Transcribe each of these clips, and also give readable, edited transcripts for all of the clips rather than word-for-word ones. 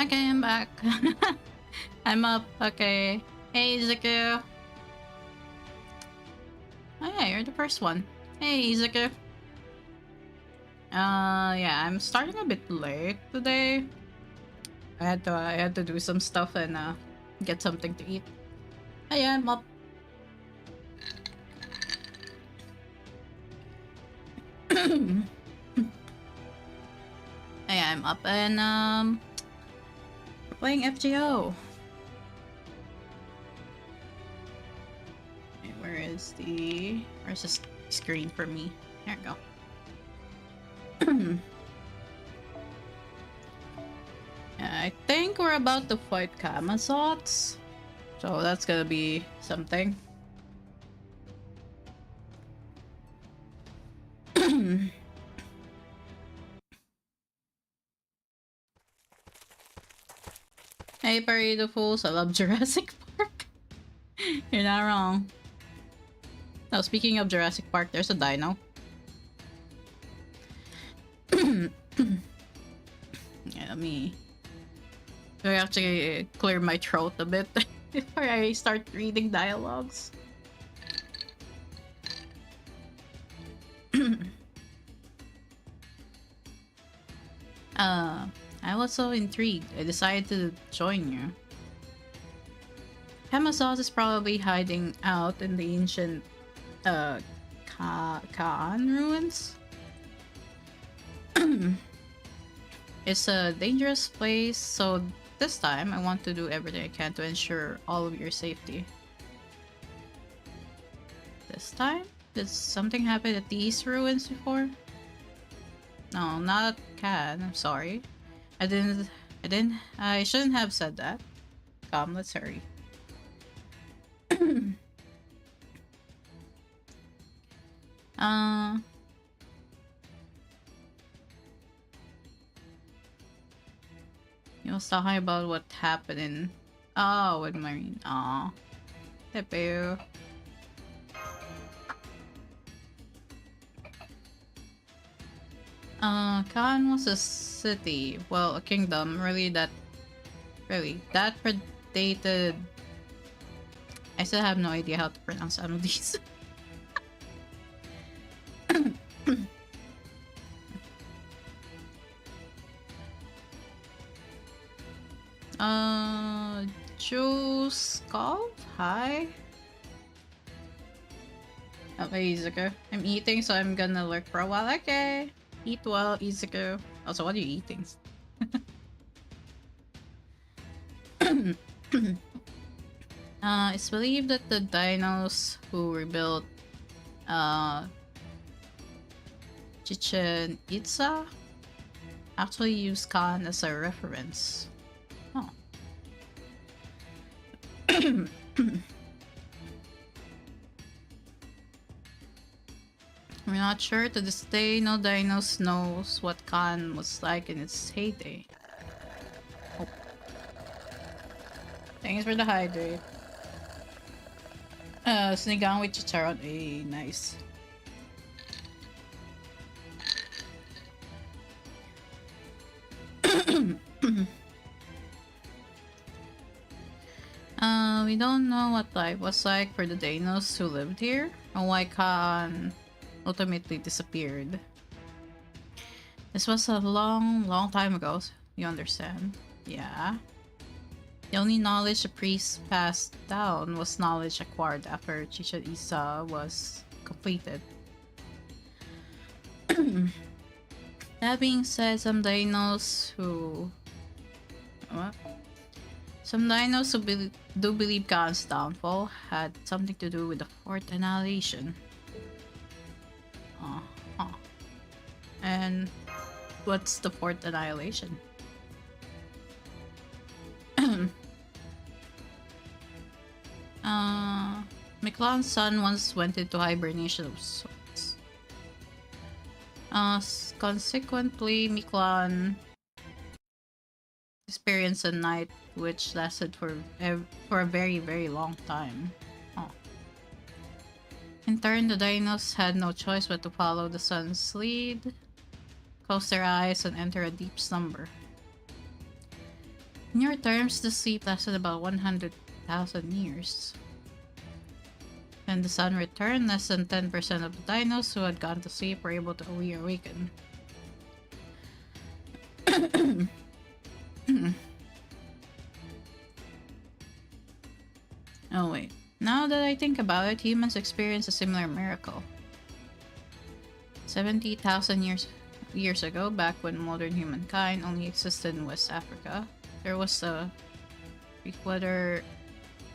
Okay, I'm back. I'm up. Okay. Hey, Izuku. Oh yeah, you're the first one. Hey, Izuku. Yeah, I'm starting a bit late today. I had to do some stuff and get something to eat. Oh yeah, I'm up. Yeah, I'm up and playing FGO. Okay, where's the screen for me? There we go. I think we're about to fight Camazotz, so that's gonna be something. Hey, Burrito Fools, I love Jurassic Park. You're not wrong. Now, speaking of Jurassic Park, there's a dino. Yeah, let me actually clear my throat a bit before I start reading dialogues. I was so intrigued. I decided to join you. Camazotz is probably hiding out in the ancient Khan ruins. It's a dangerous place, so this time I want to do everything I can to ensure all of your safety. This time? Did something happen at these ruins before? No, not Khan. I'm sorry. I shouldn't have said that. Come, let's hurry. You was talking about what happened in... Oh, with Marine. Aw. Tepu. Khan was a city. Well, a kingdom. Really, that predated... I still have no idea how to pronounce some of these. Juice Golf? Hi? Okay, Izuku. I'm eating, so I'm gonna lurk for a while. Okay. Eat well, Izuku. Also, what are you eating? It's believed that the dinos who rebuilt Chichen Itza actually use Khan as a reference. Oh. We're not sure. To this day, no dinos knows what Khan was like in its heyday. Oh. Thanks for the hydrate. Sinigang with chicharon. Hey, nice. We don't know what life was like for the Danos who lived here, or why Khan ultimately disappeared. This was a long time ago, you understand? Yeah. The only knowledge the priests passed down was knowledge acquired after Chichen Itza was completed. That being said, some dinos who do believe Khan's downfall had something to do with the fourth annihilation. Uh-huh. And what's the fourth annihilation? Miklan's son once went into hibernation of sorts. Consequently, Miklan experienced a night which lasted for a very, very long time. Oh. In turn, the dinos had no choice but to follow the sun's lead, close their eyes, and enter a deep slumber. In your terms, the sleep lasted about 100,000 years. When the sun returned, less than 10% of the dinos who had gone to sleep were able to reawaken. Oh wait, now that I think about it, humans experienced a similar miracle. 70,000 years ago, back when modern humankind only existed in West Africa, there was a weather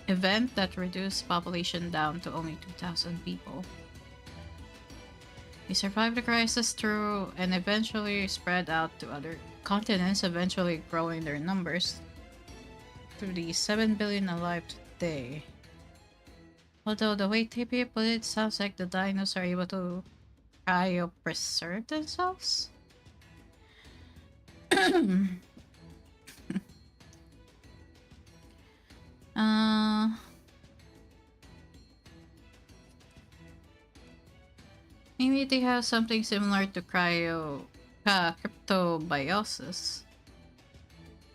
event that reduced population down to only 2,000 people. We survived the crisis through and eventually spread out to other continents, eventually growing their numbers to the 7 billion alive today. Although the way TP put it sounds like the dinos are able to cryopreserve themselves? Maybe they have something similar to cryptobiosis.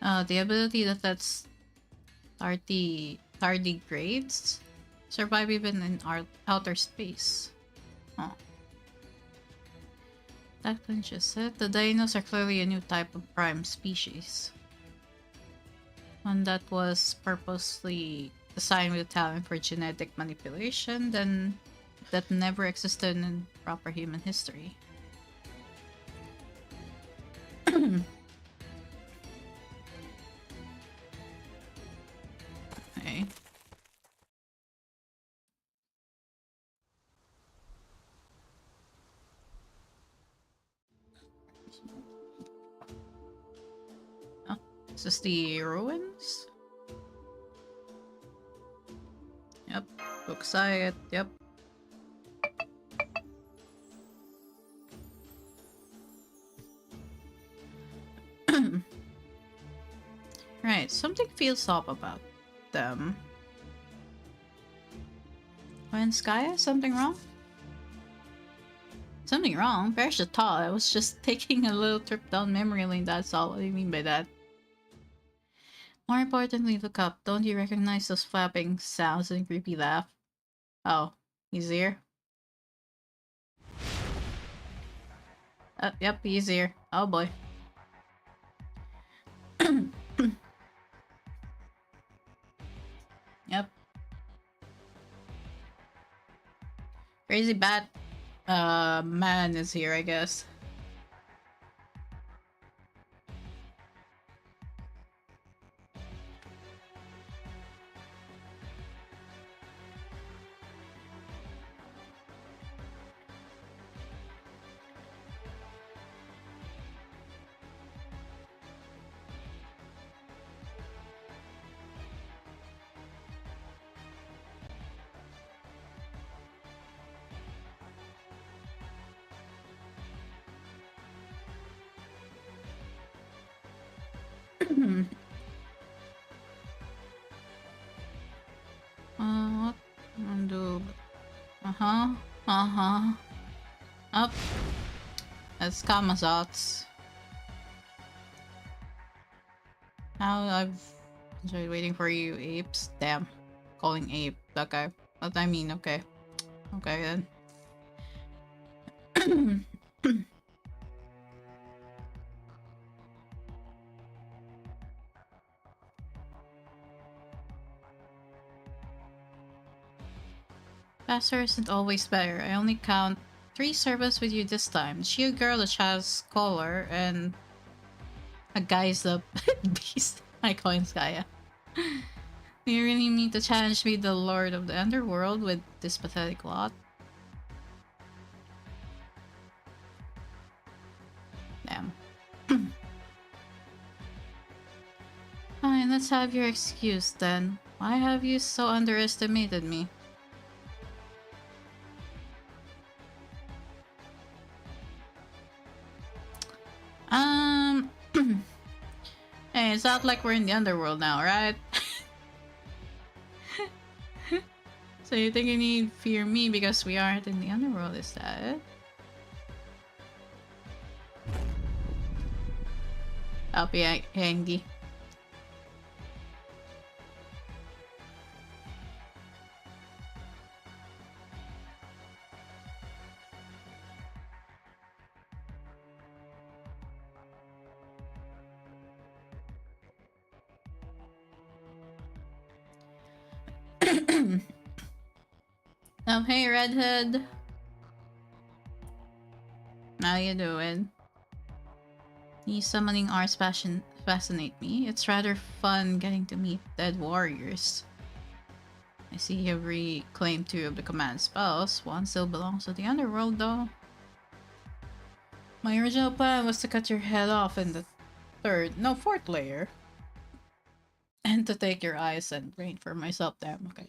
The ability that lets tardigrades survive even in outer space. Oh. That clinches it. The dinos are clearly a new type of prime species. One that was purposely designed with talent for genetic manipulation, then that never existed in proper human history. Okay. Oh, is this the ruins? Yep, looks like it, yep. Right, something feels off about them. When Skya, something wrong? Something wrong? There's a thought. I was just taking a little trip down memory lane, that's all. What do you mean by that? More importantly, look up. Don't you recognize those flapping sounds and creepy laugh? Oh, he's here? Yep, he's here. Oh boy. Yep. Crazy bat man is here, I guess. What? Undo. Up. That's Camazotz. Now I've enjoyed waiting for you, apes. Damn. Calling ape. Okay. What I mean, okay. Okay then. Faster isn't always better. I only count 3 servants with you this time. The shield girl, the child's collar, and a guy's up beast. My coins, Gaia. Do you really need to challenge me, the Lord of the Underworld, with this pathetic lot? Damn. Fine, let's have your excuse then. Why have you so underestimated me? Hey, it's not like we're in the underworld now, right? So you think you need fear me because we aren't in the underworld, is that it? I'll be angry. Oh, hey, redhead. How you doing? These summoning arts fascinate me. It's rather fun getting to meet dead warriors. I see you've reclaimed 2 of the command spells. One still belongs to the underworld, though. My original plan was to cut your head off in the 4th layer. And to take your eyes and brain for myself. Damn, okay.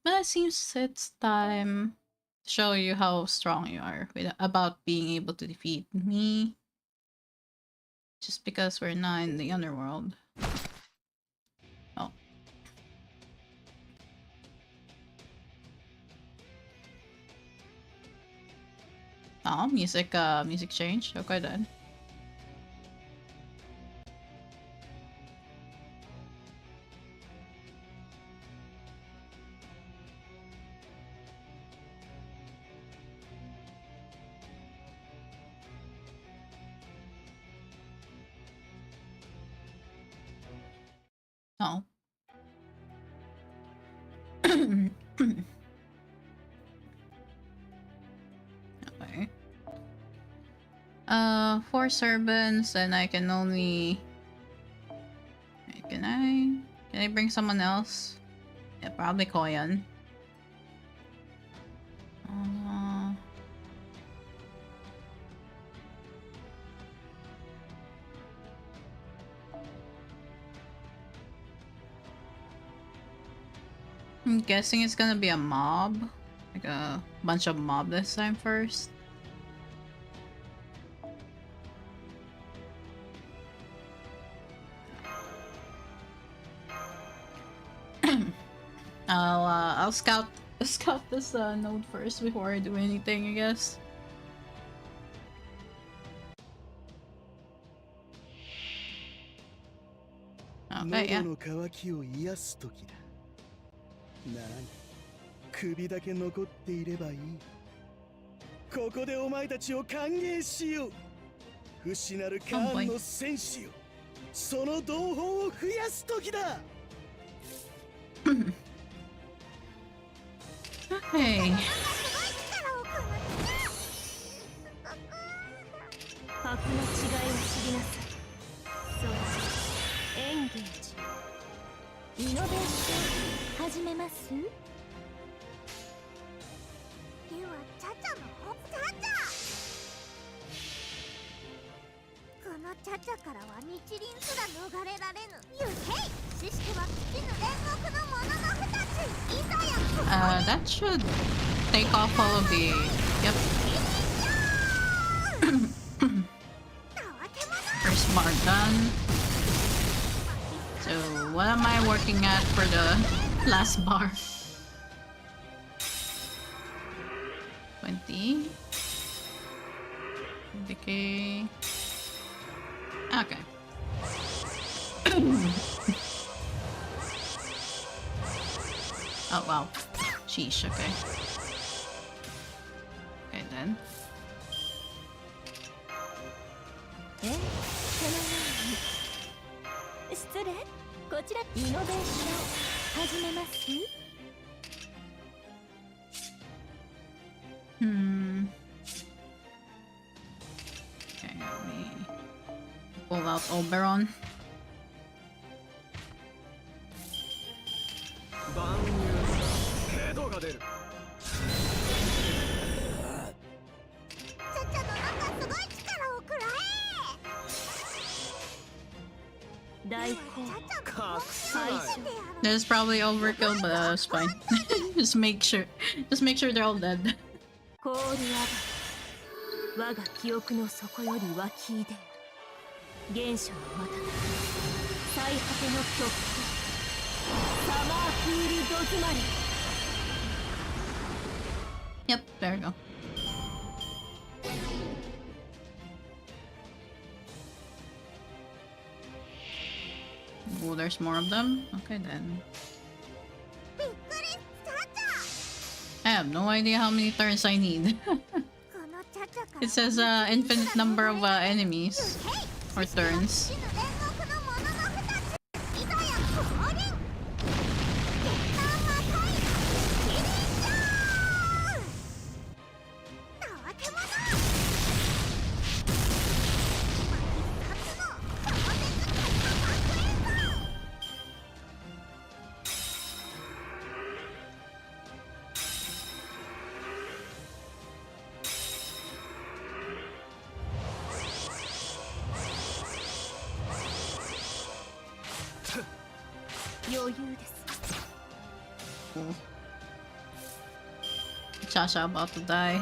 But it seems it's time to show you how strong you are about being able to defeat me. Just because we're not in the underworld. Oh. Oh, music change. Okay then. Oh. Okay. 4 servants, and I can only... Can I bring someone else? Yeah, probably Koyan. I'm guessing it's gonna be a mob. Like a bunch of mob this time first. I'll scout this node first before I do anything, I guess. Okay, yeah. 何首だけ残っていればいいここでお前たちを歓迎しよう不死なるカーンの戦士よその同胞を増やす時だ Hey. 格の違いを知りなさいそうエンゲージイノベーション始めますではチャチャのチャチャこのチャチャからは日輪すら逃れられぬユヘイ知識は尽きぬ煉獄のものの二ついざや That should take off all of the... Yep. First bar done. So what am I working at for the last bar? 20. 20k. Okay. Oh wow. Sheesh, okay. Okay then. 失礼こちらイノベー Hmm. Okay, let me pull out Oberon. This is probably overkill, but it's fine. Just make sure they're all dead. Yep, there we go. Oh, there's more of them? Okay then. I have no idea how many turns I need. It says infinite number of enemies or turns. Sasha about to die.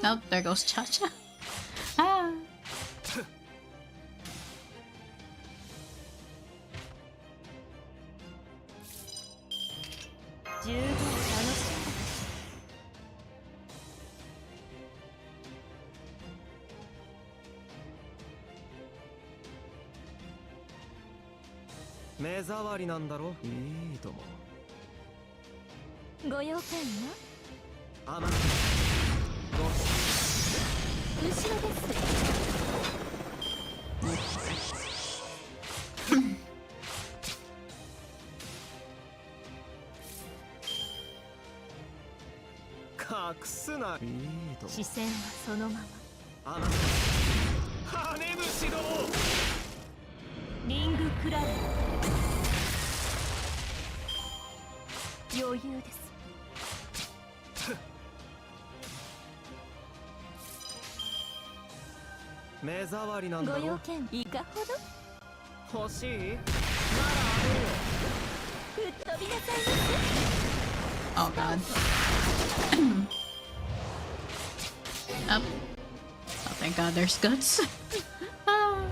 Oh, there goes Cha-Cha. Ah. Oh god. Up. Oh thank god there's guts. Ah.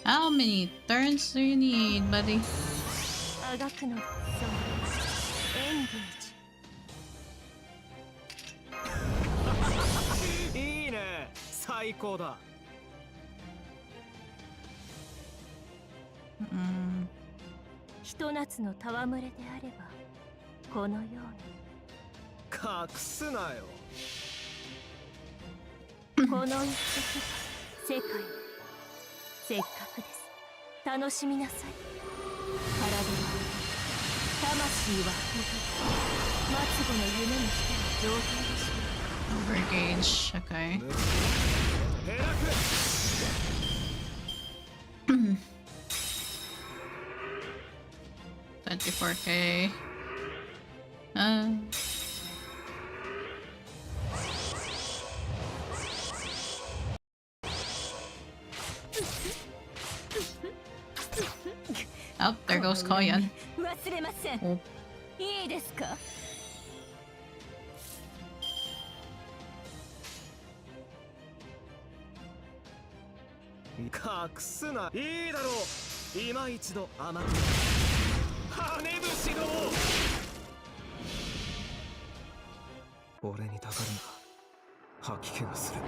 How many turns do you need, buddy? Mm. ひと夏の戯れであればこのように隠すなよこの一滴世界せっかくです楽しみなさい体は魂は末後の夢にしての状態でしょう Overgage, okay. $24K. Oh, there goes Koyan. Oh. いいですか隠すな。いいだろう。今一度甘く羽節ども。俺にたかるな。吐き気がする。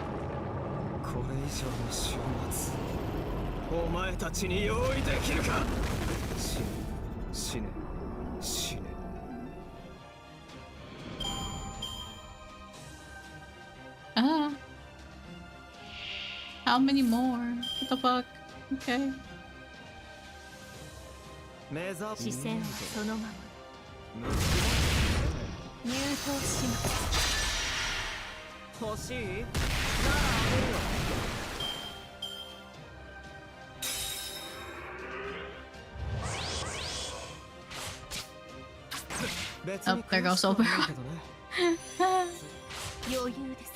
これ以上の終末、お前たちに用意できるか。死ね死ね死ね。Ah. How many more? What the fuck? Okay. 視線はそのまま入刀します。欲しい？ならあげるよ。Oh, there goes over. 余裕です。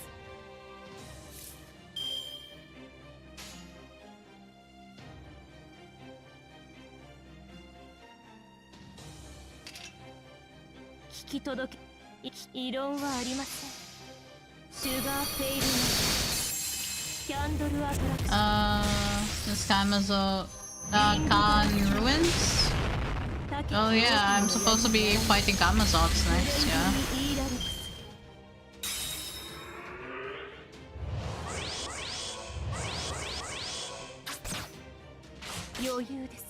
聞き届け、異論はありません。シュガーフェイルのキャンドルアトラクション。This Camazotz, Khan Ruins? Oh yeah, I'm supposed to be fighting Camazotz next, yeah. 余裕です。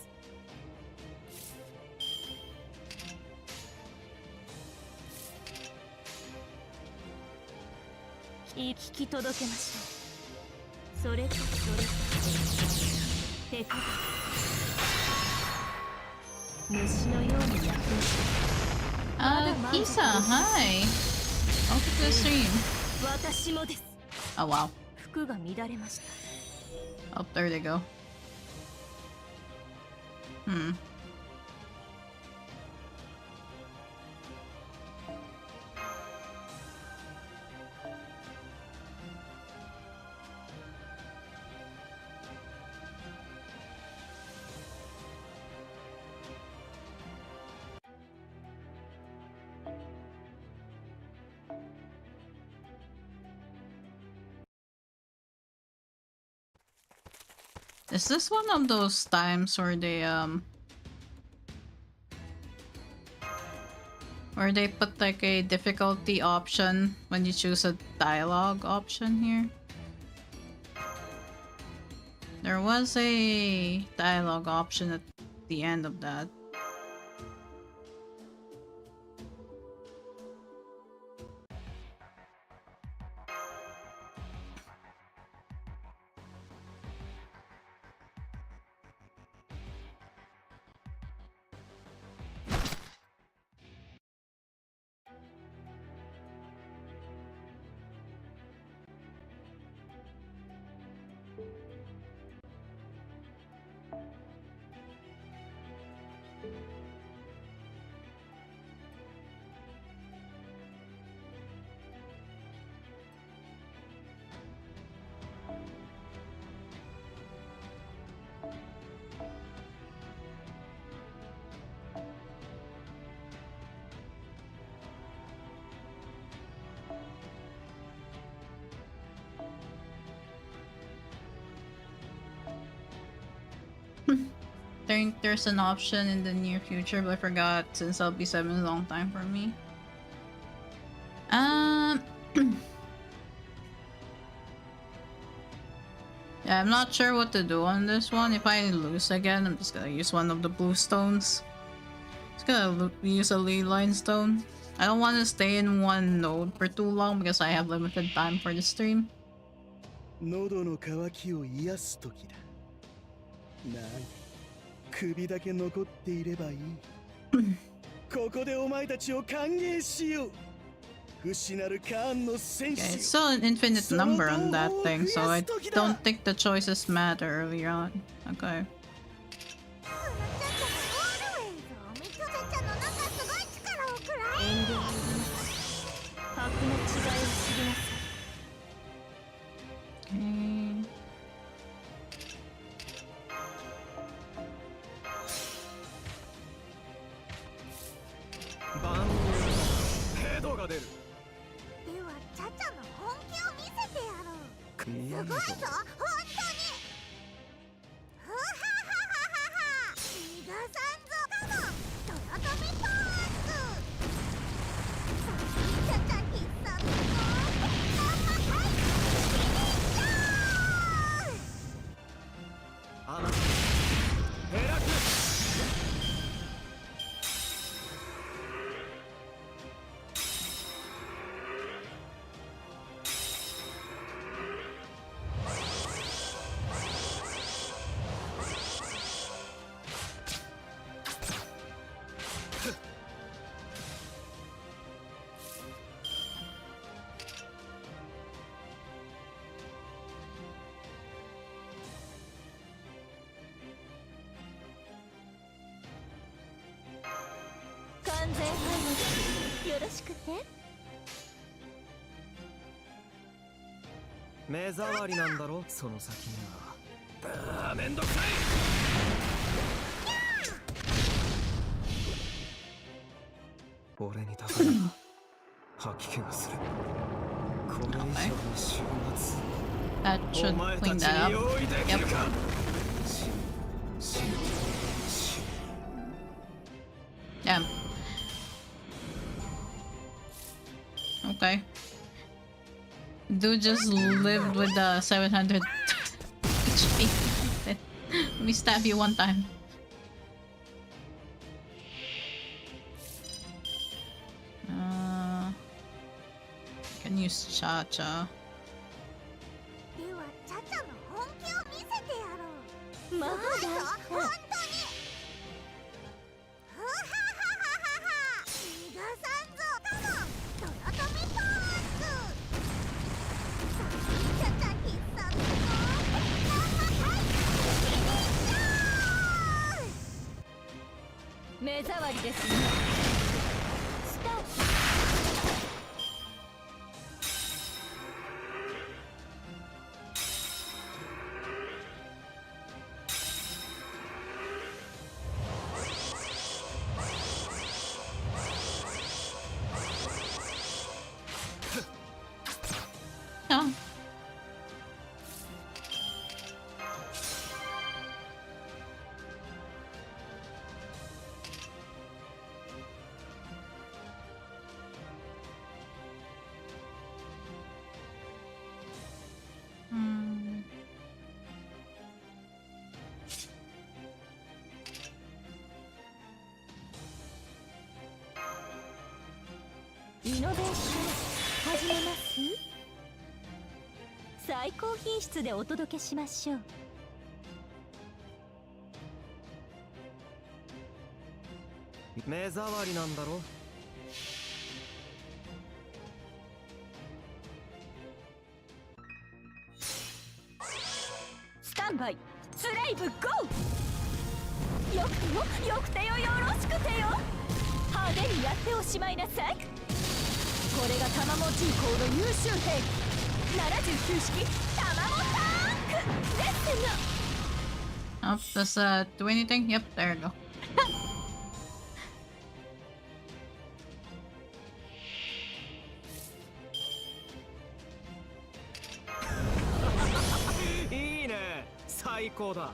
聞き届けましょう。それと手か虫のように焼く。Kisa, hi! Welcome to the stream. 私もです。Oh wow. 服が乱れました。Oh, there they go. Is this one of those times where they put like a difficulty option when you choose a dialogue option here? There was a dialogue option at the end of that. I think there's an option in the near future, but I forgot since LB7 is a long time for me. Yeah, I'm not sure what to do on this one. If I lose again, I'm just gonna use one of the blue stones. Just gonna use a ley line stone. I don't want to stay in one node for too long because I have limited time for the stream. 喉の渇きを癒す時だ。なに、首だけ残っていればいい。ここでお前たちを歓迎しよう。失るカーンの戦士。Okay, it's still an infinite number on that thing, so I don't think the choices matter early on. Okay. 遠慮はいりません。格の違いを知りなさい。Okay. 万ヘドが出る。ではチャチャの本気を見せてやろう。すごいぞ、本当に。安全配慮よろしくて。目障りなんだろ、その先には。めんどくさい。俺にたかるな。吐き気がする。これ以上の週末、 That お should 前 clean たち that に up. 用意できる Yep. か。死ぬ。 Damn. Okay. Dude just lived with the 700 HP. Let me stab you one time. Can use Cha-Cha. ではチャチャの本気を見せてやろう。まだ本当に。ふはははは。逃がさんぞ。カモン、トヨトミポーズ。チャチャ必殺の生体目障りですね。スタート。Oh. Hmm. イノベーション始めます。最高品質でお届けしましょう。目障りなんだろ。スタンバイスレイブゴー。よくてよよくてよ、よろしくてよ。派手にやっておしまいなさい。これが玉持ち以降の優秀兵器79式玉もタンクですが。 Oh, does do anything? Yep, there we go. いいね、最高だ。は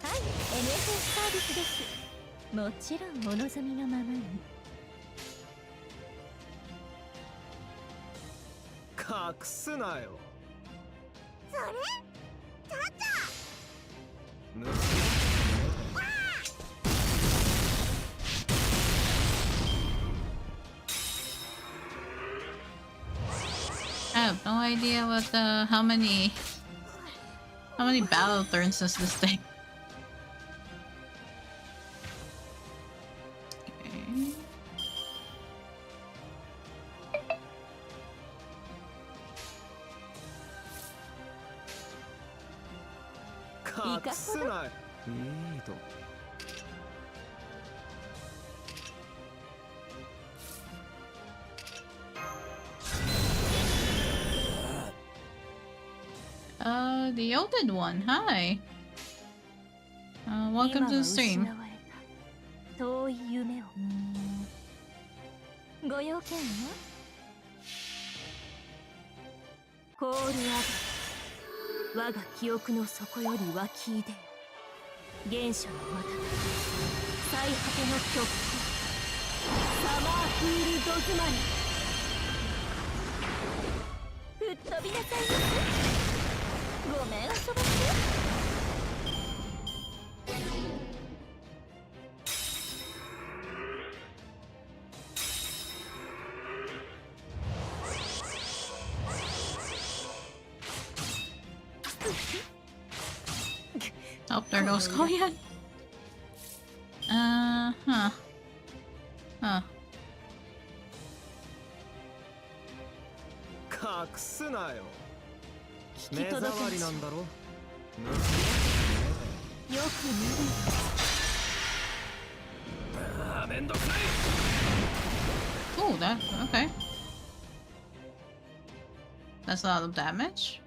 い、NFS サービスです。もちろんお望みのままに。隠すなよ。それチャチャ。む I have no idea what how many battle turns does this thing. Okay.隠すなよ。いいと。The Yoted one. Hi. Welcome to the stream. 遠い夢を。ご用件はコールアド。我が記憶の底より湧き出よ。原初のまた最果ての極光サマーフィールド詰まり。吹っ飛びなさいませ。ごめん遊ばせ。Oh, there goes Koyan. Huh. Huh. 隠すなよ。聞き届けましょう。目障りなんだろ。よく見るよ。めんどくさい。 Oh, that okay. That's a lot of damage.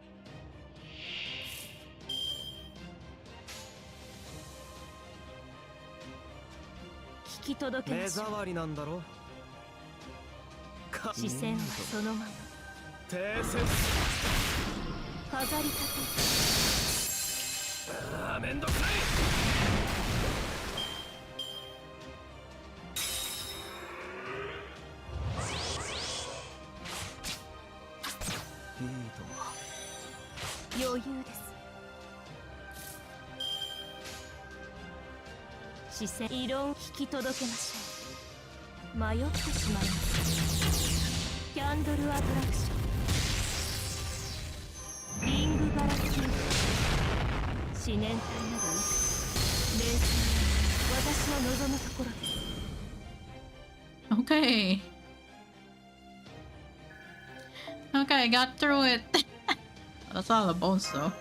聞き届けま目しょう。障りなんだろ。視線はそのまま。定説。飾り立て。めんどくさい。いいとも。余裕です。視線異論聞き届けましょう。迷ってしまいます。キャンドルアトラクション、リングバラキング、思念体などいくつ冷静に私の望むところです。 Okay. Okay, I got through it. That's all the bones though.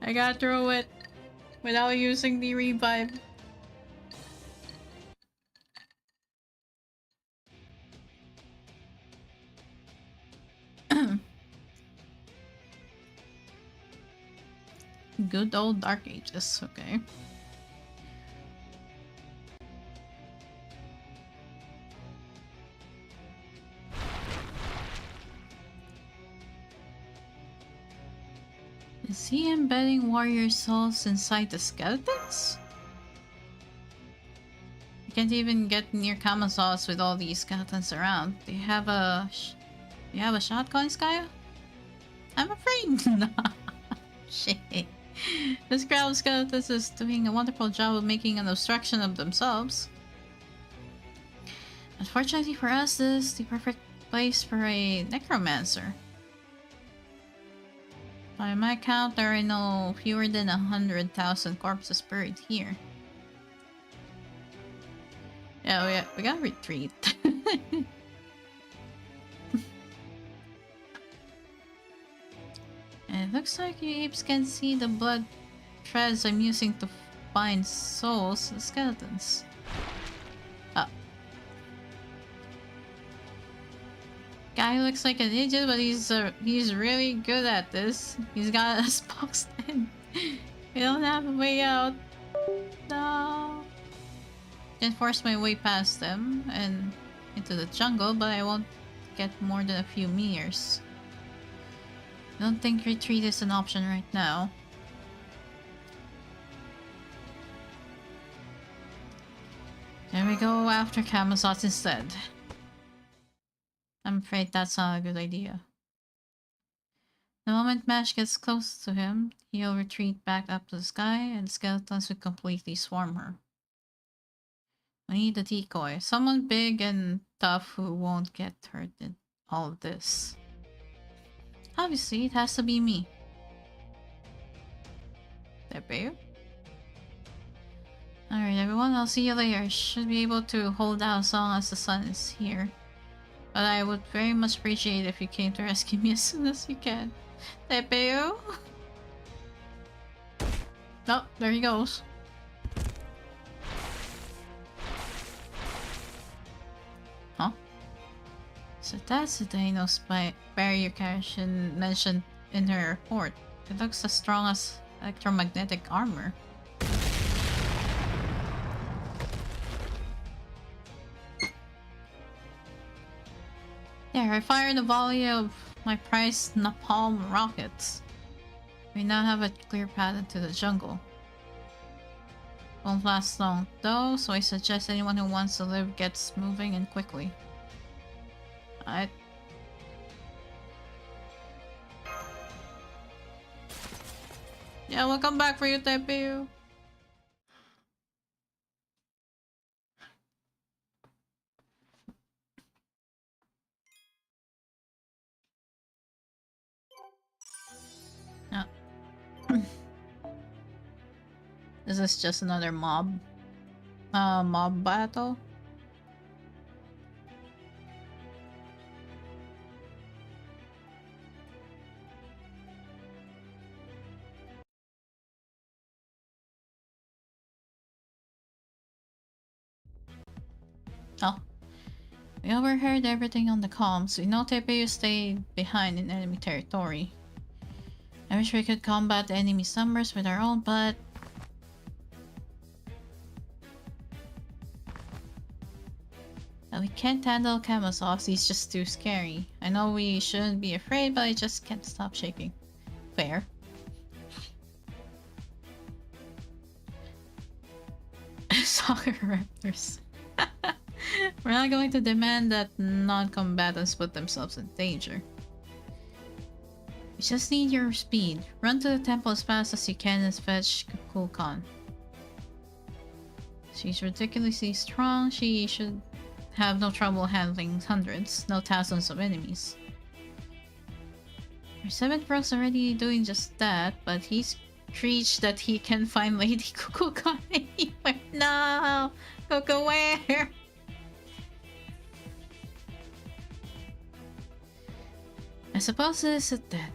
I got through it without using the revive. Good old Dark Ages, okay. Is he embedding warrior souls inside the skeletons? You can't even get near Camazotz with all these skeletons around. Do you have a shotgun, Skya? I'm afraid not. Shit. This crowd of skeletons is doing a wonderful job of making an obstruction of themselves. Unfortunately for us, this is the perfect place for a necromancer. By my count, there are no fewer than 100,000 corpses buried here. Yeah, we gotta retreat. And it looks like you apes can see the blood threads I'm using to find souls and skeletons. Guy looks like an idiot, but he's really good at this. He's got us boxed in. We don't have a way out. No. Can force my way past them and into the jungle, but I won't get more than a few meters. I don't think retreat is an option right now. There we go after Camazotz instead. I'm afraid that's not a good idea. The moment Mash gets close to him, he'll retreat back up to the sky and skeletons will completely swarm her. We need a decoy. Someone big and tough who won't get hurt in all of this. Obviously, it has to be me. There. Alright everyone, I'll see you later. I should be able to hold out as long as the sun is here. But I would very much appreciate if you came to rescue me as soon as you can. Tepeo? Oh, there he goes. Huh? So that's the Donos barrier Karishin mentioned in her report. It looks as strong as electromagnetic armor. There, I fired a volley of my prized napalm rockets. We now have a clear path into the jungle. Won't last long though, so I suggest anyone who wants to live gets moving and quickly. Alright. Yeah, we'll come back for you, Tepu. Is this just another mob battle? Oh. We overheard everything on the comms. We know Tepeyu stayed behind in enemy territory. I wish we could combat the enemy's numbers with our own, but... we can't handle Camazotz, he's just too scary. I know we shouldn't be afraid, but I just can't stop shaking. Fair. Soccer Raptors. We're not going to demand that non-combatants put themselves in danger. We just need your speed. Run to the temple as fast as you can and fetch Kukulkan. She's ridiculously strong. She should have no trouble handling hundreds, no thousands of enemies. Our 7th bro's already doing just that, but he's preached that he can find Lady Kukulkan anywhere. No! Kuku, where? I suppose it is at that.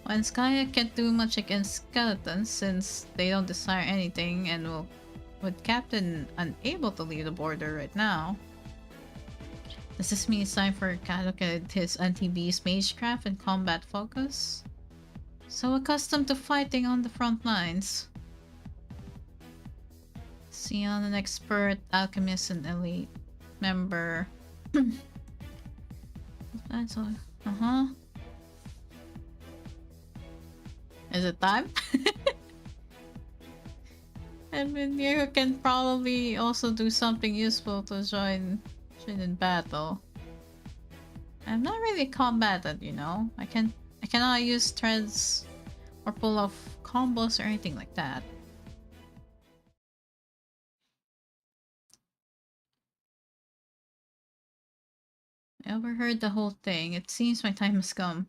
When Skaya can't do much against skeletons since they don't desire anything and will, with Captain unable to leave the border right now. Does this mean it's time for Kadoka his anti-beast magecraft and combat focus? So accustomed to fighting on the front lines. Sion, an expert alchemist and elite member. That's all. Is it time? I mean, you can probably also do something useful to join in battle. I'm not really combatant, you know. I cannot use threads or pull off combos or anything like that. I overheard the whole thing. It seems my time has come.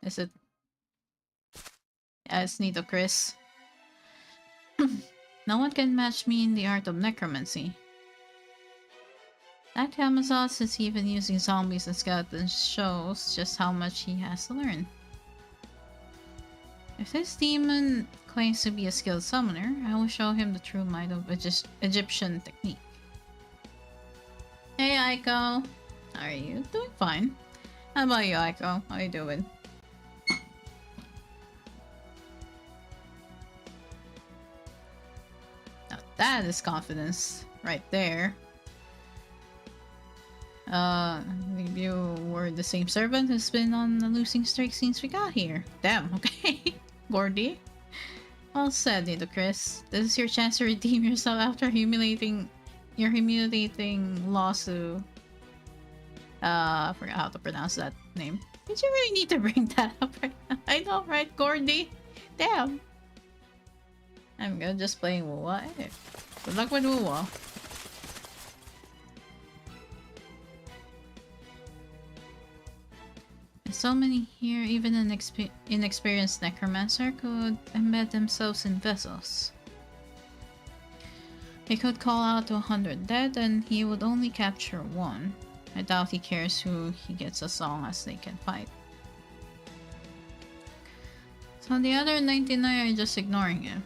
Is it? Yeah, it's Nito Chris. No one can match me in the art of necromancy. That Camazotz is even using zombies and skeletons shows just how much he has to learn. If this demon claims to be a skilled summoner, I will show him the true might of Egyptian technique. Hey Aiko! How are you? Doing fine. How about you, Aiko? How are you doing? Now that is confidence right there. Maybe you were the same servant who's been on the losing streak since we got here. Damn, okay. Gordy. Well said, Nito Chris. This is your chance to redeem yourself after humiliating lawsuit. I forgot how to pronounce that name. Did you really need to bring that up right now? I know, right, Gordy? Damn. I'm good, just playing Wuwa. Hey, good luck with Wuwa. So many here, even an inexperienced necromancer could embed themselves in vessels. He could call out to 100 dead and he would only capture one. I doubt he cares who he gets as long as they can fight. So the other 99 are just ignoring him.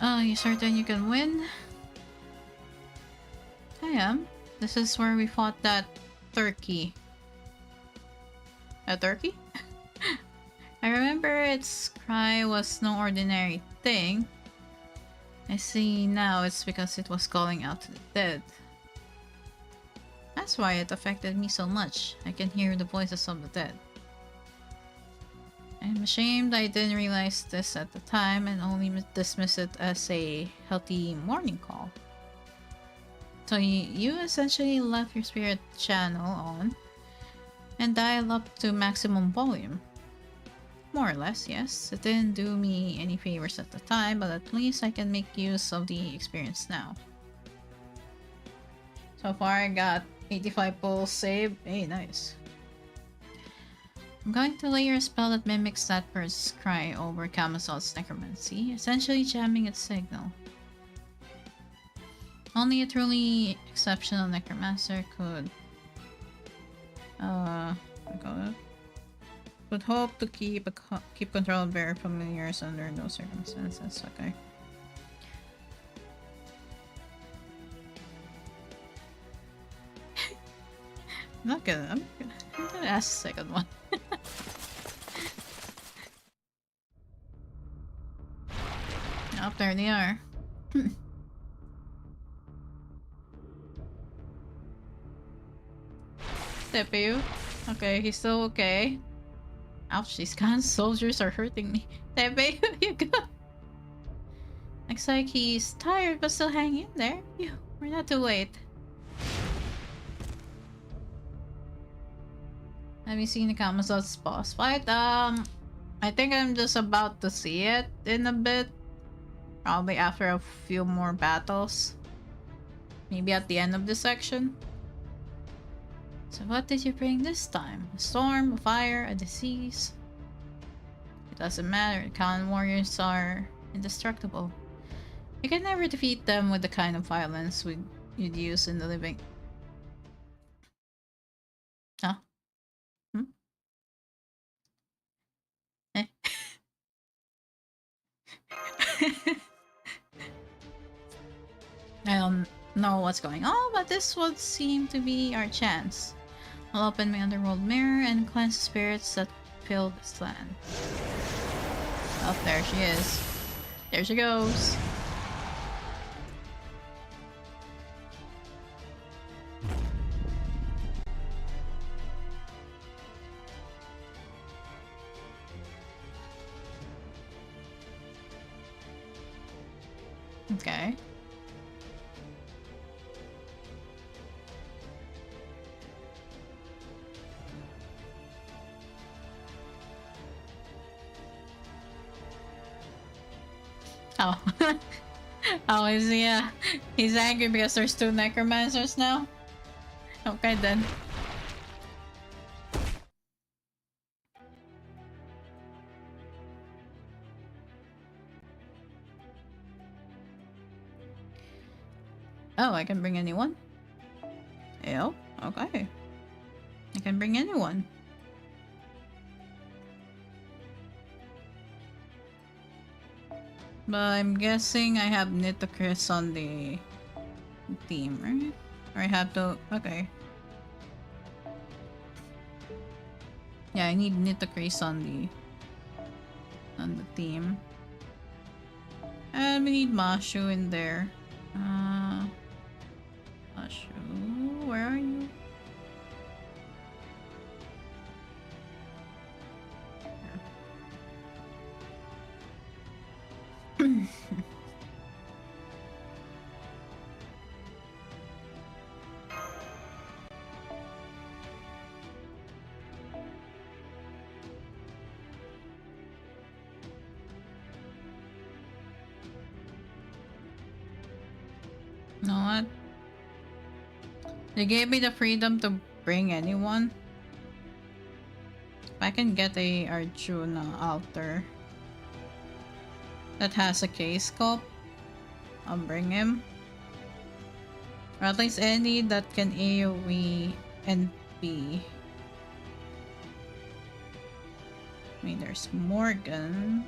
Oh, you certain you can win? I am. This is where we fought that turkey. A turkey? I remember its cry was no ordinary thing. I see now it's because it was calling out to the dead. That's why it affected me so much. I can hear the voices of the dead. I'm ashamed I didn't realize this at the time and only dismiss it as a healthy morning call. So you essentially left your spirit channel on and dial up to maximum volume. More or less, yes. It didn't do me any favors at the time, but at least I can make use of the experience now. So far I got 85 pulls saved. Hey, nice. I'm going to layer a spell that mimics that bird's cry over Camazotz's necromancy, essentially jamming its signal. Only a truly exceptional necromancer could would hope to keep control of their familiars under no circumstances. Okay. I'm gonna ask the second one. Oh, there they are. CPU. Okay, he's still okay. Ouch, these kind of soldiers are hurting me. CPU, you go. Looks like he's tired but still hanging in there. Phew, we're not too late. Have you seen the Camazotz boss fight? I think I'm just about to see it in a bit. Probably after a few more battles. Maybe at the end of this section. So what did you bring this time? A storm, a fire, a disease? It doesn't matter, Khan warriors are indestructible. You can never defeat them with the kind of violence you'd use in the living. Huh? Hmm? Eh? I don't know what's going on, but this would seem to be our chance. I'll open my underworld mirror and cleanse the spirits that fill this land. Oh, there she is. There she goes. Okay. Oh. Oh, is he, he's angry because there's 2 necromancers now? Okay then. Oh, I can bring anyone? Ew, okay. I can bring anyone. But I'm guessing I have Nitocris on the team, right? Or I have to... okay. Yeah, I need Nitocris on the team. And we need Mashu in there. Mashu, where are you? Know what? They gave me the freedom to bring anyone. If I can get a Arjuna altar that has a case scope, I'll bring him. Or at least any that can AoE NP. I mean, there's Morgan.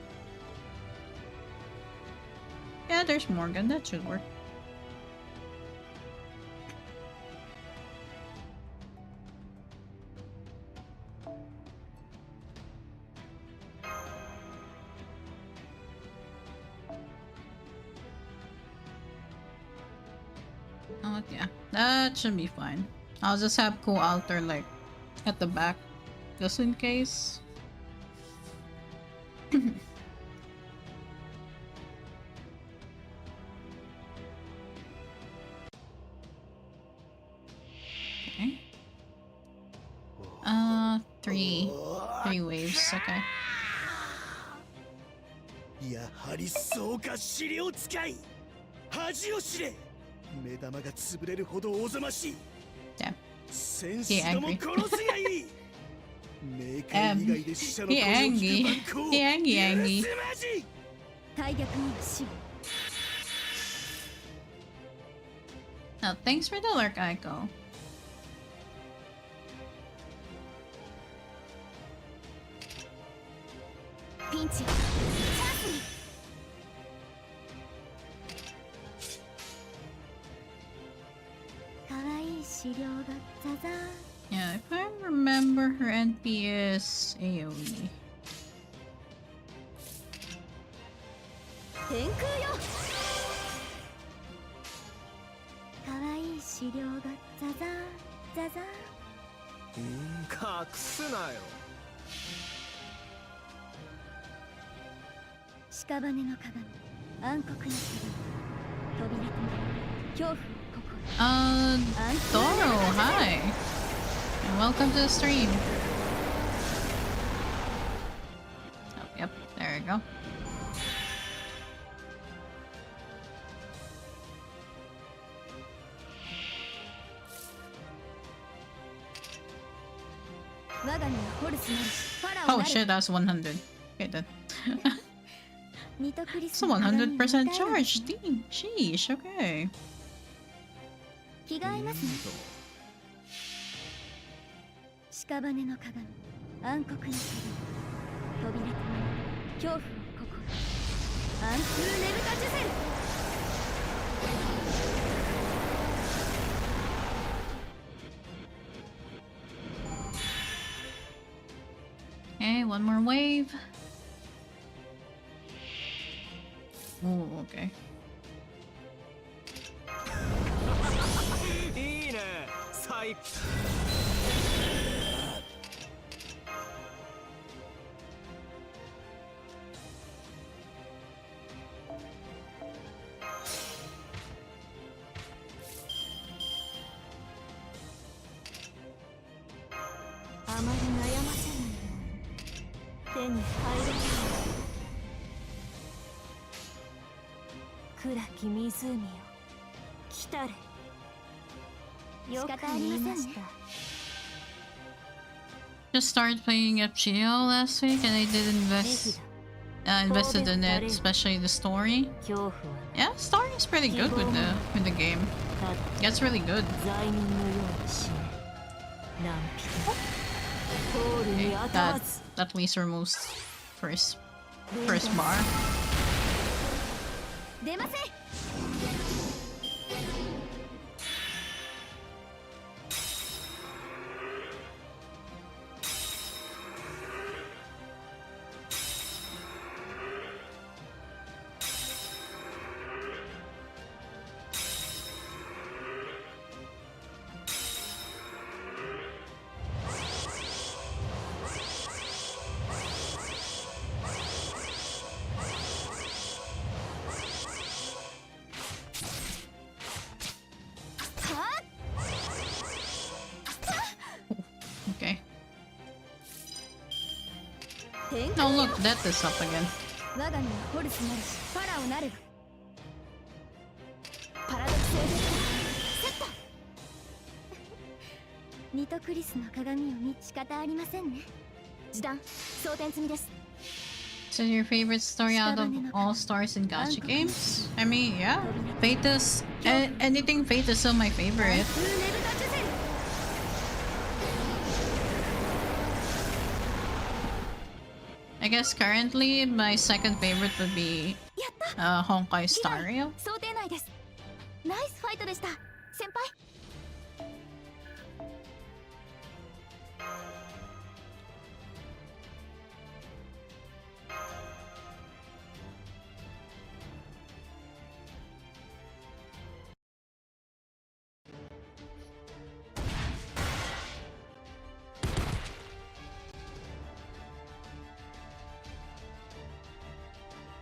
Yeah, there's Morgan. That should work. Oh, yeah. That should be fine. I'll just have cool altar like at the back. Just in case. Okay. Three waves, okay. やはりそうか資料使い恥を知れ目玉が潰れるほどおぞましい Yeah. 戦士ども殺すがいい冥界以外で死者の声を He 聞く angry. 許すまじ大逆には死後 Now, thanks for the lurk, Aiko. Pinch. Yeah, if I remember, her NP is AoE. Doro, hi! And welcome to the stream. Oh, yep, there we go. Oh shit, that's 100. Okay then. It's a 100% charge. Dang, sheesh, okay. 着替えますね。屍の鏡、暗黒の鏡、扉と恐怖を心、暗空ねぶたジュゼル。Okay, one more wave. Oh, okay. いいね最あまり悩ませないように手に入れない暗き湖よ来たれよく言いました Just started playing FGO last week and I did invested in it, especially the story. Yeah, story is pretty good with the game. Gets really good. Okay, that at least removes first bar. Okay. No, look, death is up again. 我が身はホルスなるしファラオなるがパラドクセーブセットニトクリスの鏡を見仕方ありませんね時短装填済みです So your favorite story out of all stars in gacha games? I mean, yeah. Fate is... anything Fate is still my favorite. I guess currently my second favorite would be Honkai Star Rail. 想定内ですナイスファイトでした先輩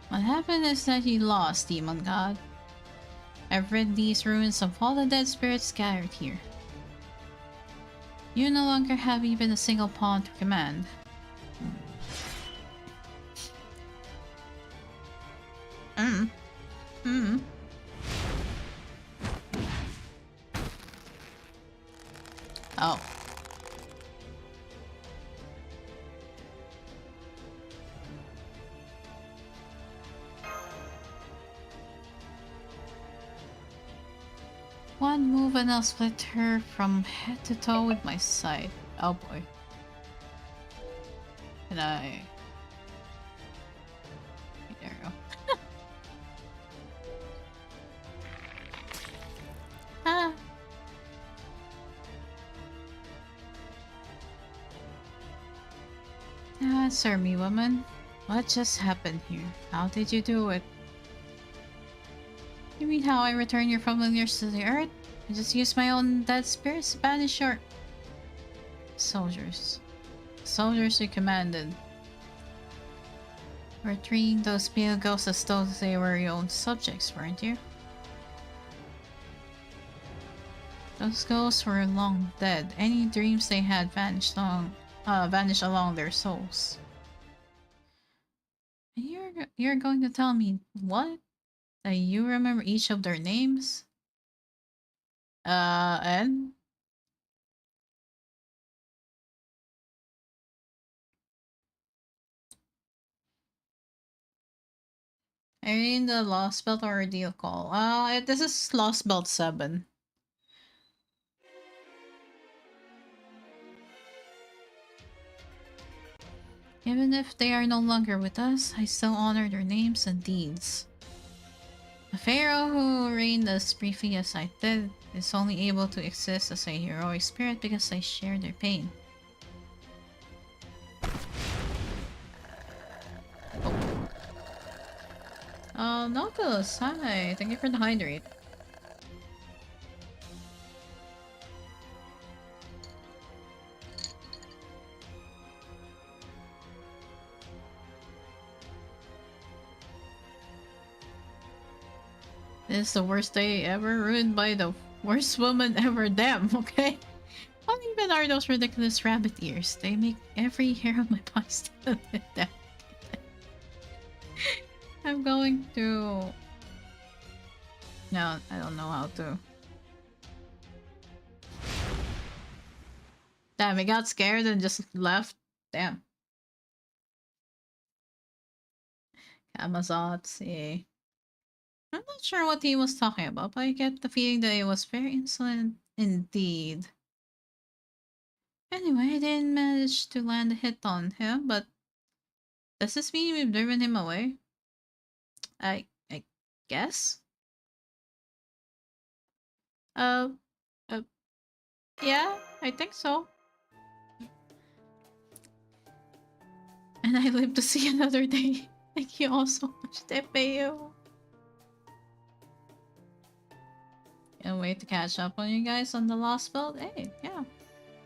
What happened is that he lost, Demon God. I've rid these ruins of all the dead spirits scattered here. You no longer have even a single pawn to command. Oh. one move and I'll split her from head to toe with my scythe. Oh boy. And I... There we go. Ah! Answer me, woman. What just happened here? How did you do it? You mean how I return your familiars to the earth? I just used my own dead spirits to banish your... soldiers. Soldiers you commanded. You were treating those pale ghosts as though they were your own subjects, weren't you? Those ghosts were long dead. Any dreams they had vanished along their souls. And you're going to tell me what? That you remember each of their names? And? I mean the Lost Belt or Ordeal Call. This is Lost Belt 7. Even if they are no longer with us, I still honor their names and deeds. The pharaoh who reigned as briefly as I did is only able to exist as a heroic spirit because I share their pain. Oh. Nautilus, hi. Thank you for the hydrate. This is the worst day ever, ruined by the worst woman ever. Damn, okay? What even are those ridiculous rabbit ears? They make every hair on my body stand down. I'm going to... No, I don't know how to. Damn, he got scared and just left. Damn. Camazotz, yeah. I'm not sure what he was talking about, but I get the feeling that it was very insolent indeed. Anyway, I didn't manage to land a hit on him, but does this mean we've driven him away? I guess? Yeah, I think so. And I live to see another day. Thank you all so much, TPU. Can't wait to catch up on you guys on the Lost Belt. Hey, yeah.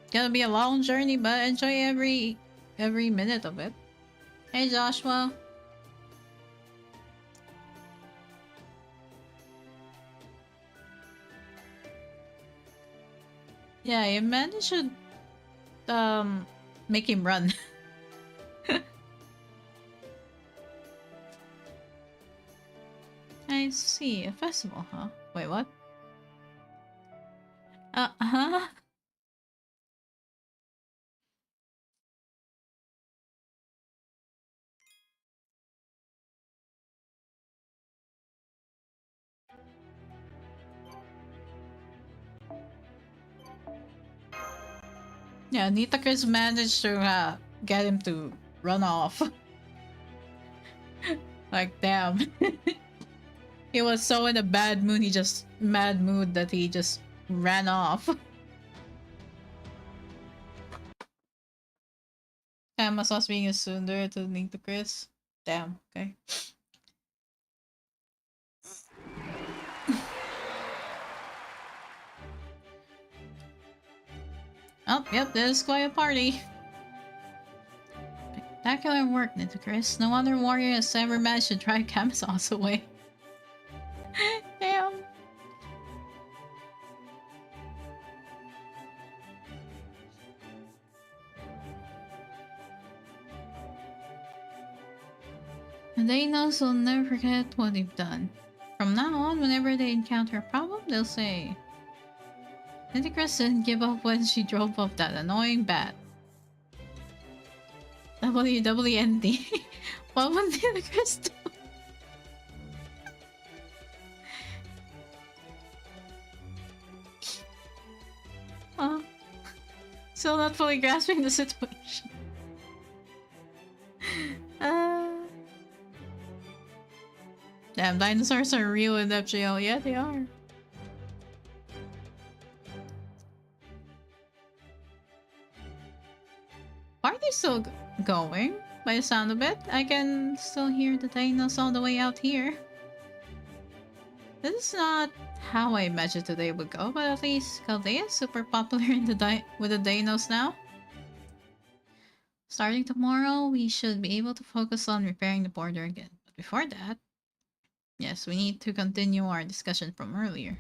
It's gonna be a long journey, but enjoy every minute of it. Hey, Joshua. Yeah, you managed to make him run. I see, a festival, huh? Wait, what? Huh? Yeah, Nitacris managed to get him to run off. Like, damn. He was so in a bad mood, that he just ran off. Camazotz being a tsundere to Nitacris. Damn, okay. Oh, yep, there's quite a party. Spectacular work, Nitacris. No other warrior has ever managed to drive Camazotz away. Damn. And they know will never forget what they've done. From now on, whenever they encounter a problem, they'll say, Nitacris didn't give up when she drove off that annoying bat. WWND. What would Nitacris do? Still not fully grasping the situation. Damn, dinosaurs are real in FGO. Yeah, they are. Are they still going? By the sound of it, I can still hear the dinos all the way out here. This is not how I imagined today would go, but at least Chaldea is super popular in the with the dinos now. Starting tomorrow, we should be able to focus on repairing the border again. But before that, yes, we need to continue our discussion from earlier.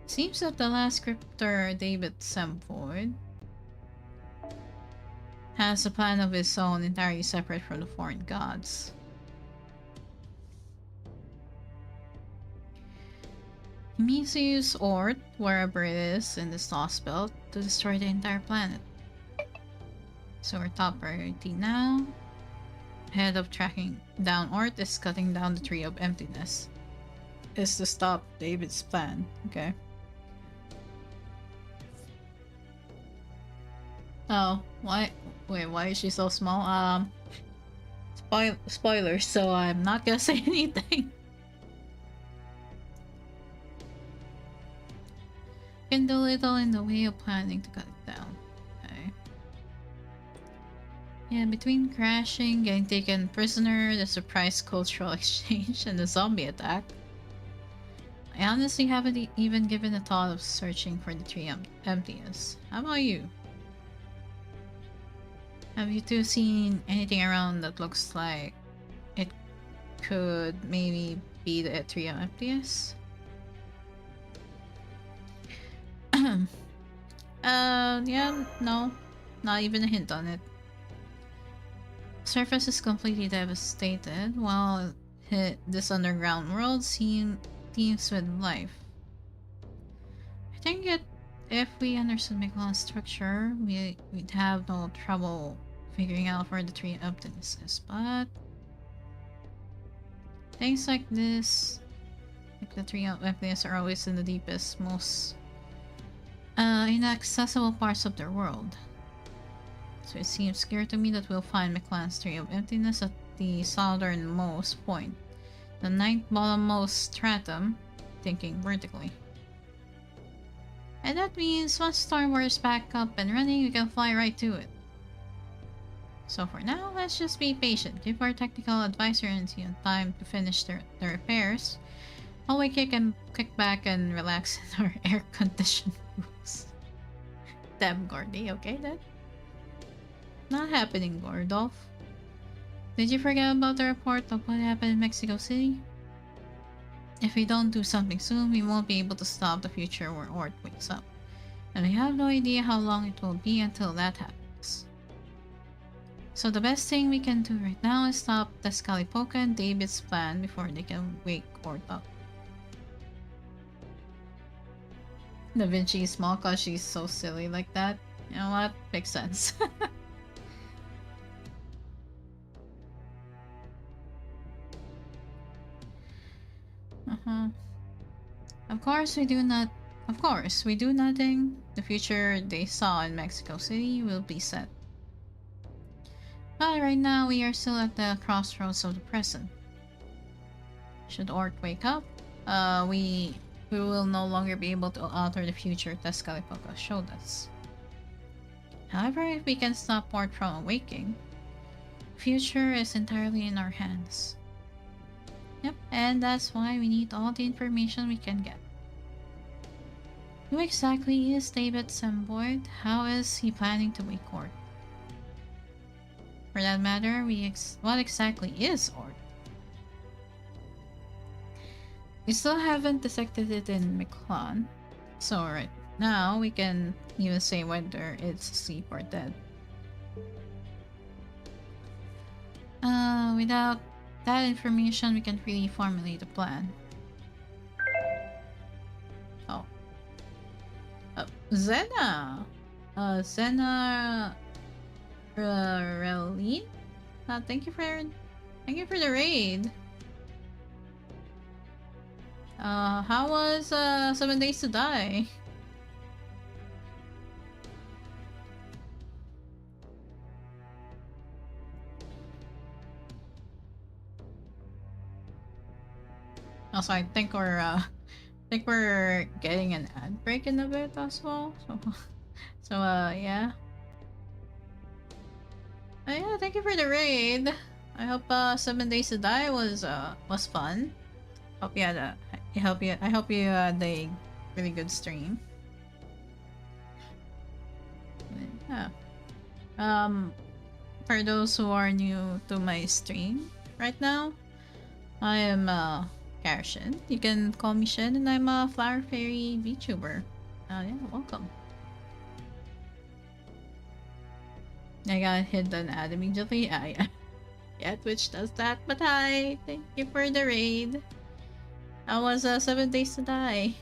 Seems that the last scripter, David Semford, has a plan of his own entirely separate from the foreign gods. He means to use Ort, wherever it is in this lost belt, to destroy the entire planet. So our top priority now, ahead of tracking down Ort, is cutting down the Tree of Emptiness. Is to stop David's plan, okay. Oh, why? Wait, why is she so small? Spoilers, so I'm not gonna say anything. Can do little in the way of planning to cut it down. Okay. Yeah, between crashing, getting taken prisoner, the surprise cultural exchange, and the zombie attack, I honestly haven't even given a thought of searching for the Tree of Emptiness. How about you? Have you two seen anything around that looks like it could maybe be the Tree of Emptiness? Yeah, no. Not even a hint on it. Surface is completely devastated, while this underground world teems with life. I think if we understood Miquelon's structure, we'd have no trouble figuring out where the Tree of Emptiness is, but things like this, like the Tree of Emptiness, are always in the deepest, most inaccessible parts of their world. So it seems clear to me that we'll find Miquelon's Tree of Emptiness at the southernmost point, the ninth bottommost stratum, thinking vertically. And that means once Stormward is back up and running, we can fly right to it. So for now, let's just be patient. Give our technical advisor and time to finish the repairs, while we kick back and relax in our air-conditioned rooms. Damn, Gordy, okay then? Not happening, Gordolf. Did you forget about the report of what happened in Mexico City? If we don't do something soon, we won't be able to stop the future where Ort wakes up. And we have no idea how long it will be until that happens. So the best thing we can do right now is stop the Scalipoca and David's plan before they can wake Ort up. Da Vinci is small cause she's so silly like that. You know what? Makes sense. Of course, we do nothing. The future they saw in Mexico City will be set. But right now, we are still at the crossroads of the present. Should Ort wake up, we will no longer be able to alter the future that Scalipoca showed us. However, if we can stop Ort from awaking, the future is entirely in our hands. Yep, and that's why we need all the information we can get. Who exactly is David Semboyd? How is he planning to wake Ort? For that matter, what exactly is Ort? We still haven't detected it in Miquelon, so right now we can even say whether it's asleep or dead. Without that information, we can really formulate a plan. Oh. Zena! Zena... Reline? Thank you for the raid. How was 7 Days to Die? Also, I think we're getting an ad break in a bit as well. So yeah. Yeah, thank you for the raid. I hope 7 Days to Die was fun. Hope you had a I hope you had a really good stream. Yeah. For those who are new to my stream right now, I am Karshin. You can call me Shin, and I'm a Flower Fairy VTuber. Yeah, welcome. I got hit an ad immediately. Yeah, Twitch does that. But hi, thank you for the raid. How was 7 Days to Die?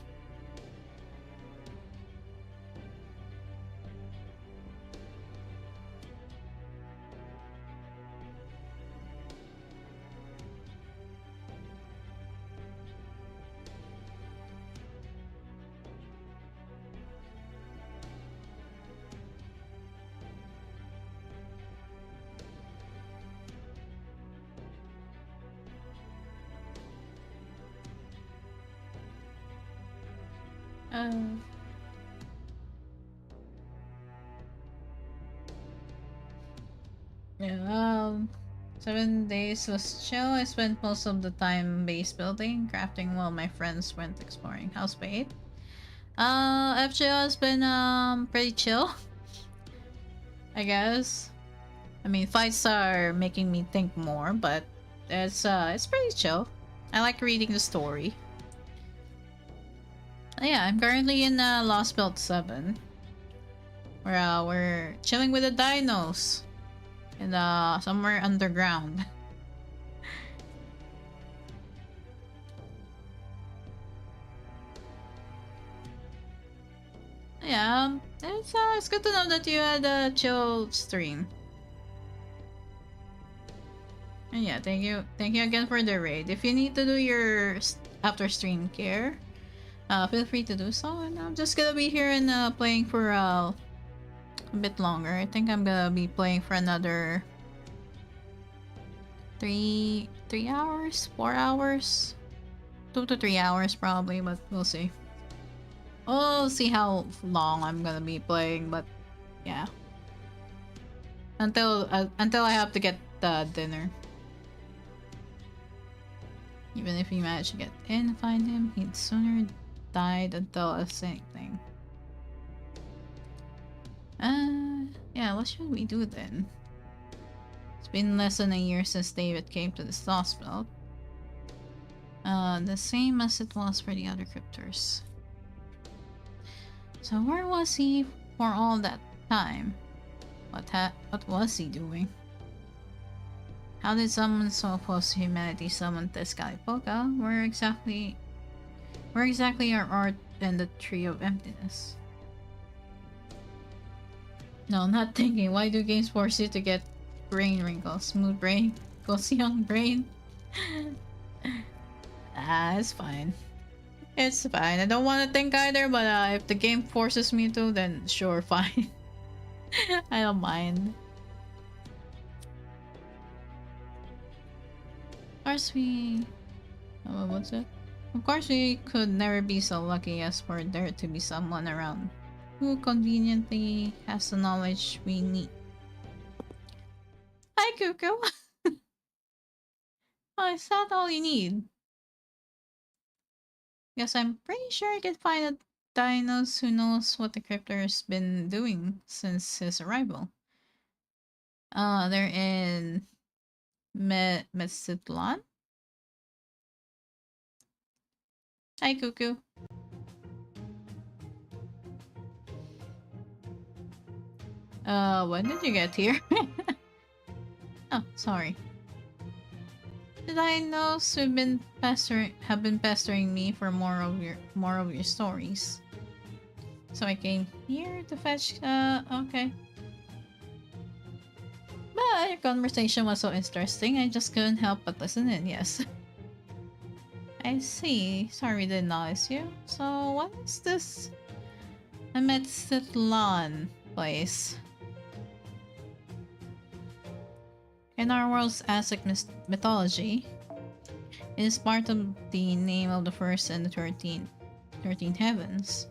Yeah, 7 days was chill. I spent most of the time base building, crafting while my friends went exploring. How's Spade? FGO has been pretty chill, I guess. I mean, fights are making me think more, but it's pretty chill. I like reading the story. Yeah, I'm currently in Lost Belt 7. Where we're chilling with the dinos in somewhere underground. Yeah, it's good to know that you had a chill stream. And yeah, thank you again for the raid. If you need to do your after stream care, feel free to do so. And I'm just gonna be here and playing for a bit longer. I think I'm gonna be playing for another 3 hours, 4 hours, 2 to 3 hours probably, but we'll see. We'll see how long I'm gonna be playing, but yeah. Until I have to get the dinner. Even if he managed to get in and find him, he'd sooner died than tell us anything. Yeah, what should we do then? It's been less than a year since David came to this Lost Belt. The same as it was for the other cryptors. So where was he for all that time? What was he doing? How did someone so opposed to humanity summon Tezcatlipoca? Where exactly are art and the Tree of Emptiness? No, not thinking. Why do games force you to get brain wrinkles? Smooth brain? Goes young brain? It's fine. It's fine. I don't want to think either, but if the game forces me to, then sure, fine. I don't mind. Of course we... what's it? Of course we could never be so lucky as for there to be someone around who conveniently has the knowledge we need. Hi, Cuckoo! Oh, is that all you need? Yes, I'm pretty sure I can find a Dinos who knows what the cryptor's been doing since his arrival. They're in Metsitlan? Hi, Cuckoo. When did you get here? Oh, sorry. The dinos have been pestering me for more of your stories. So I came here to fetch. Okay. But your conversation was so interesting, I just couldn't help but listen in. Yes. I see. Sorry to notice you. So what is this Metsitlan place? In our world's Aztec mythology, It is part of the name of the first and the 13 heavens.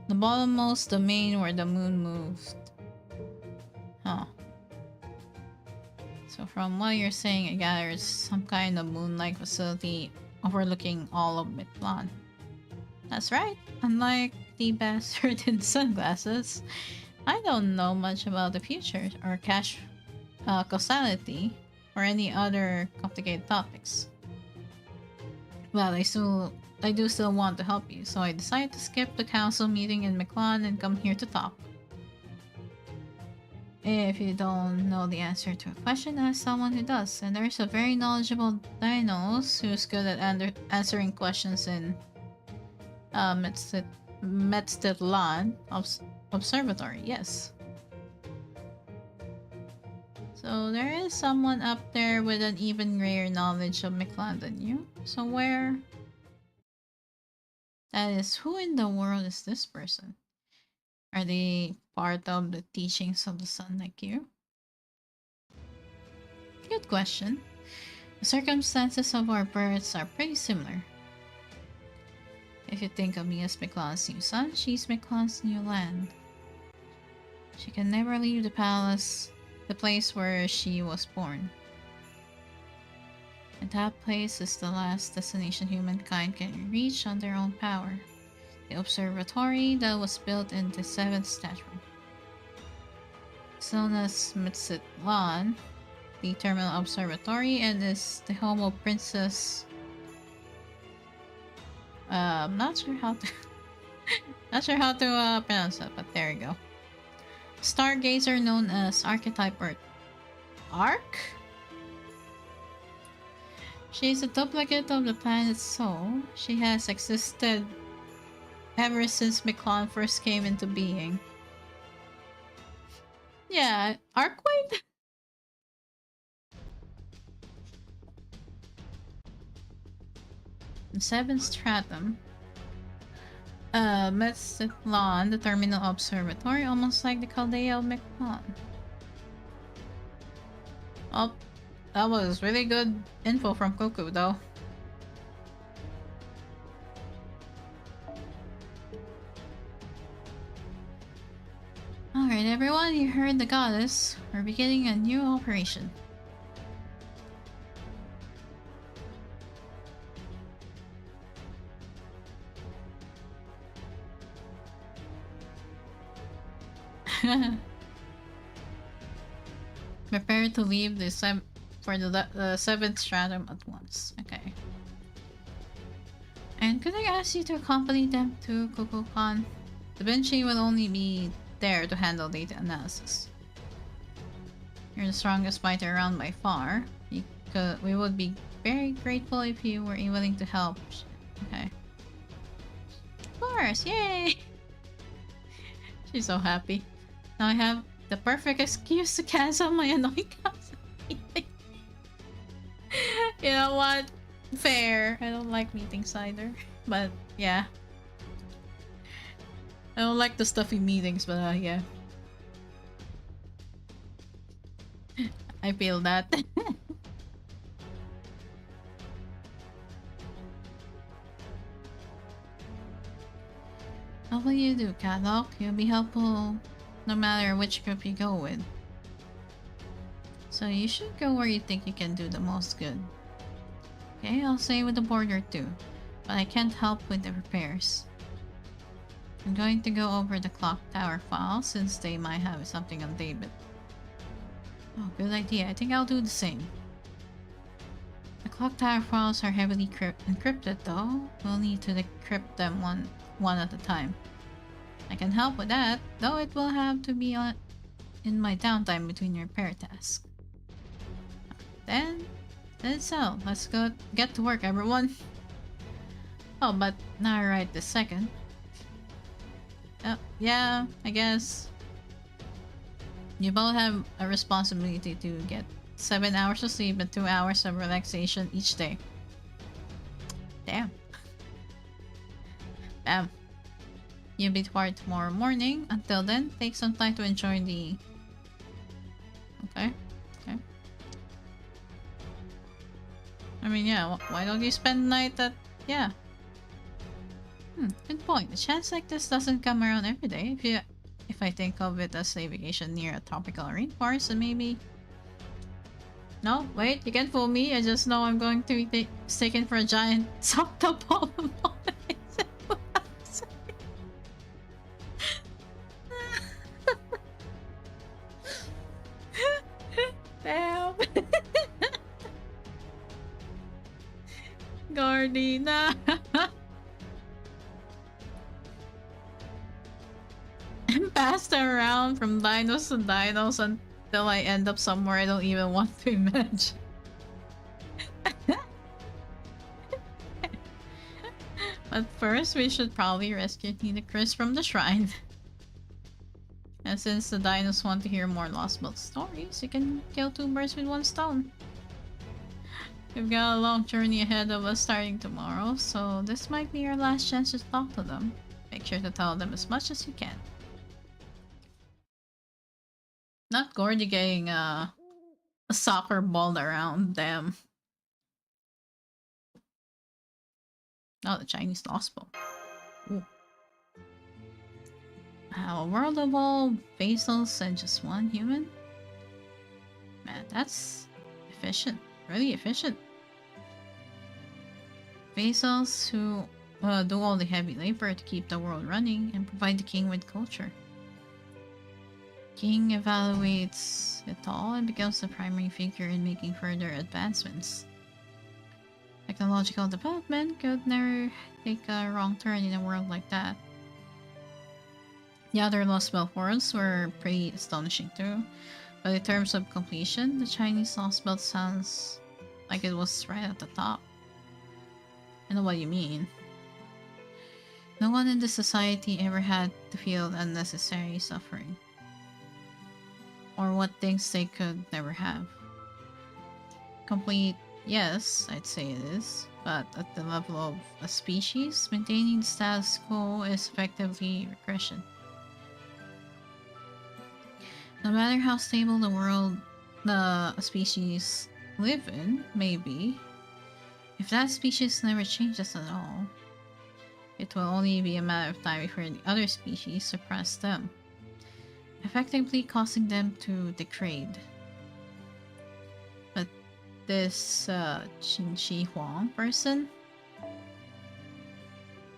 The bottommost domain where the moon moved. Huh. So from what you're saying, I gather it's some kind of moon-like facility overlooking all of Midplan. That's right. Unlike the bastard in sunglasses, I don't know much about the future or causality or any other complicated topics. Well, I do still want to help you, so I decided to skip the council meeting in McLean and come here to talk. If you don't know the answer to a question, ask someone who does. And there's a very knowledgeable Donos who's good at answering questions in Metztitlan Observatory. Yes. So there is someone up there with an even greater knowledge of McLean than you. So where? That is, who in the world is this person? Are they part of the teachings of the sun like you? Good question. The circumstances of our births are pretty similar. If you think of me as McLean's new son, she's McLean's new land. She can never leave the palace, the place where she was born. And that place is the last destination humankind can reach on their own power. The observatory that was built in the 7th century. It's known as Mitzitlan, the terminal observatory, and is the home of Princess... not sure how to pronounce that, but there you go. Stargazer known as Archetype Earth. Arc? She's a duplicate of the planet Sol. She has existed ever since McLean first came into being. Yeah, Arcwade? The 7th stratum. Metzitlan, the terminal observatory, almost like the Chaldea of McLean. Oh, that was really good info from Cuckoo, though. Alright everyone, you heard the goddess. We're beginning a new operation. Prepare to leave the 7th stratum at once. Okay. And could I ask you to accompany them to Kukulkan? Da Vinci will only be there to handle data analysis. You're the strongest fighter around by far. We would be very grateful if you were willing to help. Okay. Of course, yay! She's so happy. Now I have the perfect excuse to cancel my annoying council meeting. You know what? Fair. I don't like meetings either. But yeah. I don't like the stuffy meetings, but yeah. I feel that. What will you do, Catlock? You'll be helpful no matter which group you go with. So you should go where you think you can do the most good. Okay, I'll stay with the border too, but I can't help with the repairs. I'm going to go over the clock tower files since they might have something on David. Oh, good idea. I think I'll do the same. The clock tower files are heavily encrypted though. We'll need to decrypt them one at a time. I can help with that, though it will have to be in my downtime between repair tasks. Then so. Let's go get to work, everyone. Oh, but not right this second. Yeah, I guess. You both have a responsibility to get 7 hours of sleep and 2 hours of relaxation each day. Damn. Bam. You'll be tired tomorrow morning. Until then, take some time to enjoy the... Okay. I mean, yeah, why don't you spend the night at... Yeah. Good point. A chance like this doesn't come around every day. If I think of it as a vacation near a tropical rainforest, then maybe... No, wait, you can't fool me. I just know I'm going to be taken for a giant socked up ball of Damn. Gardina. I'm passed around from dinos to dinos until I end up somewhere I don't even want to imagine. But first, we should probably rescue Tina Chris from the shrine. And since the dinos want to hear more Lost Book stories, you can kill two birds with one stone. We've got a long journey ahead of us starting tomorrow, so this might be your last chance to talk to them. Make sure to tell them as much as you can. Not Gordy getting a soccer ball around them. Oh, the Chinese Lost Book. Ooh. A world of all basils and just one human? Man, that's efficient. Really efficient. Basils who do all the heavy labor to keep the world running and provide the king with culture. King evaluates it all and becomes the primary figure in making further advancements. Technological development could never take a wrong turn in a world like that. The other Lost Belt worlds were pretty astonishing too, but in terms of completion, the Chinese Lost Belt sounds like it was right at the top. I know what you mean. No one in the society ever had to feel unnecessary suffering. Or what things they could never have. Complete, yes, I'd say it is, but at the level of a species, maintaining the status quo is effectively regression. No matter how stable the world the species live in may be, if that species never changes at all, it will only be a matter of time before the other species suppress them, effectively causing them to degrade. But this Qin Shi Huang person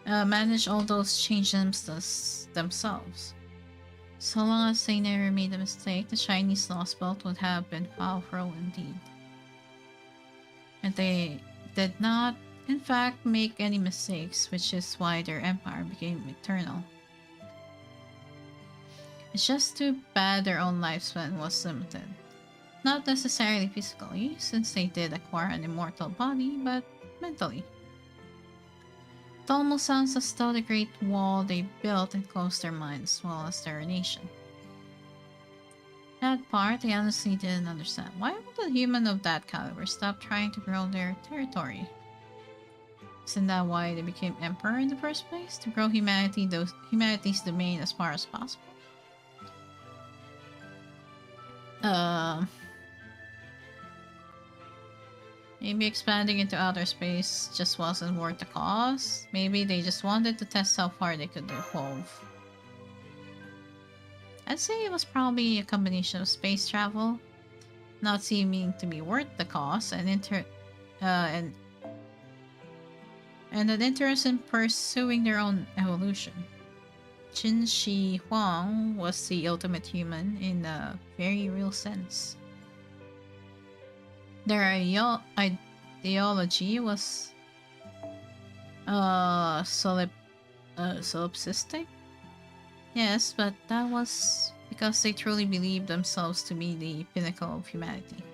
managed all those changes themselves. So long as they never made a mistake, the Chinese Lost Belt would have been powerful indeed. And they did not, in fact, make any mistakes, which is why their empire became eternal. It's just too bad their own lifespan was limited. Not necessarily physically, since they did acquire an immortal body, but mentally. It almost sounds as though the Great Wall they built enclosed their minds as well as their nation. That part I honestly didn't understand. Why would a human of that caliber stop trying to grow their territory? Isn't that why they became emperor in the first place? To grow humanity's domain as far as possible? Maybe expanding into outer space just wasn't worth the cost. Maybe they just wanted to test how far they could evolve. I'd say it was probably a combination of space travel, not seeming to be worth the cost, and an interest in pursuing their own evolution. Qin Shi Huang was the ultimate human in a very real sense. Their ideology was solipsistic. Yes, but that was because they truly believed themselves to be the pinnacle of humanity.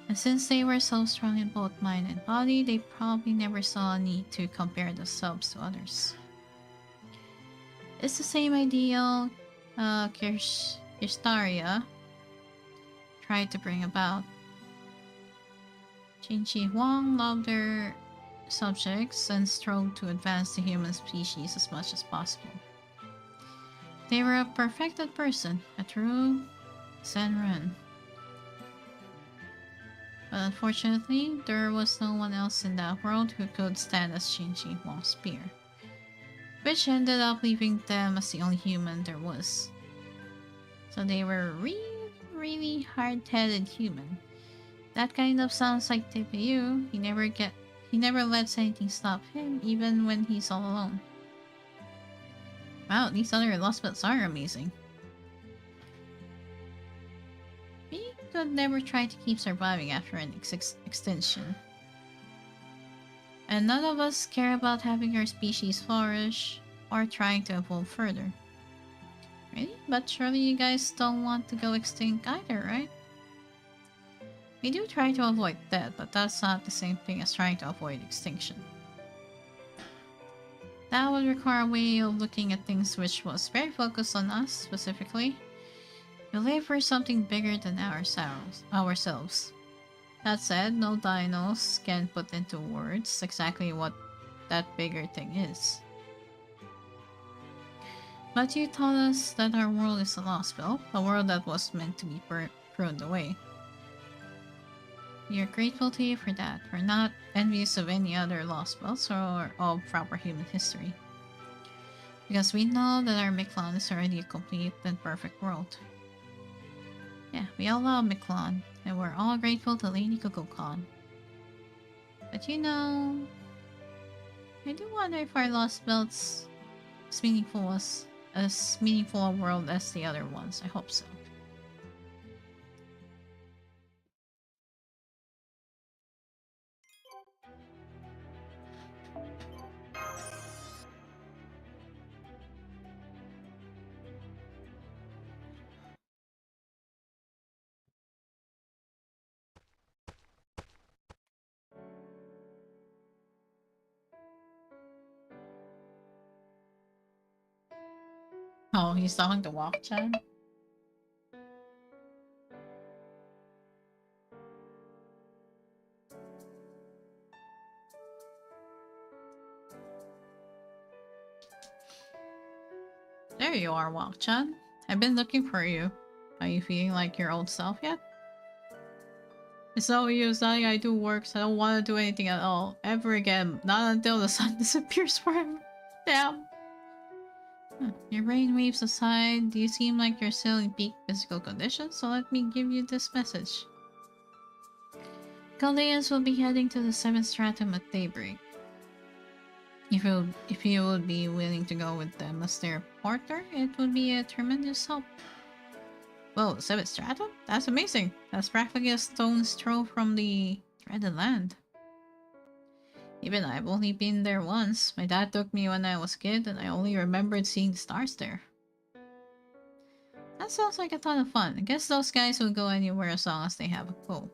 And since they were so strong in both mind and body, they probably never saw a need to compare themselves to others. It's the same ideal Kirstaria tried to bring about. Qin Shi Huang loved their subjects and strove to advance the human species as much as possible. They were a perfected person, a true Senren. But unfortunately, there was no one else in that world who could stand as Shinji Wong's spear, which ended up leaving them as the only human there was. So they were really hard-headed human. That kind of sounds like TPU. He never lets anything stop him, even when he's all alone. Wow, these other lost bits are amazing. We could never try to keep surviving after an extinction. And none of us care about having our species flourish or trying to evolve further. Really? But surely you guys don't want to go extinct either, right? We do try to avoid death, but that's not the same thing as trying to avoid extinction. That would require a way of looking at things which was very focused on us, specifically. We live for something bigger than ourselves. That said, no Dinos can put into words exactly what that bigger thing is. But you taught us that our world is a lost spell, a world that was meant to be pruned away. We are grateful to you for that. We're not envious of any other lost spells or of proper human history. Because we know that our Miklon is already a complete and perfect world. Yeah, we all love Miklon, and we're all grateful to Lady Kukokon. But you know, I do wonder if our lost spells as meaningful a world as the other ones. I hope so. Oh, he's talking to Walk-chan? There you are, Walk-chan. I've been looking for you. Are you feeling like your old self yet? It's no use telling I do work, so I don't want to do anything at all. Ever again. Not until the sun disappears forever. Damn. Your brainwaves aside, do you seem like you're still in peak physical condition? So let me give you this message. Chaldeans will be heading to the 7th stratum at daybreak. If you would be willing to go with them as their porter, it would be a tremendous help. Whoa, 7th stratum? That's amazing. That's practically a stone's throw from the dreaded land. Even I've only been there once. My dad took me when I was a kid, and I only remembered seeing the stars there. That sounds like a ton of fun. I guess those guys will go anywhere as long as they have a goal.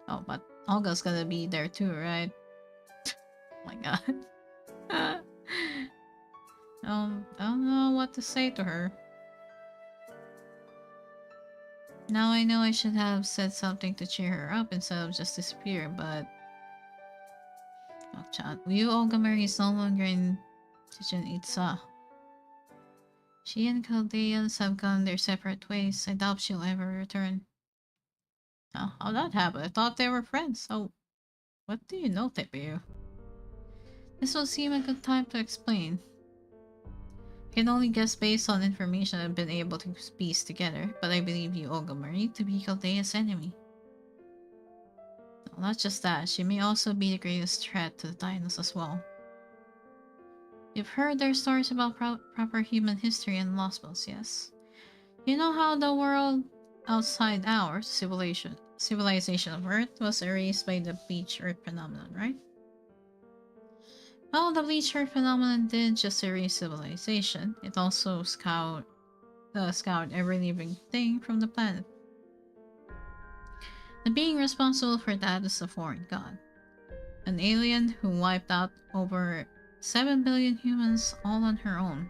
Oh, but Olga's gonna be there too, right? Oh my god. I don't know what to say to her. Now I know I should have said something to cheer her up instead of just disappear, but... Oh, chat. Ryu Olgamari is no longer in Chichen Itza. She and Chaldeans have gone their separate ways. I doubt she'll ever return. Oh, how'd that happen? I thought they were friends. Oh, what do you know, Tepeyu? This will seem a good time to explain. I can only guess based on information I've been able to piece together, but I believe you, Olgamari, to be Chaldea's enemy. No, not just that, she may also be the greatest threat to the Dinos as well. You've heard their stories about proper human history and lost spells, yes? You know how the world outside ours, civilization of Earth, was erased by the bleach Earth phenomenon, right? Well, the bleach Earth phenomenon didn't just erase civilization, it also scoured every living thing from the planet. The being responsible for that is a foreign god. An alien who wiped out over 7 billion humans all on her own.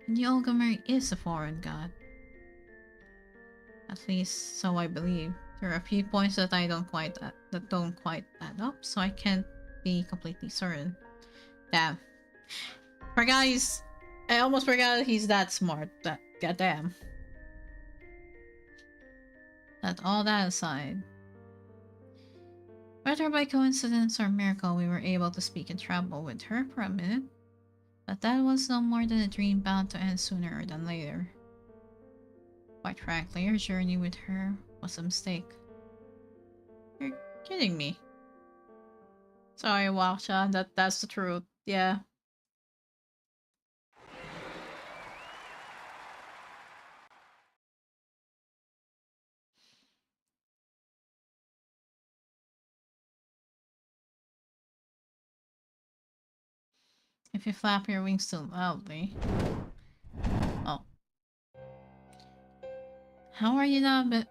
And the Olgamari is a foreign god. At least, so I believe. There are a few points that don't quite add up, so I can't be completely certain. Damn. I almost forgot that he's that smart. Goddamn. That all that aside, whether by coincidence or miracle, we were able to speak and travel with her for a minute. But that was no more than a dream bound to end sooner than later. Quite frankly, our journey with her was a mistake. You're kidding me. Sorry, Waksha, that's the truth. Yeah. If you flap your wings too loudly. Oh. How are you not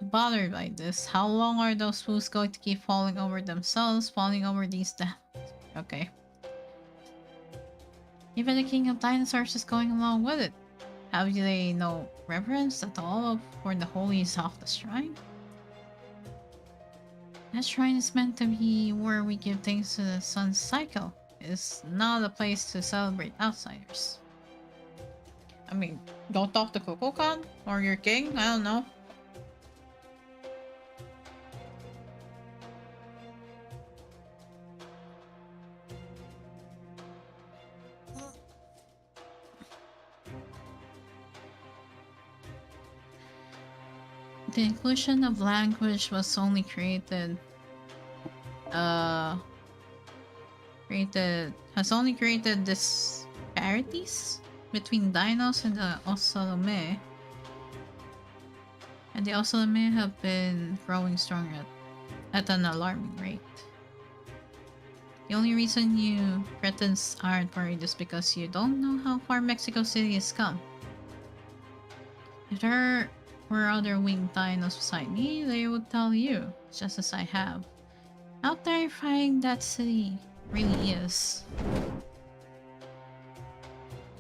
bothered by this? How long are those fools going to keep falling over themselves, falling over these Okay. Even the king of dinosaurs is going along with it. Have they no reverence at all for the holiest of the shrine? That shrine is meant to be where we give thanks to the sun's cycle. It's not a place to celebrate outsiders. I mean, don't talk to Kokokan or your king? I don't know. The inclusion of language was only has only created disparities between Dinos and the Osalome. And the Osalome have been growing stronger at an alarming rate. The only reason you cretins aren't worried is because you don't know how far Mexico City has come. If there were other winged dinos beside me, they would tell you, just as I have, how terrifying that city really is.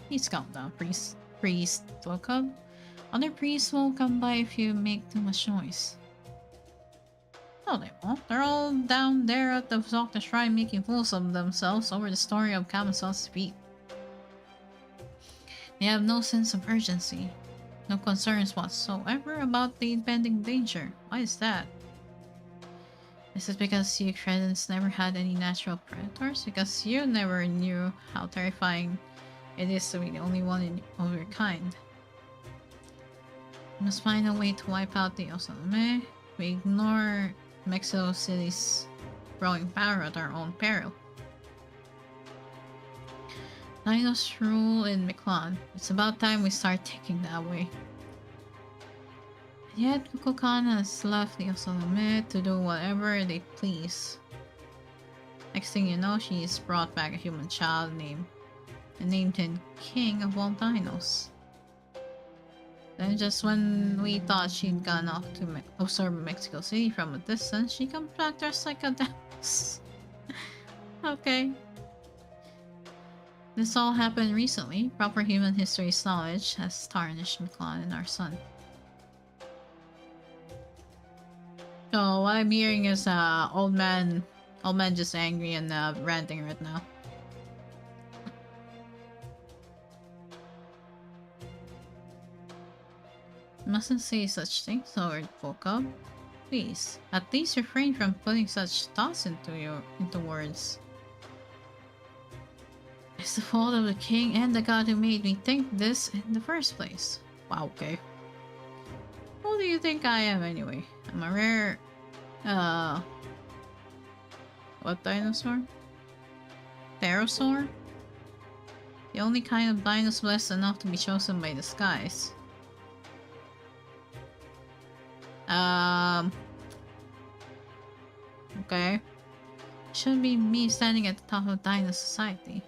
Please calm down, priest. Welcome. Other priests will come by if you make too much noise. No, they won't. They're all down there at the Vtuber shrine making fools of themselves over the story of Camazotz's defeat. They have no sense of urgency. No concerns whatsoever about the impending danger. Why is that? Is it because you cretins never had any natural predators? Because you never knew how terrifying it is to be the only one of your kind. We must find a way to wipe out the Osalome. We ignore Mexico City's growing power at our own peril. Dinos rule in Miklan. It's about time we start thinking that way. And yet, Kukulkan has left the Osalome to do whatever they please. Next thing you know, she's brought back a human child named him King of all Dinos. Then just when we thought she'd gone off to observe Mexico City from a distance, she comes back dressed like a Donos. Okay. This all happened recently. Proper human history's knowledge has tarnished Miklan and our son. So what I'm hearing is old man just angry and ranting right now. You mustn't say such things, Lord Volkov. Please, at least refrain from putting such thoughts into words. It's the fault of the king and the god who made me think this in the first place. Wow, okay. Who do you think I am anyway? I'm a rare... what dinosaur? Pterosaur? The only kind of dinos blessed enough to be chosen by the skies. Okay. Shouldn't be me standing at the top of Dino Society.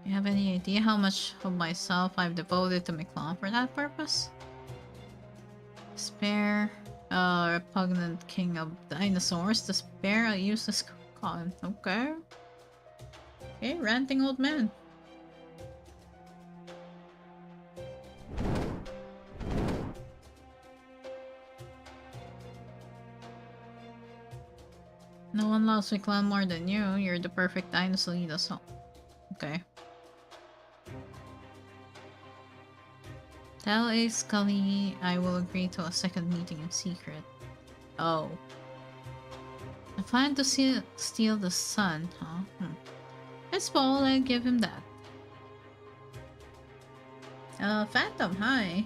You have any idea how much of myself I've devoted to Miklan for that purpose? Spare, repugnant king of dinosaurs. To spare a useless con. Okay. Okay, ranting old man. No one loves Miklan more than you. You're the perfect dinosaur leader, so... Okay. Tell A. Scully I will agree to a second meeting in secret. Oh. I plan to steal the sun, huh? It's bold, I'll give him that. Phantom, hi.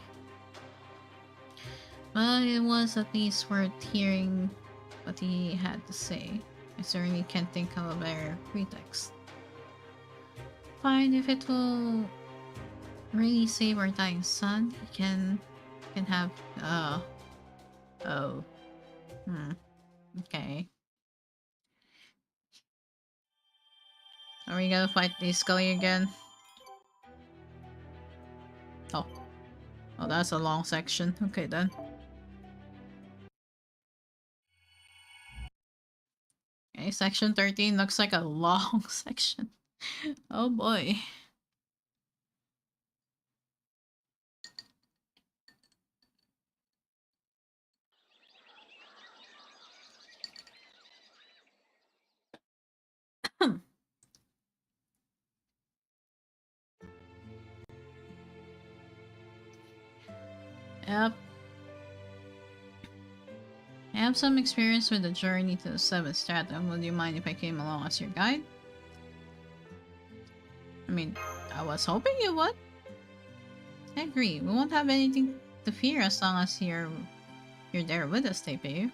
Well, it was at least worth hearing what he had to say. I certainly can't think of a better pretext. Fine, if it will really save our dying son, he can have, oh. Okay. Are we gonna fight the Scully again? Oh. Oh, that's a long section. Okay then. Okay, section 13 looks like a long section. Oh boy. Yep. I have some experience with the journey to the 7th stratum. Would you mind if I came along as your guide? I mean, I was hoping you would. I agree. We won't have anything to fear as long as you're there with us, Taipei.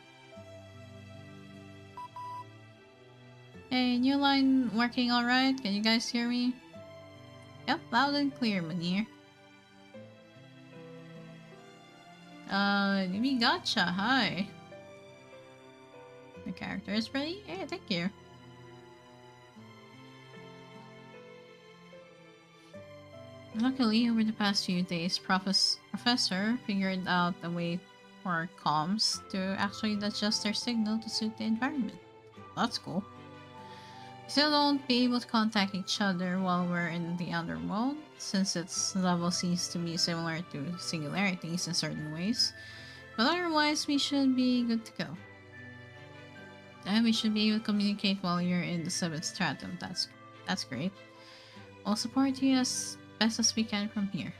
Hey, new line working alright? Can you guys hear me? Yep, loud and clear, Manir. We gotcha, hi. The character is ready? Hey, thank you. Luckily, over the past few days, Professor figured out a way for comms to actually adjust their signal to suit the environment. That's cool. We still won't be able to contact each other while we're in the underworld, since its level seems to be similar to singularities in certain ways. But otherwise, we should be good to go. And we should be able to communicate while you're in the 7th stratum. That's great. We'll support you as best as we can from here.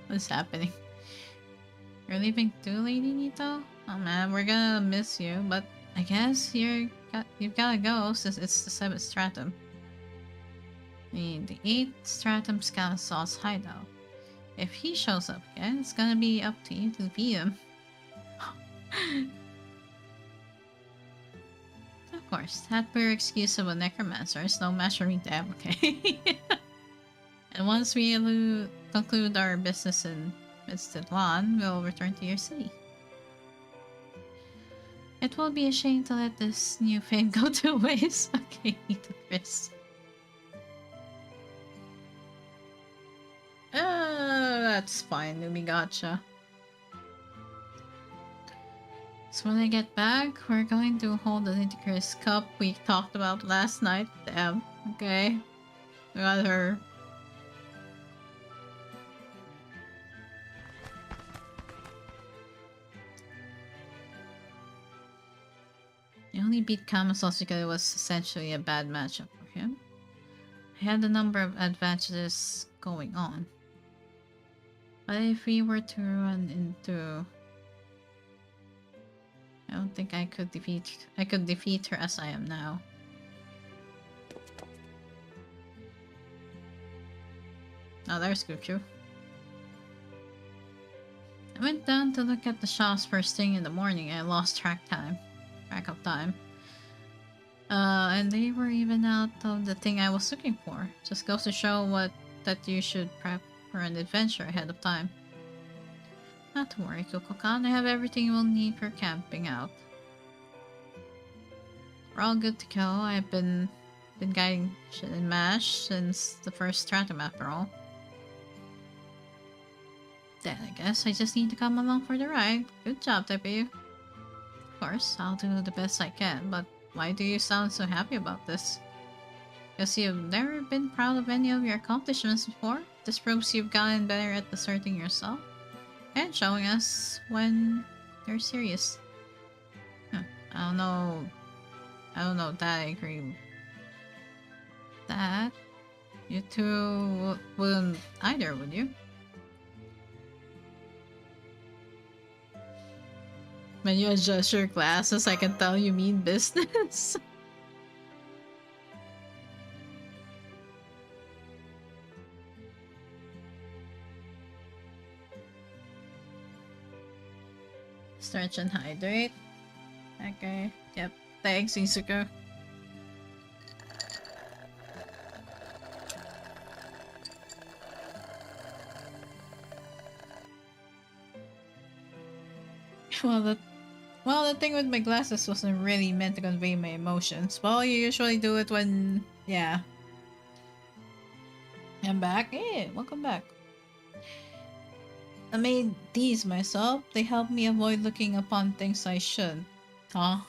What's happening? You're leaving too, Lady Nito? Oh man, we're gonna miss you, but I guess you've gotta go since it's the 7th stratum. I mean, the 8th stratum's Camazotz hideout. If he shows up again, it's gonna be up to you to defeat him. Of course, that pure excuse of a necromancer is no match for me to have, okay? And once we conclude our business in Midstedlan, we'll return to your city. It will be a shame to let this new fame go to waste. Okay, Chris. That's fine, Numi gotcha. So when I get back, we're going to hold the Nitty-Gritty Cup we talked about last night. Damn. Okay. We got her. I only beat Camazotz because it was essentially a bad matchup for him. I had a number of advantages going on. But if we were to run into... I don't think I could defeat her as I am now. Oh, there's Guchu. I went down to look at the shops first thing in the morning and I lost track of time. And they were even out of the thing I was looking for. Just goes to show that you should prep for an adventure ahead of time. Not to worry, Kukulkan. I have everything we'll need for camping out. We're all good to go. I've been guiding Shin and Mash since the first stratum after all. Then I guess I just need to come along for the ride. Good job, Tepu. Of course, I'll do the best I can, but why do you sound so happy about this? Because you've never been proud of any of your accomplishments before? This proves you've gotten better at asserting yourself. And showing us when you're serious. I don't know that I agree with that. You two wouldn't either, would you? When you adjust your glasses, I can tell you mean business. Stretch and hydrate. Okay, yep. Thanks, Isuko. Well, the thing with my glasses wasn't really meant to convey my emotions. Well, you usually do it when... yeah. I'm back. Hey, welcome back. I made these myself. They help me avoid looking upon things I shouldn't. Huh?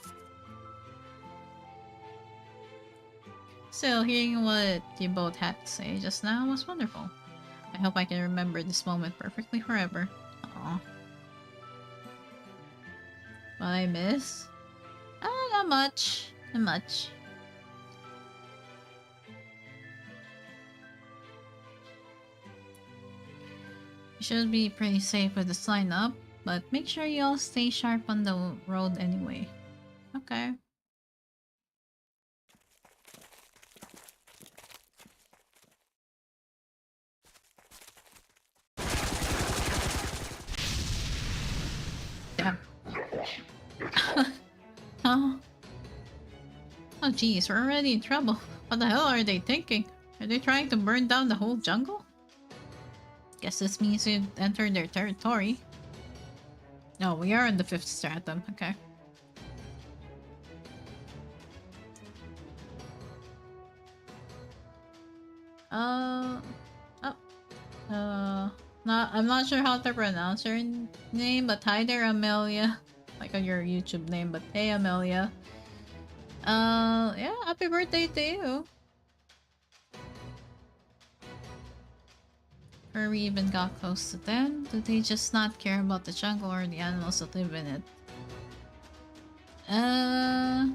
Still, hearing what you both had to say just now was wonderful. I hope I can remember this moment perfectly forever. Aw. What I miss? Not much. Not much. You should be pretty safe with the sign up, but make sure you all stay sharp on the road anyway. Okay. Yeah. Oh. Oh geez, we're already in trouble. What the hell are they thinking? Are they trying to burn down the whole jungle? Guess this means we've entered their territory. No, we are in the 5th stratum. Okay. I'm not sure how to pronounce your name, but hi there, Amelia. Like on your YouTube name, but hey, Amelia. Yeah, happy birthday to you. Or we even got close to them. Do they just not care about the jungle or the animals that live in it? Yeah,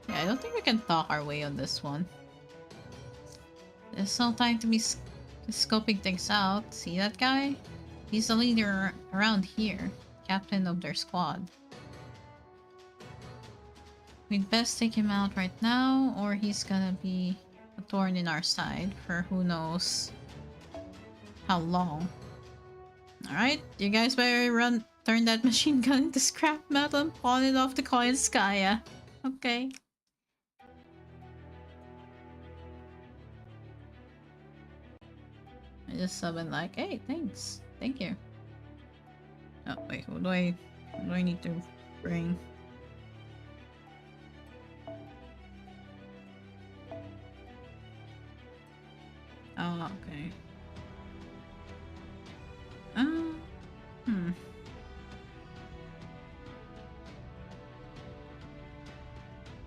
I don't think we can talk our way on this one. There's no time to be scoping things out. See that guy? He's the leader around here. Captain of their squad. We'd best take him out right now, or he's gonna be a thorn in our side for who knows how long. Alright, you guys better turn that machine gun into scrap metal and pawn it off to Koyanskaya. Okay. I just subbed like, hey, thanks. Thank you. Oh, wait, what do I need to bring? Oh, okay.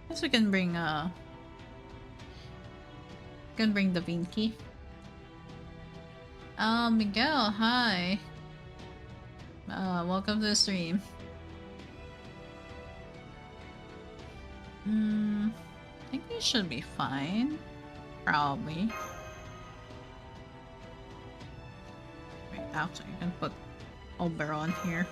Guess we can bring the Vinky. Miguel, hi. Welcome to the stream. I think we should be fine. Probably. Wait, actually, I can put Oberon here.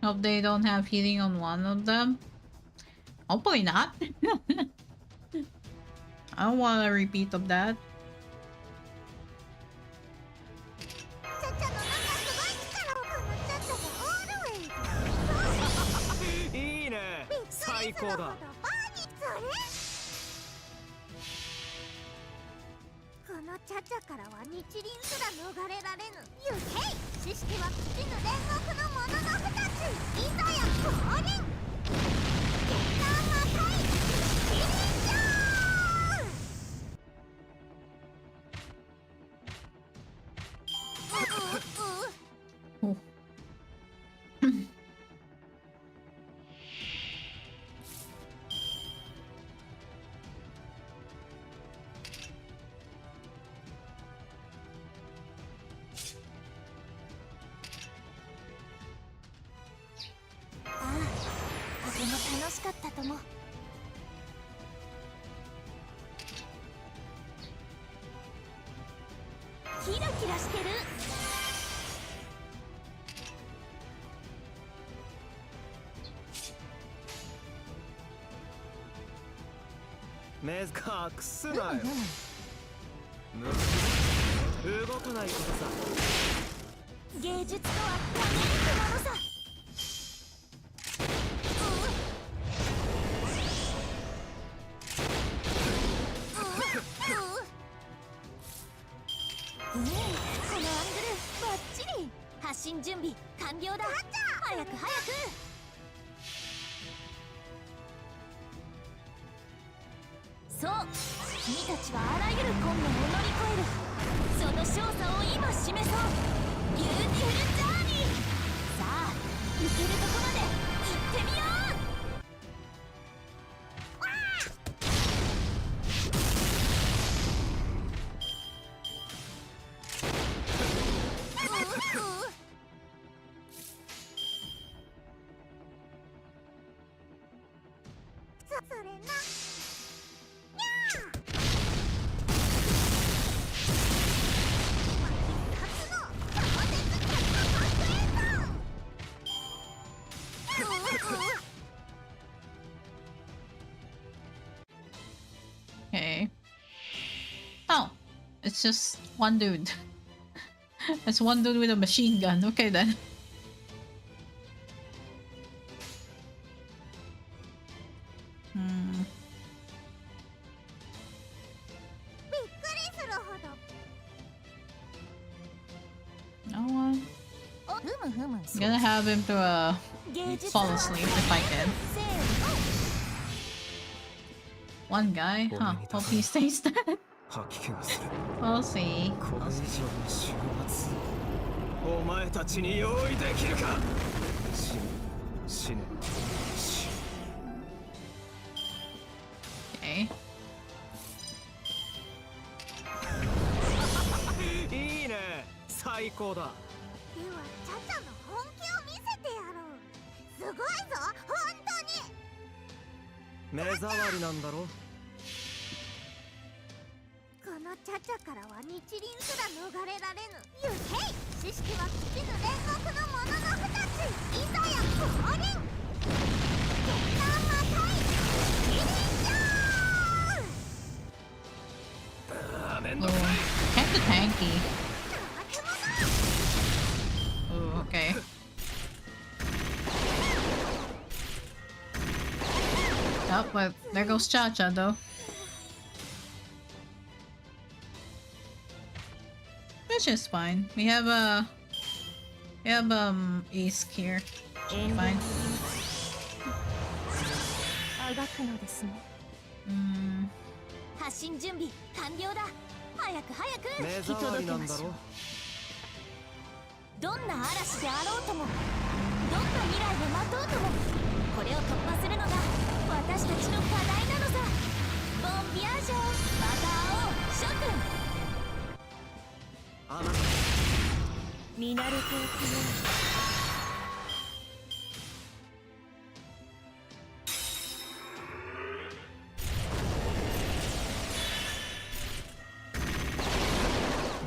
Hope they don't have healing on one of them. Hopefully not. I don't want a repeat of that. ったとも。キラキラしてる。目隠すなよ。動かないことさ。芸術とはためにくものさ。このアングルバッチリ。発進準備完了だ。早く早く。そう、君たちはあらゆる困難を乗り越える。その勝座を今示そう。ビューティフルジャーニー。さあ、行けるとこまで行ってみよう。それな。Okay. Oh, it's just one dude. It's one dude with a machine gun. Okay then. Hmm. びっくりするほど。 No one. ふむふむ。 I'm gonna have him to fall asleep if I can. One guy? Huh. Hope he stays dead. 吐き気がする。 We'll see. これ以上の終末、お前たちに用意できるか。死ね、死ね、死ね。 Okay. いいね、最高だ。ではチャチャの本気を見せてやろう。すごいぞ、本当に。目障りなんだろ。このチャチャからは日輪すら逃れられぬ。ゆけい、知識は尽きぬ煉獄の者の二つ。いざや降臨。ゲッターマタイキリンジャー。めんど Oh, くさい。 kind of tanky. たわけもな Ooh, okay. Oh, but there goes Cha-Cha though. Which is fine. We have Ace here. Fine. あがくのですね。発進準備完了だ。早く早く目引き障りなんだろ。届けましょう。どんな嵐であろうとも、どんな未来を待とうとも、これを突破するのが私たちの課題なのさ。ボンビアージョン、また会おう諸君。あなた見慣れておくよ。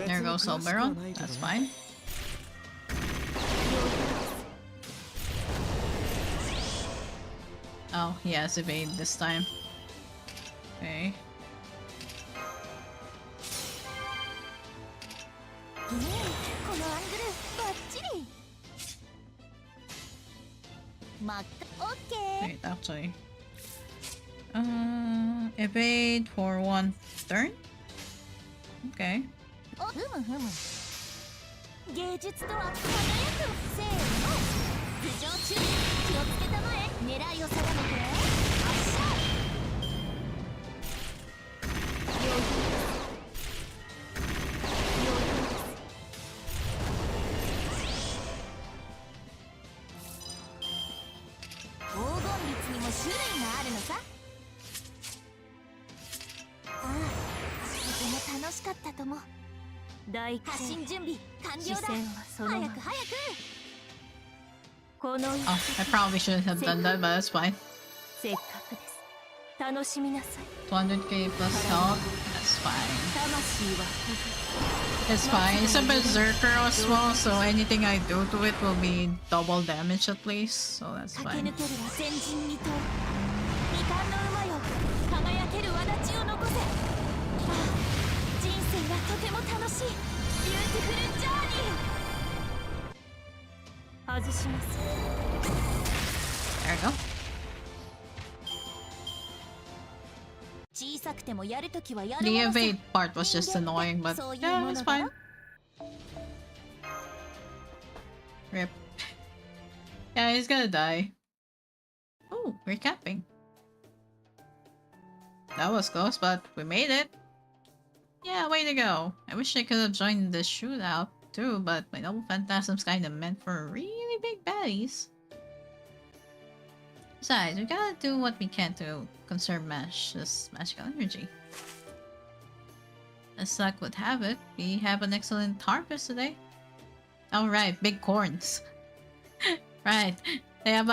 There goes Oberon. That's fine. Oh, he has evade this time. Okay. このアングルバッチリ。まったオッケー。 Wait, actually. Evade for 1 turn? Okay. おふむふむ。芸術とは輝く。せーの。頭上中気をつけたまえ。狙いを定めて。発射。余裕です。余裕です。黄金律にも種類があるのさ。ああ、とても楽しかったとも。発進準備完了だ。早く早く。この Oh, I probably shouldn't have done that, but that's fine. せっかくです楽しみなさい 200k plus health. That's fine. 魂は It's fine. It's a berserker as well, so anything I do to it will be double damage at least. So that's 駆 fine. け抜けるは前人未到未完の馬よ輝ける轍を残せああ人生はとても楽しいビューティフルジャーニー外します There we go. 小さくてもやるときはやる The ものさ evade part was just annoying, but yeah, it's fine. Rip. Yeah, he's gonna die. Oh, we're camping. That was close, but we made it. Yeah, way to go. I wish I could have joined the shootout too, but my noble phantasm's kinda meant for really big baddies. Besides, we gotta do what we can to conserve this magical energy. As luck would have it, we have an excellent harvest today. Oh right, big corns. Right, they have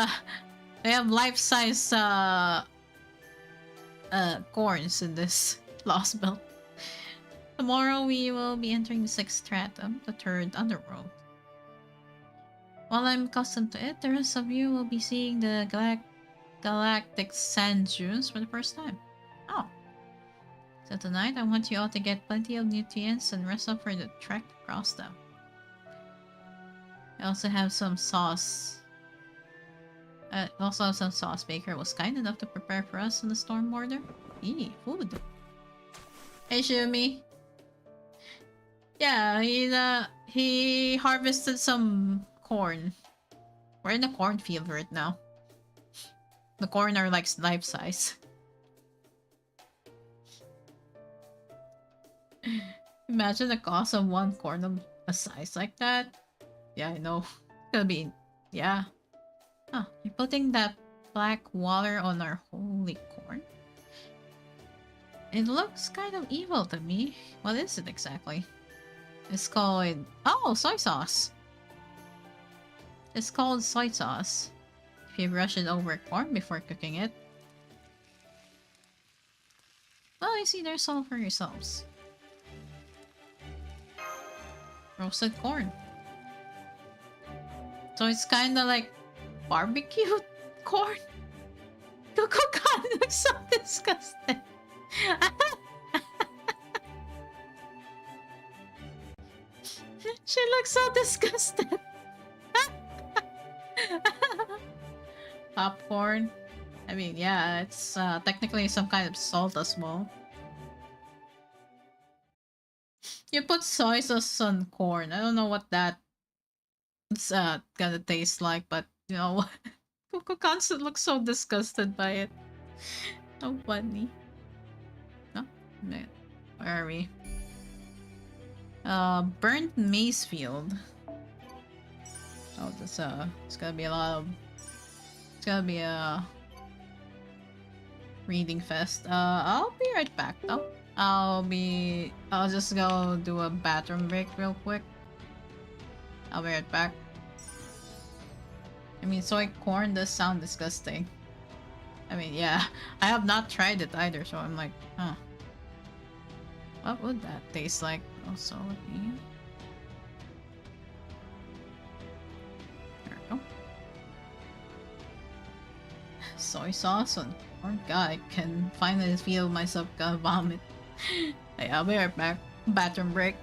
life-size corns in this lost belt. Tomorrow we will be entering the 6th stratum, the 3rd underworld. While I'm accustomed to it, the rest of you will be seeing the galactic sand dunes for the first time. Oh. So tonight, I want you all to get plenty of nutrients and rest up for the trek across them. I also have some sauce. Baker was kind enough to prepare for us in the storm border. Eee, food. Hey, Shumi. Yeah, he harvested some corn. We're in a cornfield right now. The corn are like life size. Imagine the cost of one corn of a size like that. Yeah, I know. It's gonna be... yeah. Huh, you're putting that black water on our holy corn? It looks kind of evil to me. What is it exactly? It's called... oh, soy sauce! It's called soy sauce. If you brush it over corn before cooking it. Well, you see, there's all for yourselves. Roasted corn. So it's kinda like barbecued corn. Kukulkan looks so disgusting. She looks so disgusted. Popcorn. I mean, yeah, it's technically some kind of salt as well. You put soy sauce on corn. I don't know what that's gonna taste like, but you know, Coco Constant looks so disgusted by it. So funny. Oh, man. Where are we? Burnt maize field. Oh, this it's gonna be a lot of... it's gonna be a reading fest. I'll be right back though. I'll just go do a bathroom break real quick. I'll be right back. I mean, soy corn does sound disgusting. I mean, yeah, I have not tried it either, so I'm like, huh. What would that taste like? Also, there we go. Soy sauce on corn. God, I can finally feel myself gonna vomit. Hey, I'll be right back. Bathroom break.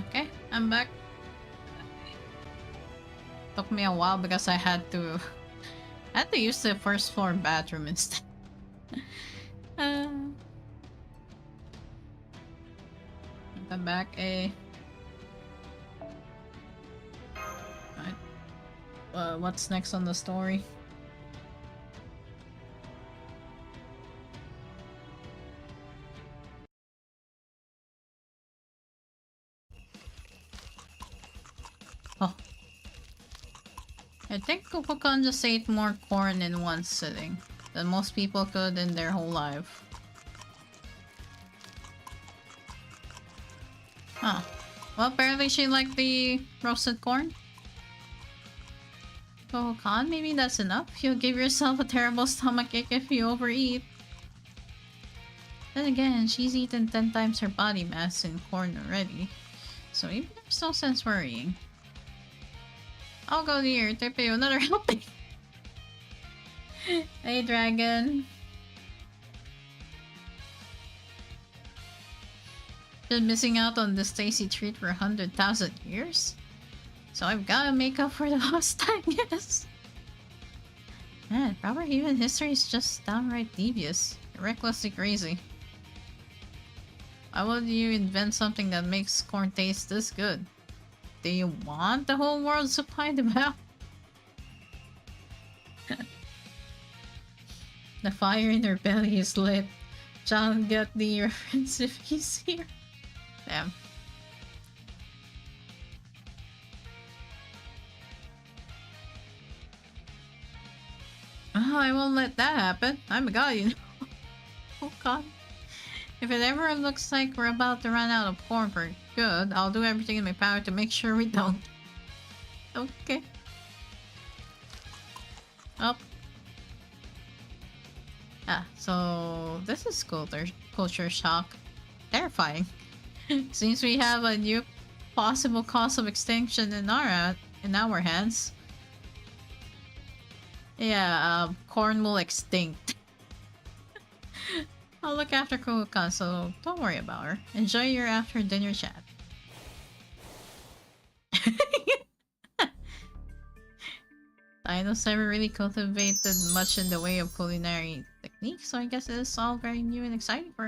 Okay, I'm back. Took me a while because I had to use the first floor bathroom instead. I'm back. What's next on the story? Oh. I think Kukulkan just ate more corn in one sitting than most people could in their whole life. Huh. Well, apparently she liked the roasted corn. Kukulkan, maybe that's enough. You'll give yourself a terrible stomachache if you overeat. Then again, she's eaten 10 times her body mass in corn already. So maybe there's no sense worrying. I'll go here, tip you another helping. Hey, dragon. Been missing out on the Stacy treat for 100,000 years? So I've gotta make up for the lost time, yes. Man, proper human history is just downright devious. Recklessly crazy. Why would you invent something that makes corn taste this good? Do you want the whole world supplied about? The fire in her belly is lit. John get the reference if he's here. Damn. Oh, I won't let that happen. I'm a god, you know. Oh god. If it ever looks like we're about to run out of corn for good, I'll do everything in my power to make sure we don't. Okay. Up. Ah, so this is culture shock. Terrifying. Seems we have a new possible cause of extinction in our hands. Yeah, corn will extinct. I'll look after Kukulkan, so don't worry about her. Enjoy your after dinner chat. Dinos never really cultivated much in the way of culinary technique, so I guess it's all very new and exciting for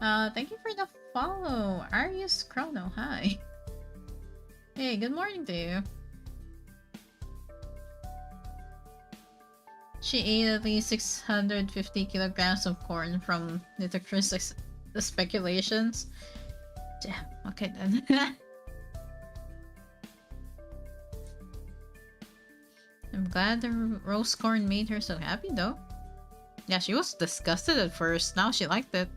her. Thank you for the follow, Arius Chrono. Hi. Hey, good morning to you. She ate at least 650 kilograms of corn from Nitocris the speculations. Damn, okay then. I'm glad the roast corn made her so happy though. Yeah, she was disgusted at first, now she liked it.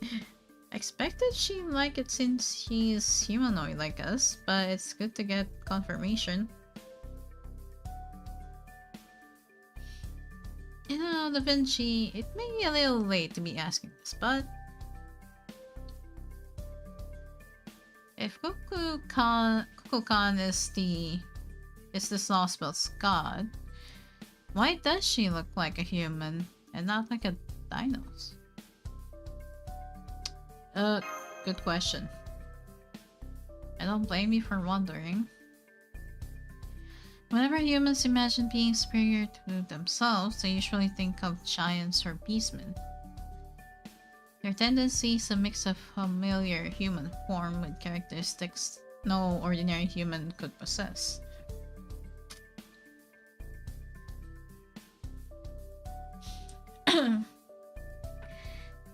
I expected she'd like it since she's humanoid like us, but it's good to get confirmation. You know, Da Vinci, it may be a little late to be asking this, but if Kukulkan is this lost spell's god, why does she look like a human and not like a Dinos? Good question. I don't blame you for wondering. Whenever humans imagine being superior to themselves, they usually think of giants or beastmen. Their tendency is a mix of familiar human form with characteristics no ordinary human could possess.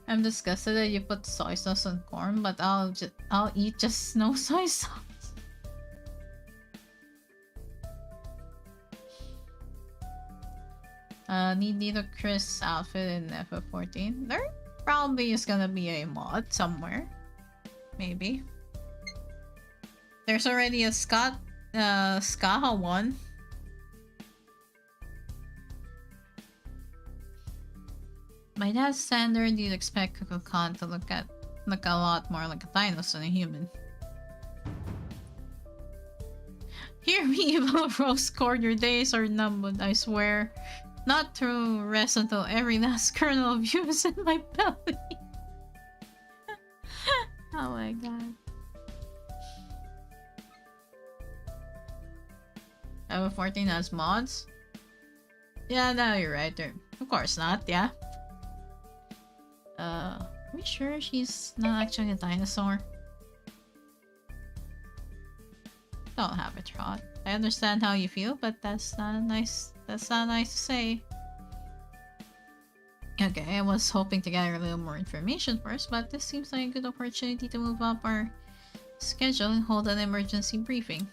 I'm disgusted that you put soy sauce on corn, but I'll eat just no soy sauce. Need a Chris outfit in FF14. There probably is gonna be a mod somewhere. Maybe. There's already a Skaha one. By that standard, you'd expect Kukulkan to look a lot more like a Dinos than a human. Hear me, evil roast corn, your days are numbered, I swear. Not to rest until every last kernel of you is in my belly. Oh my god. Level 14 has mods? Yeah, no, you're right there. Of course not, yeah. Are we sure she's not actually a dinosaur? Don't have it, Trot. I understand how you feel, but that's not nice to say. Okay, I was hoping to gather a little more information first, but this seems like a good opportunity to move up our schedule and hold an emergency briefing.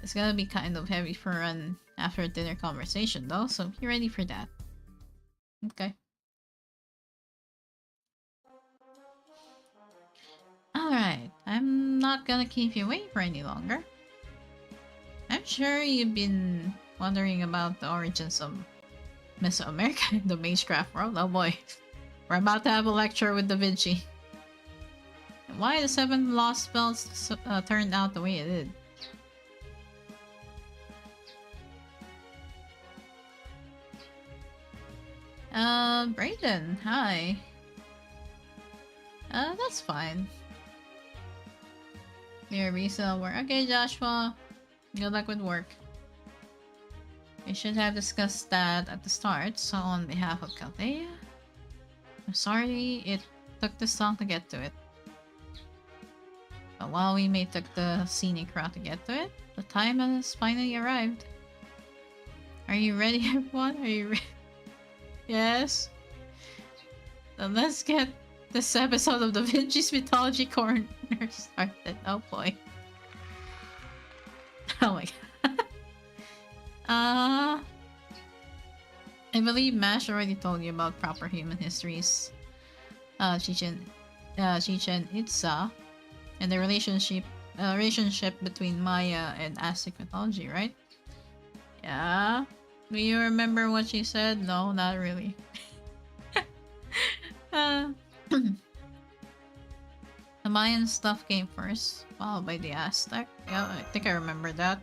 It's gonna be kind of heavy for an after dinner conversation though, so be ready for that. Okay. Alright, I'm not gonna keep you waiting for any longer. I'm sure you've been wondering about the origins of Mesoamerica in the Magecraft world. Oh boy, we're about to have a lecture with Da Vinci. And why the 7 lost spells turned out the way it did. Brayden, hi. That's fine. Your visa work. Okay, Joshua. Good luck with work. We should have discussed that at the start, so on behalf of Chaldea, I'm sorry it took this long to get to it. But while we may took the scenic route to get to it, the time has finally arrived. Are you ready, everyone? Are you ready? Yes? Then let's get this episode of Da Vinci's Mythology Corner started. Oh boy. Oh my god. I believe Mash already told you about proper human histories. Chichen Itza and the relationship between Maya and Aztec mythology, right? Yeah. Do you remember what she said? No, not really. The Mayan stuff came first, followed by the Aztec. Yeah, I think I remember that.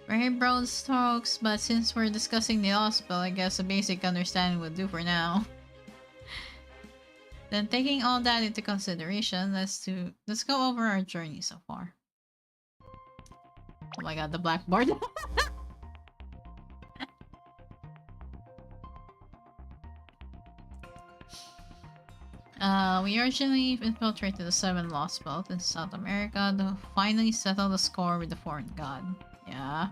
Very broad strokes, but since we're discussing the hospital, I guess a basic understanding will do for now. Then taking all that into consideration, let's go over our journey so far. Oh my god, the blackboard. We originally infiltrated the 7 lost belt in South America to finally settle the score with the foreign god. Yeah.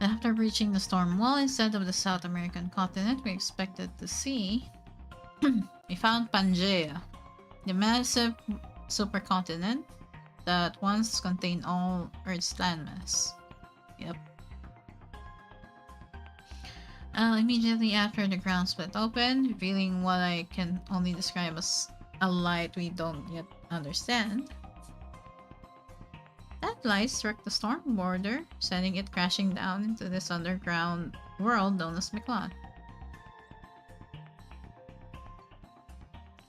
After breaching the storm wall instead of the South American continent we expected to see, we found Pangaea, the massive supercontinent that once contained all Earth's landmass. Yep. Immediately after the ground split open, revealing what I can only describe as a light we don't yet understand. That light struck the storm border, sending it crashing down into this underground world known as Miklan.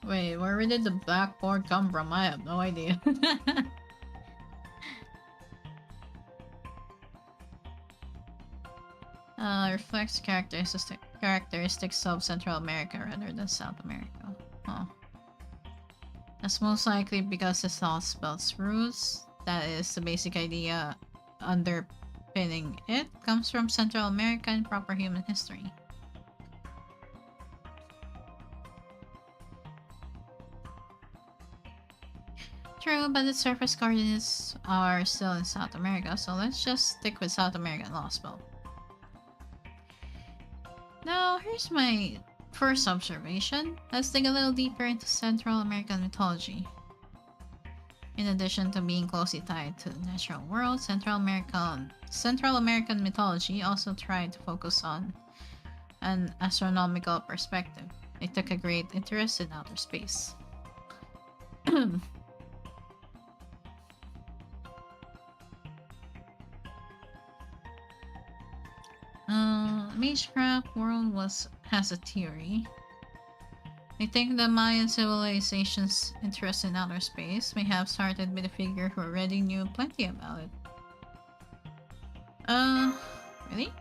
Wait, where did the blackboard come from? I have no idea. Reflects characteristics of Central America rather than South America. Huh. That's most likely because it's all spells roots. That is the basic idea underpinning it. Comes from Central America and proper human history. True, but the surface coordinates are still in South America, so let's just stick with South American law spell. Now, here's my first observation. Let's dig a little deeper into Central American mythology. In addition to being closely tied to the natural world, Central American mythology also tried to focus on an astronomical perspective. They took a great interest in outer space. Magecraft world has a theory. I think the Mayan civilization's interest in outer space may have started with a figure who already knew plenty about it. Really?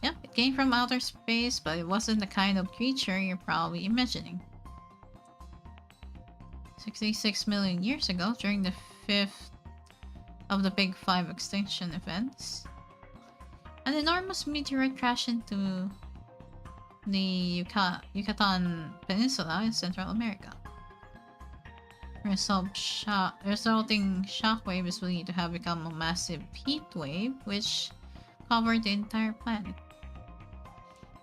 Yep, It came from outer space, but it wasn't the kind of creature you're probably imagining. 66 million years ago, during the fifth of the Big Five extinction events, an enormous meteorite crashed into the Yucatan Peninsula in Central America. Resulting shockwave is believed to have become a massive heat wave which covered the entire planet,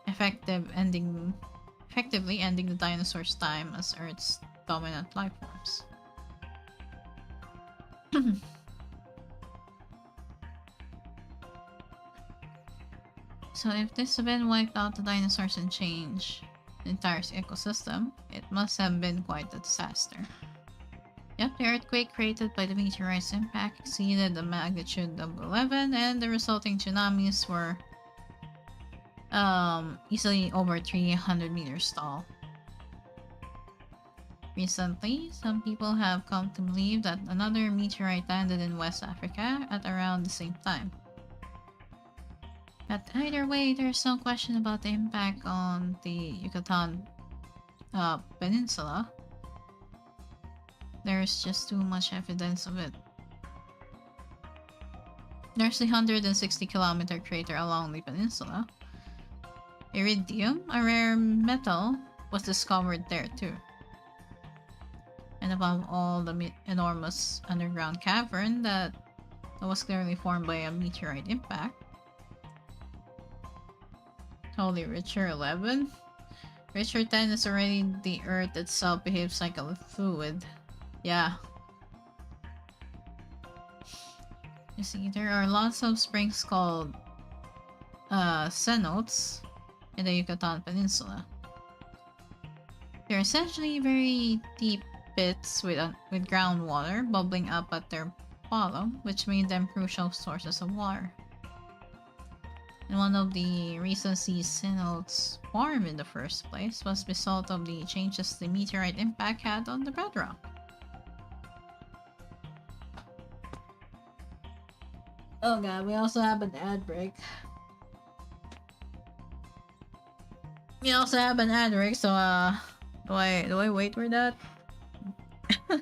effectively ending the dinosaurs' time as Earth's dominant life forms. So if this event wiped out the dinosaurs and changed the entire ecosystem, it must have been quite a disaster. Yep, the earthquake created by the meteorite's impact exceeded the magnitude of 11, and the resulting tsunamis were easily over 300 meters tall. Recently, some people have come to believe that another meteorite landed in West Africa at around the same time. But either way, there's no question about the impact on the Yucatan Peninsula. There's just too much evidence of it. There's the 160-kilometer crater along the peninsula. Iridium, a rare metal, was discovered there too. And above all, the enormous underground cavern that was clearly formed by a meteorite impact. Holy, Richter 11? Richter 10 is already the Earth itself behaves like a fluid. Yeah. You see, there are lots of springs called cenotes in the Yucatan Peninsula. They're essentially very deep pits with groundwater bubbling up at their bottom, which made them crucial sources of water. And one of the reasons these cenotes formed in the first place was the result of the changes the meteorite impact had on the bedrock. Oh god, we also have an ad break. So do I wait for that? I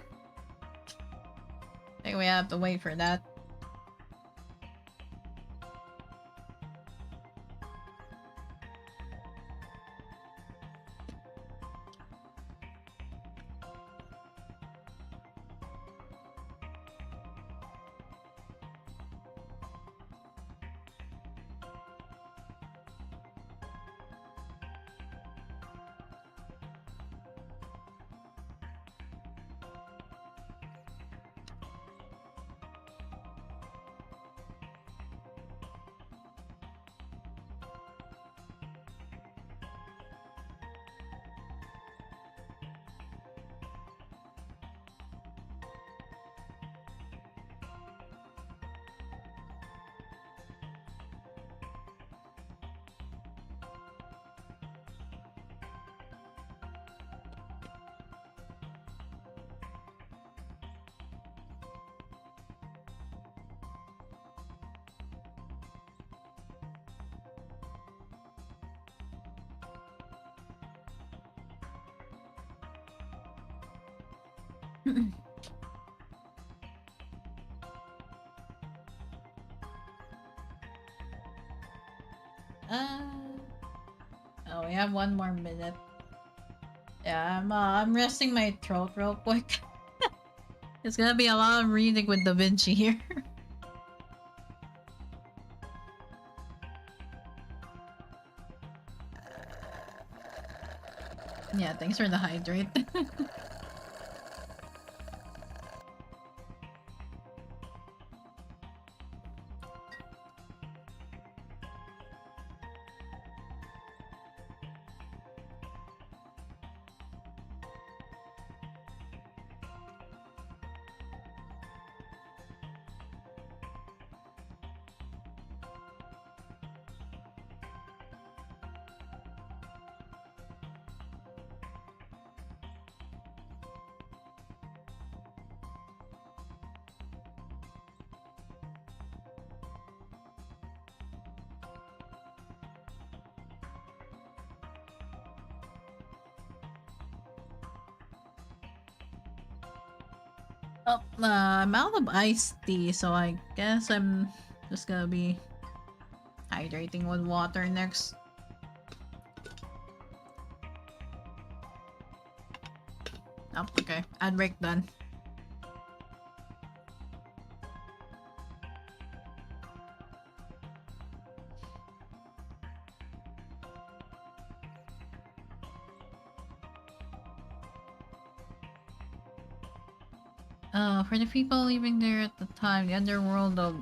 think we have to wait for that. Oh, we have one more minute. Yeah, I'm resting my throat real quick. It's gonna be a lot of reading with Da Vinci here. Yeah, thanks for the hydrate. Oh, I'm out of iced tea, so I guess I'm just gonna be hydrating with water next. Oh, okay. Ad break done. For the people living there at the time, the underworld of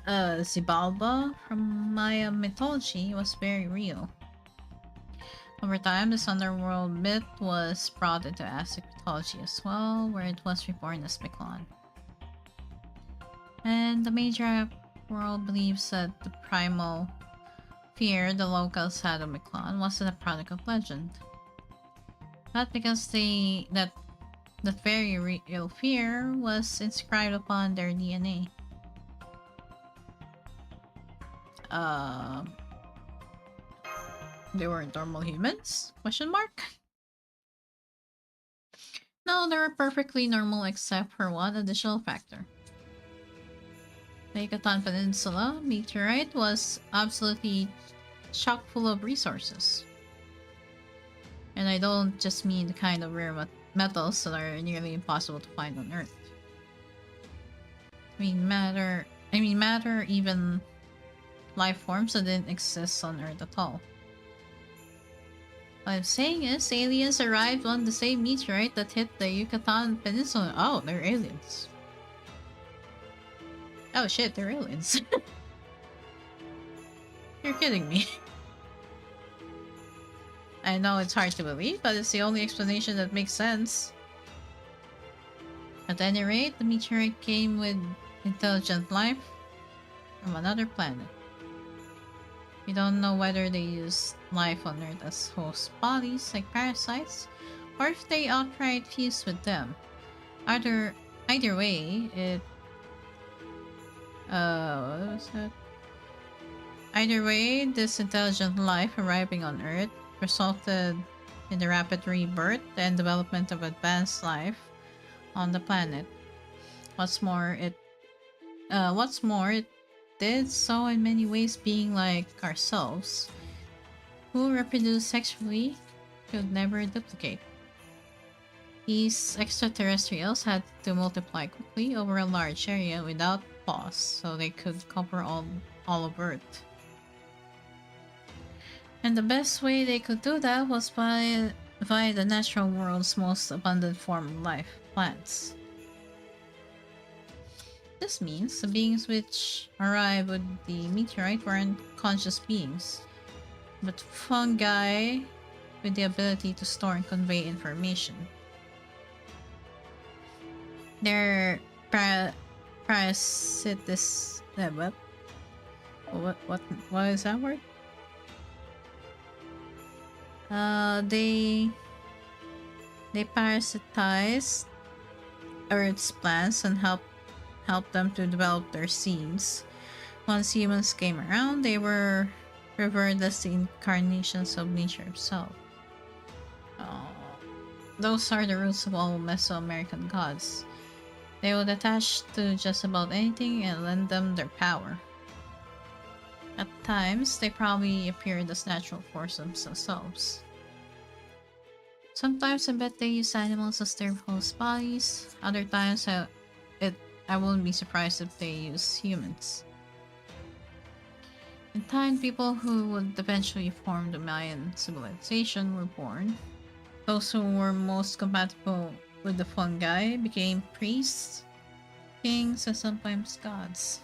Xibalba from Maya mythology was very real. Over time, this underworld myth was brought into Aztec mythology as well, where it was reborn as Mictlan. And the major world believes that the primal fear the locals had of Mictlan wasn't a product of legend, but because that very real fear was inscribed upon their DNA. They weren't normal humans? Question mark? No, they were perfectly normal except for one additional factor. The Yucatan Peninsula meteorite was absolutely chock full of resources. And I don't just mean the kind of rare metals that are nearly impossible to find on Earth. I mean matter, even life forms that didn't exist on Earth at all. What I'm saying is, aliens arrived on the same meteorite that hit the Yucatan Peninsula. Oh, they're aliens. Oh shit, they're aliens. You're kidding me. I know it's hard to believe, but it's the only explanation that makes sense. At any rate, the meteorite came with intelligent life from another planet. We don't know whether they used life on Earth as host bodies like parasites, or if they outright fused with them. Either way, what was that? Either way, this intelligent life arriving on Earth resulted in the rapid rebirth and development of advanced life on the planet. What's more, it did so in many ways, being like ourselves, who reproduce sexually, could never duplicate. These extraterrestrials had to multiply quickly over a large area without pause, so they could cover all of Earth. And the best way they could do that was via the natural world's most abundant form of life, plants. This means the beings which arrived with the meteorite weren't conscious beings, but fungi with the ability to store and convey information. Their parasitis. What is that word? They parasitized Earth's plants and helped them to develop their seeds. Once humans came around, they were revered as the incarnations of nature itself. Those are the roots of all Mesoamerican gods. They would attach to just about anything and lend them their power. At times, they probably appeared as natural forces themselves. Sometimes I bet they use animals as their host bodies. Other times, I wouldn't be surprised if they use humans. In time, people who would eventually form the Mayan civilization were born. Those who were most compatible with the fungi became priests, kings, and sometimes gods.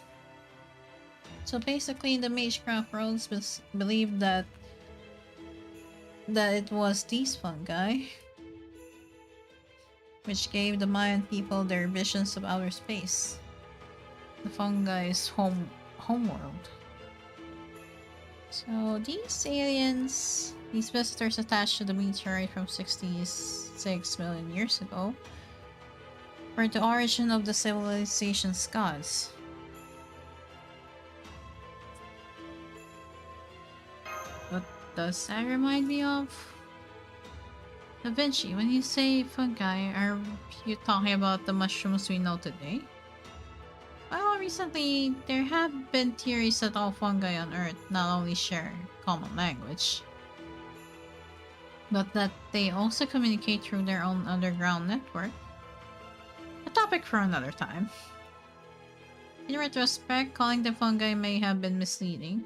So basically, the Magecraft worlds believed that it was these fungi which gave the Mayan people their visions of outer space. The fungi's homeworld. So these aliens, these visitors attached to the meteorite from 66 million years ago, were the origin of the civilization's gods. What does that remind me of? Da Vinci, when you say fungi, are you talking about the mushrooms we know today? Well, recently, there have been theories that all fungi on Earth not only share common language, but that they also communicate through their own underground network. A topic for another time. In retrospect, calling them fungi may have been misleading.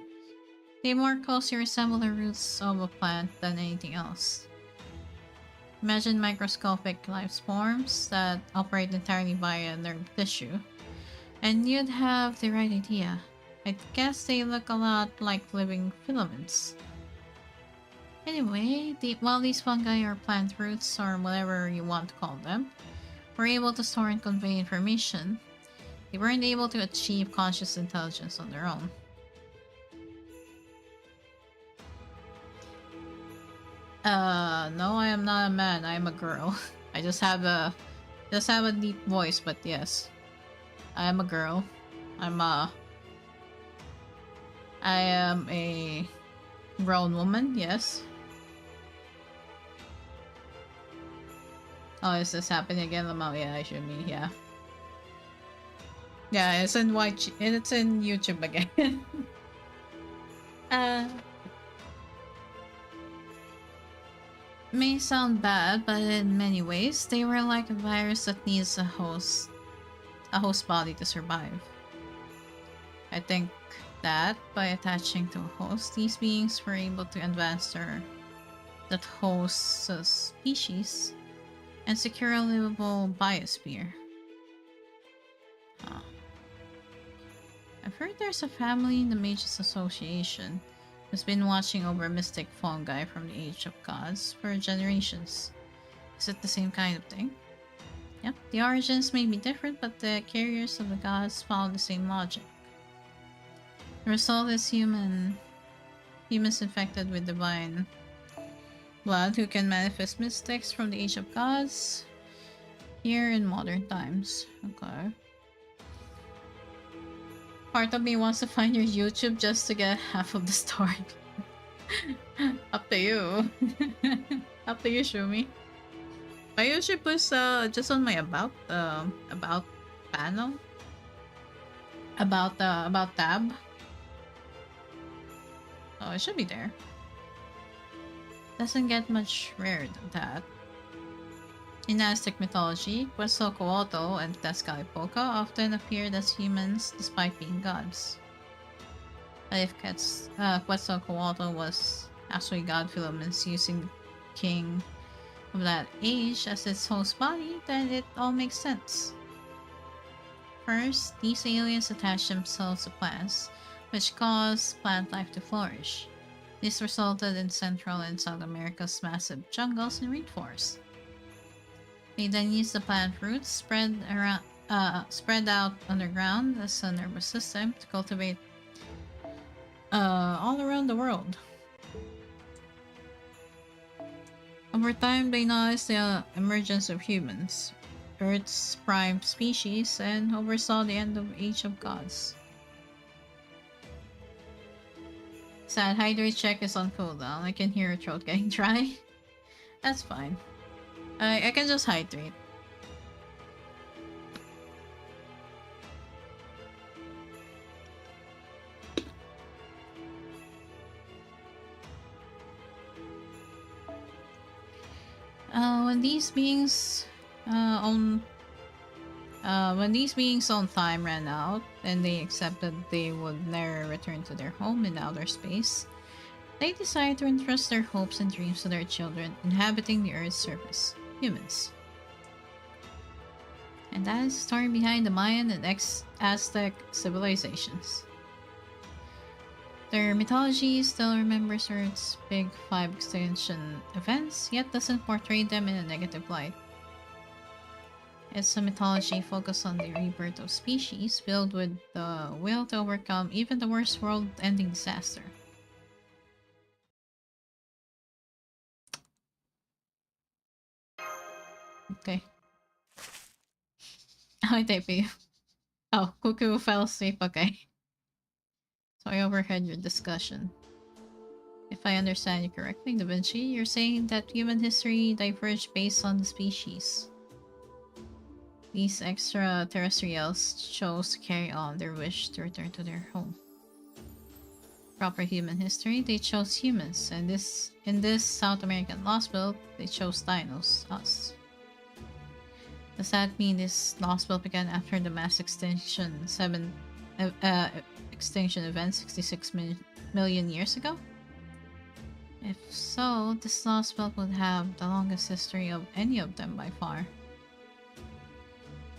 They more closely resemble the roots of a plant than anything else. Imagine microscopic life forms that operate entirely via nerve tissue, and you'd have the right idea. I guess they look a lot like living filaments. Anyway, while these fungi or plant roots, or whatever you want to call them, were able to store and convey information, they weren't able to achieve conscious intelligence on their own. No, I am not a man. I am a girl. I just have a deep voice, but yes, I am a girl. I am a grown woman. Yes. Oh, is this happening again, Lamau? Yeah, I should be. Yeah. Yeah, it's in it's in YouTube again. uh. May sound bad, but in many ways, they were like a virus that needs a host body to survive. I think that by attaching to a host, these beings were able to advance that host's species and secure a livable biosphere. Huh. I've heard there's a family in the Mages Association who's been watching over mystic fungi from the Age of Gods for generations. Is it the same kind of thing? Yep, the origins may be different, but the carriers of the gods follow the same logic. The result is humans infected with divine blood who can manifest mystics from the Age of Gods here in modern times. Okay. Part of me wants to find your YouTube just to get half of the story. Up to you. Up to you, Shumi. My YouTube was just on my about panel. About tab. Oh, it should be there. Doesn't get much rarer than that. In Aztec mythology, Quetzalcoatl and Tezcatlipoca often appeared as humans despite being gods. But if Quetzalcoatl was actually god filaments using the king of that age as its host body, then it all makes sense. First, these aliens attach themselves to plants, which caused plant life to flourish. This resulted in Central and South America's massive jungles and rainforests. They then use the plant roots spread out underground as a nervous system to cultivate all around the world. Over time, they noticed the emergence of humans, Earth's prime species, and oversaw the end of Age of Gods. Sad hydrate check is on cooldown. I can hear your throat getting dry. That's fine. I can just hydrate. When these beings own time ran out and they accepted they would never return to their home in outer space, they decided to entrust their hopes and dreams to their children inhabiting the Earth's surface. Humans. And that is the story behind the Mayan and Aztec civilizations. Their mythology still remembers Earth's big five extinction events, yet doesn't portray them in a negative light. It's a mythology focused on the rebirth of species, filled with the will to overcome even the worst world-ending disaster. Okay. I type you. Oh, Cuckoo fell asleep, okay. So I overheard your discussion. If I understand you correctly, Da Vinci, you're saying that human history diverged based on the species. These extraterrestrials chose to carry on their wish to return to their home. Proper human history, they chose humans, and in this South American Lost Belt, they chose dinos, us. Does that mean this Lost Belt began after the mass extinction extinction event 66 million years ago? If so, this Lost Belt would have the longest history of any of them by far.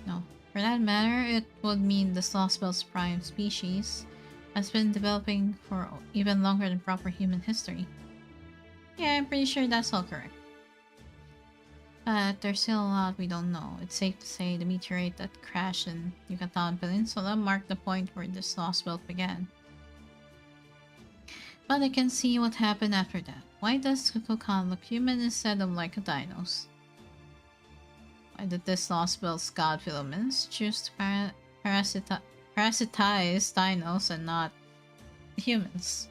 No, for that matter, it would mean this Lost Belt's prime species has been developing for even longer than proper human history. Yeah, I'm pretty sure that's all correct. But there's still a lot we don't know. It's safe to say the meteorite that crashed in Yucatan Peninsula marked the point where this Lost Belt began. But I can see what happened after that. Why does Kukulkan look human instead of like a dinos? Why did this Lost Belt's god filaments choose to parasitize dinos and not humans?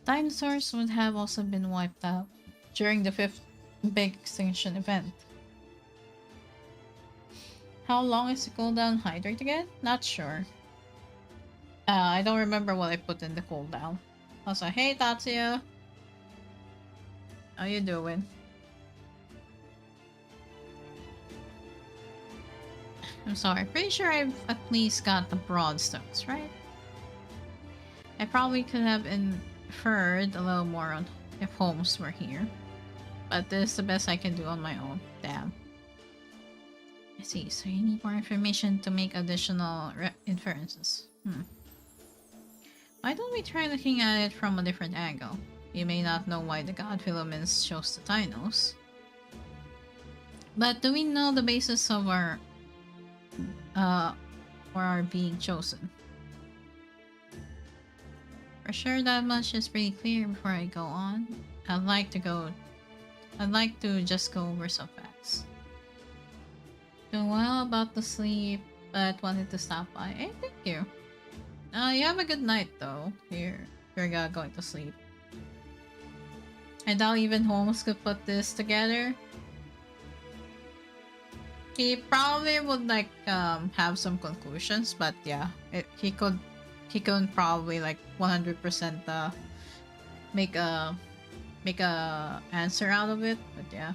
Dinosaurs would have also been wiped out during the fifth big extinction event. How long is the cooldown hydrate again? Not sure. I don't remember what I put in the cooldown. Also, hey Tatsuya! How you doing? I'm sorry, pretty sure I've at least got the broadstones, right? I probably could have inferred a little more on if Holmes were here. But this is the best I can do on my own. Damn. I see, so you need more information to make additional inferences. Why don't we try looking at it from a different angle? You may not know why the god filaments chose the dinos. But do we know the basis of our being chosen? For sure that much is pretty clear before I go on. I'd like to just go over some facts. Doing well about the sleep, but wanted to stop by. Hey, thank you. You have a good night though. You're going to sleep. I doubt even Holmes could put this together. He probably would like have some conclusions, but yeah, he couldn't probably like 100% make a answer out of it, but yeah.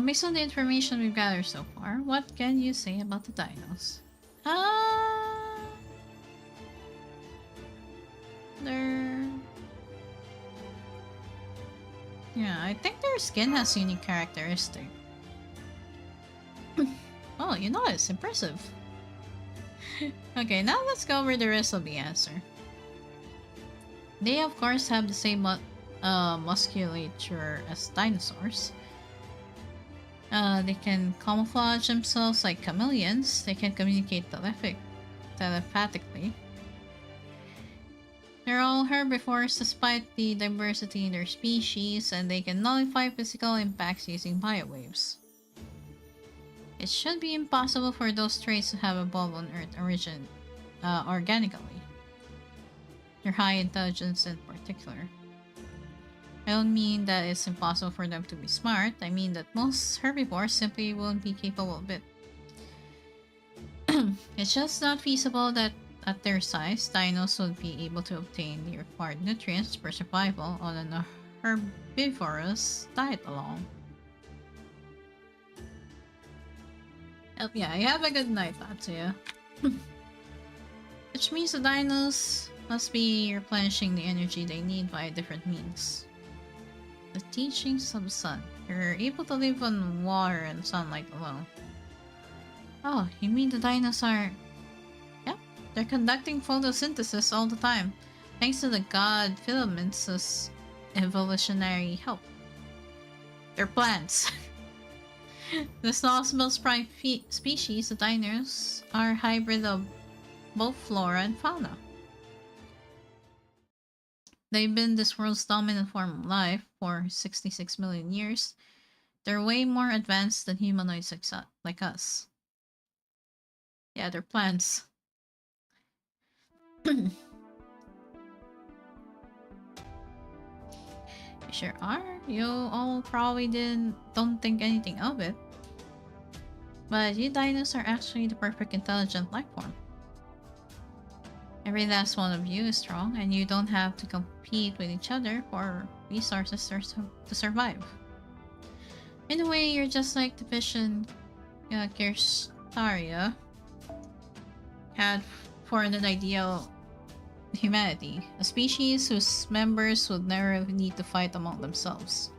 Based on the information we've gathered so far, what can you say about the dinos? Yeah, I think their skin has unique characteristics. Oh, you know, it's impressive. Okay, now let's go over the rest of the answer. They of course have the same musculature as dinosaurs. They can camouflage themselves like chameleons. They can communicate telepathically. They're all herbivores despite the diversity in their species, and they can nullify physical impacts using biowaves. It should be impossible for those traits to have evolved on Earth organically. Their high intelligence in particular. I don't mean that it's impossible for them to be smart, I mean that most herbivores simply won't be capable of it. It's just not feasible that at their size, dinos would be able to obtain the required nutrients for survival on an herbivorous diet alone. Yeah, you have a good night, Tatsuya. Which means the dinos must be replenishing the energy they need via different means. The teachings of the sun. They're able to live on water and sunlight alone. Oh, you mean the dinos are... Yep, they're conducting photosynthesis all the time, thanks to the god filaments' evolutionary help. They're plants. The Slothbill's prime species, the dinos, are a hybrid of both flora and fauna. They've been this world's dominant form of life for 66 million years. They're way more advanced than humanoids like us. Yeah, they're plants. You sure are. You all probably don't think anything of it. But you dinos are actually the perfect intelligent life form. Every last one of you is strong, and you don't have to compete with each other for resources to survive. In a way, you're just like the vision Kirstaria had for an ideal humanity, a species whose members would never need to fight among themselves.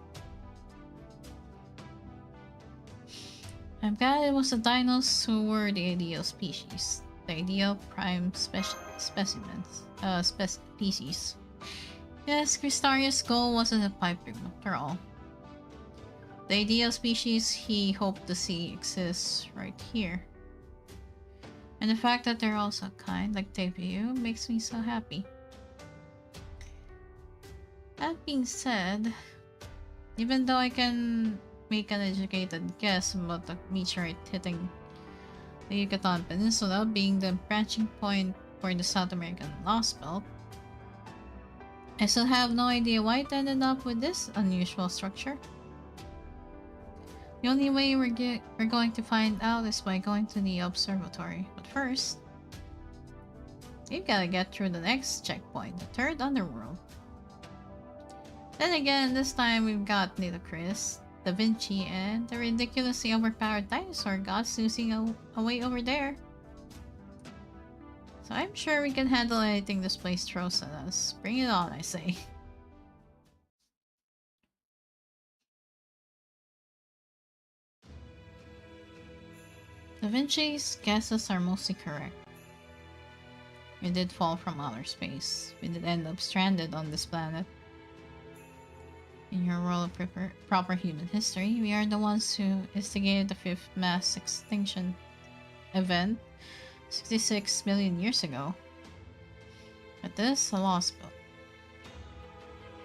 I'm glad it was the dinos who were the ideal species, the ideal prime specimens, species. Yes, Cristaria's goal wasn't a pipe dream after all. The ideal species he hoped to see exists right here. And the fact that they're also kind, like Tevyu, makes me so happy. That being said, even though I can make an educated guess about the meteorite hitting the Yucatan Peninsula being the branching point for the South American Lost Belt, I still have no idea why it ended up with this unusual structure. The only way we're going to find out is by going to the observatory. But first, we've gotta get through the next checkpoint, the third underworld. Then again, this time we've got Nitocris, Da Vinci, and the ridiculously overpowered dinosaur god snoozing away over there. So I'm sure we can handle anything this place throws at us. Bring it on, I say. Da Vinci's guesses are mostly correct. We did fall from outer space. We did end up stranded on this planet. In your world of proper human history, we are the ones who instigated the fifth mass extinction event 66 million years ago. But this is a lost belt.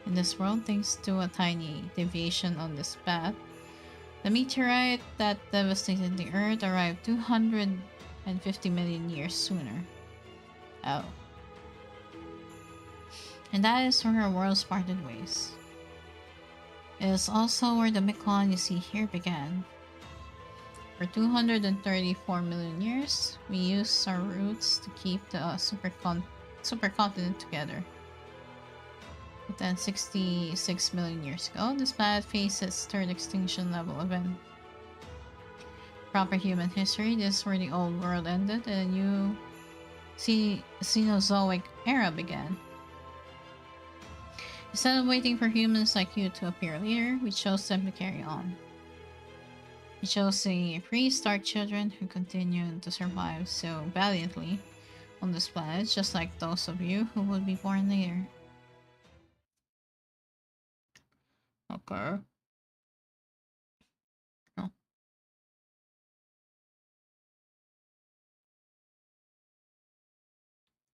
In this world, thanks to a tiny deviation on this path, the meteorite that devastated the Earth arrived 250 million years sooner. Oh. And that is where our worlds parted ways. It is also where the Miklon you see here began. For 234 million years, we used our roots to keep the supercontinent together. But then 66 million years ago, this planet faced its third extinction level event. Proper human history, this is where the old world ended and a new Cenozoic era began. Instead of waiting for humans like you to appear later, we chose them to carry on. We chose the prehistoric children who continued to survive so valiantly on this planet, just like those of you who would be born later. Okay. Oh.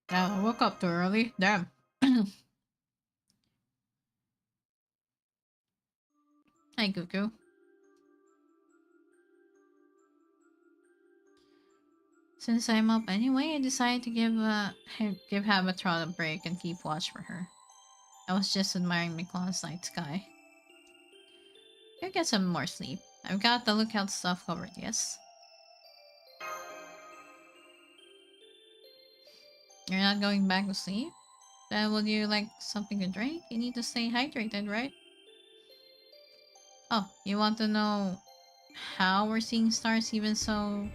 Damn, I woke up too early. Damn. Hi, Cuckoo. Since I'm up anyway, I decided to give Habatron a break and keep watch for her. I was just admiring Miklon's night sky. Go get some more sleep. I've got the lookout stuff covered, yes? You're not going back to sleep? Then would you like something to drink? You need to stay hydrated, right? Oh, you want to know how we're seeing stars even so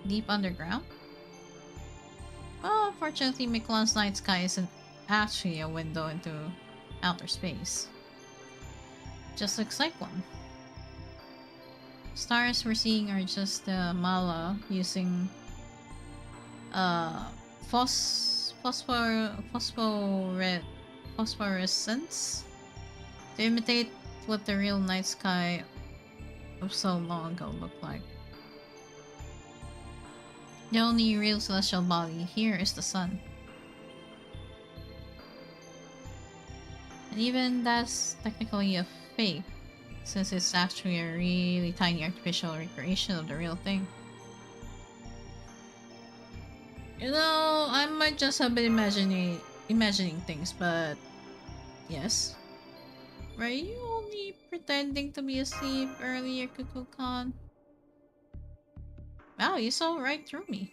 deep underground? Well, unfortunately, Miklon's night sky isn't actually a window into outer space. Just looks like one. Stars we're seeing are just the mala using phosphorescence to imitate what the real night sky of so long ago looked like. The only real celestial body here is the sun. And even that's technically a fake, since it's actually a really tiny artificial recreation of the real thing. You know, I might just have been imagining things, but yes. Were you only pretending to be asleep earlier, Kukulkan? Wow, you saw right through me.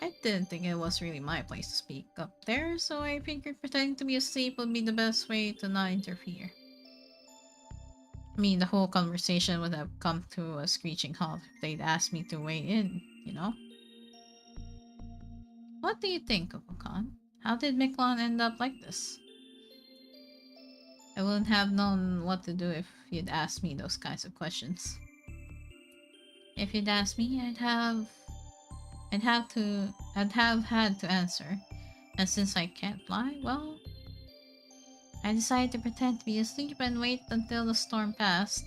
I didn't think it was really my place to speak up there, so I figured pretending to be asleep would be the best way to not interfere. I mean, the whole conversation would have come to a screeching halt if they'd asked me to weigh in, you know? What do you think, Kukulkan? How did Miklon end up like this? I wouldn't have known what to do if you'd asked me those kinds of questions. If you'd asked me, I'd have had to answer. And since I can't lie, well, I decided to pretend to be asleep and wait until the storm passed.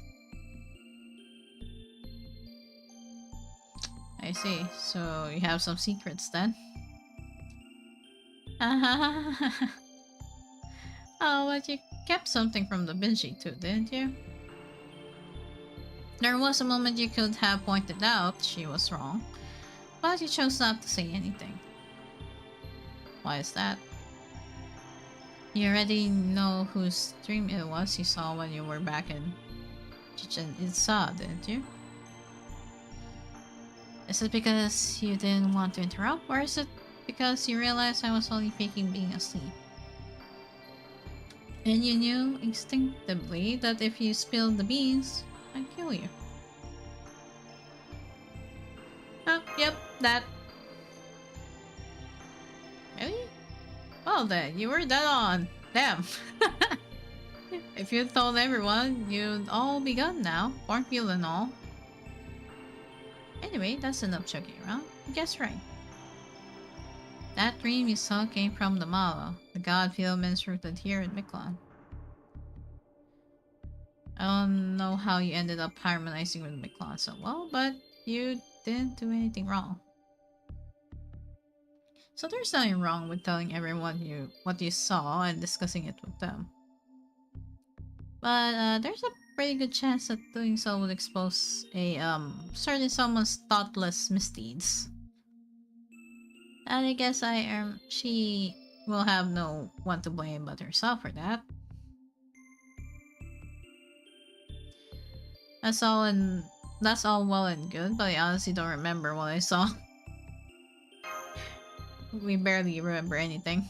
I see. So you have some secrets then? Oh, but you kept something from the Benji too, didn't you? There was a moment you could have pointed out she was wrong, but you chose not to say anything. Why is that? You already know whose dream it was you saw when you were back in Chichen Itza, didn't you? Is it because you didn't want to interrupt, or is it because you realized I was only faking being asleep? And you knew instinctively that if you spilled the beans, I'd kill you. Oh, yep, that. Really? Well then, you were dead on. Damn. If you'd told everyone, you'd all be gone now. Cornfield and all. Anyway, that's enough joking around. Guess right. That dream you saw came from the Malo, the god filaments rooted here in Miklon. I don't know how you ended up harmonizing with Miklon so well, but you didn't do anything wrong. So there's nothing wrong with telling everyone what you saw and discussing it with them. But there's a pretty good chance that doing so would expose a certain someone's thoughtless misdeeds. And I guess she will have no one to blame but herself for that. That's all well and good, but I honestly don't remember what I saw. We barely remember anything.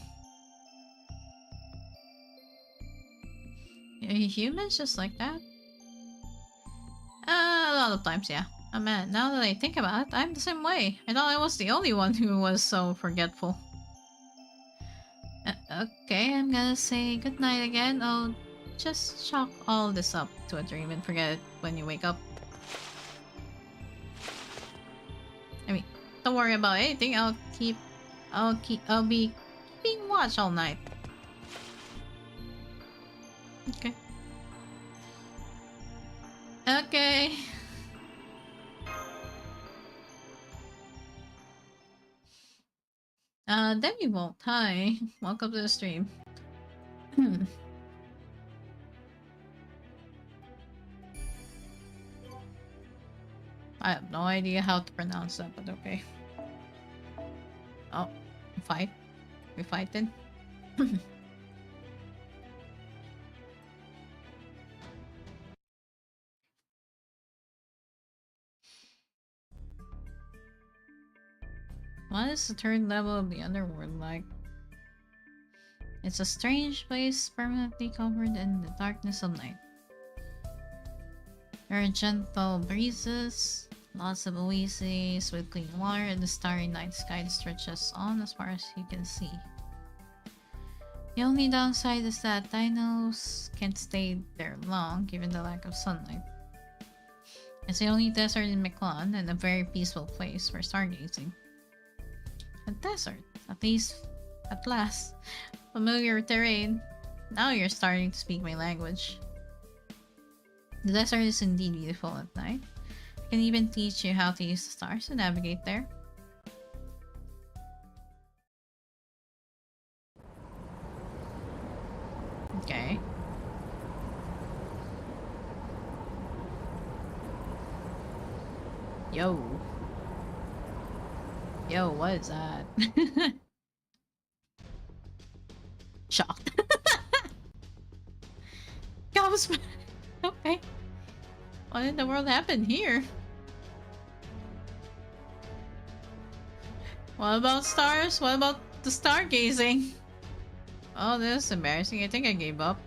Are humans just like that? A lot of times, yeah. Oh man, now that I think about it, I'm the same way. I thought I was the only one who was so forgetful. Okay, I'm gonna say goodnight again. I'll just chalk all this up to a dream and forget it when you wake up. I mean, don't worry about anything. I'll be keeping watch all night. Okay. Okay. Demi Bolt, hi. Welcome to the stream. I have no idea how to pronounce that, but okay. Oh, fight. We fighting? What is the third level of the underworld like? It's a strange place permanently covered in the darkness of night. There are gentle breezes, lots of oases with clean water, and the starry night sky stretches on as far as you can see. The only downside is that dinos can't stay there long given the lack of sunlight. It's the only desert in Miklon and a very peaceful place for stargazing. A desert, at last. Familiar terrain. Now you're starting to speak my language. The desert is indeed beautiful at night. I can even teach you how to use the stars to navigate there. Okay. Yo. Yo, what is that? Shocked. Ghost. Okay. What in the world happened here? What about stars? What about the stargazing? Oh, this is embarrassing. I think I gave up.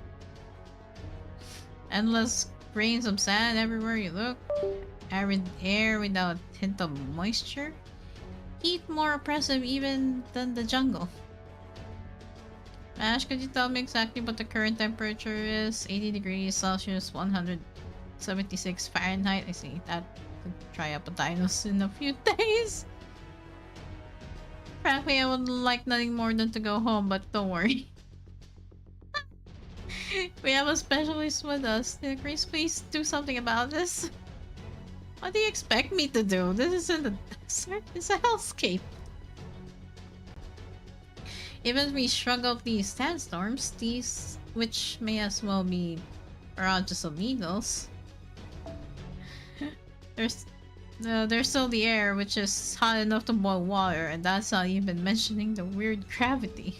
Endless grains of sand everywhere you look. Arid air without a hint of moisture. Heat more oppressive even than the jungle. Ash, could you tell me exactly what the current temperature is? 80 degrees Celsius, 176 Fahrenheit. I see. That could dry up a dinos in a few days. Frankly, I would like nothing more than to go home, but don't worry. We have a specialist with us. Grace, please do something about this. What do you expect me to do? This isn't a desert, it's a hellscape. Even if we shrug off these sandstorms, these which may as well be barrages of needles. There's still the air, which is hot enough to boil water, and that's not even mentioning the weird gravity.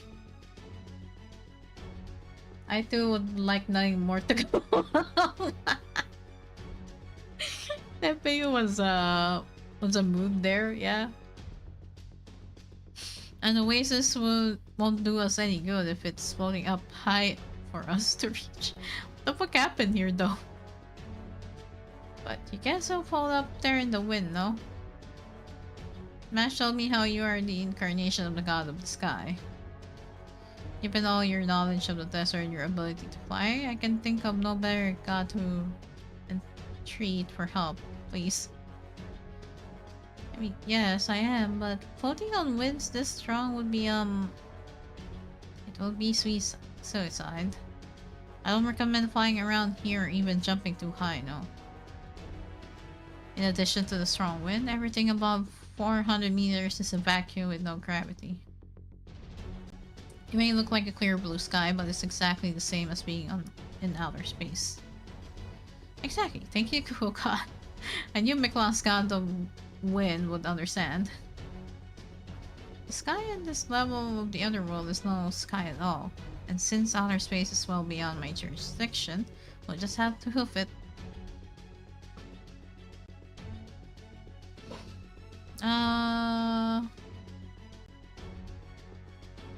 I too would like nothing more to go. That baby was a mood there, yeah. And Oasis won't do us any good if it's floating up high for us to reach. What the fuck happened here, though? But you can't so fall up there in the wind, no? Mash told me how you are the incarnation of the god of the sky. Given all your knowledge of the desert and your ability to fly, I can think of no better god to entreat for help, please. I mean, yes, I am, but floating on winds this strong would be, it would be suicide. I don't recommend flying around here or even jumping too high, no. In addition to the strong wind, everything above 400 meters is a vacuum with no gravity. It may look like a clear blue sky, but it's exactly the same as being in outer space. Exactly. Thank you, Kuka. I knew Miklas god of wind would understand. The sky at this level of the underworld is no sky at all, and since outer space is well beyond my jurisdiction, we'll just have to hoof it.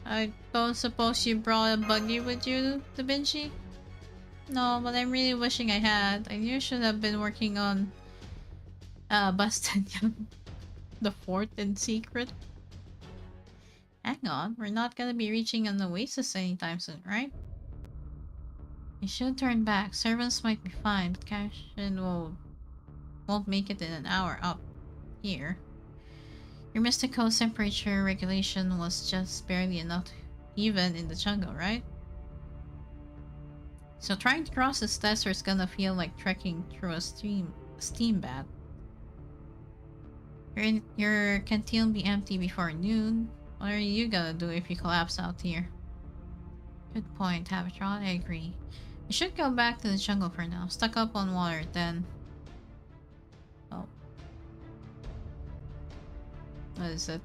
I don't suppose you brought a buggy with you, Da Vinci? No, but I'm really wishing I had. I knew I should have been working on busting the fort in secret. Hang on, we're not gonna be reaching an oasis anytime soon, right? You should turn back. Servants might be fine, but Cashin won't make it in an hour up here. Your mystical temperature regulation was just barely enough even in the jungle, right? So trying to cross this desert is gonna feel like trekking through a steam bath. Your canteen will be empty before noon. What are you gonna do if you collapse out here? Good point, Havatron. I agree. You should go back to the jungle for now. Stuck up on water, then. Oh. What is it?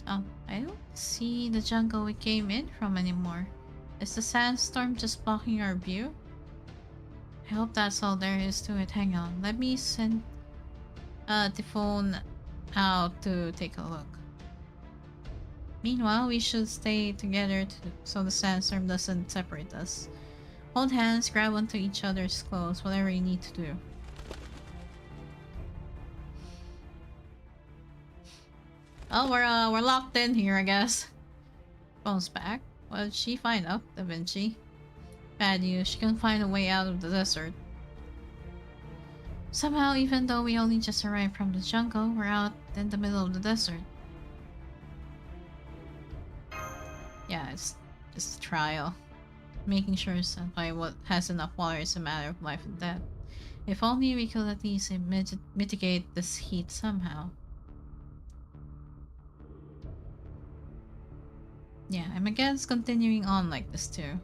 Oh, I don't see the jungle we came in from anymore. Is the sandstorm just blocking our view? I hope that's all there is to it. Hang on. Let me send the phone out to take a look. Meanwhile, we should stay together so the sandstorm doesn't separate us. Hold hands, grab onto each other's clothes, whatever you need to do. Oh, we're locked in here, I guess. Phone's back. What did she find out, Da Vinci? Bad news, she can find a way out of the desert. Somehow, even though we only just arrived from the jungle, we're out in the middle of the desert. Yeah, it's just a trial. Making sure Senpai has enough water is a matter of life and death. If only we could at least mitigate this heat somehow. Yeah, I'm against continuing on like this too.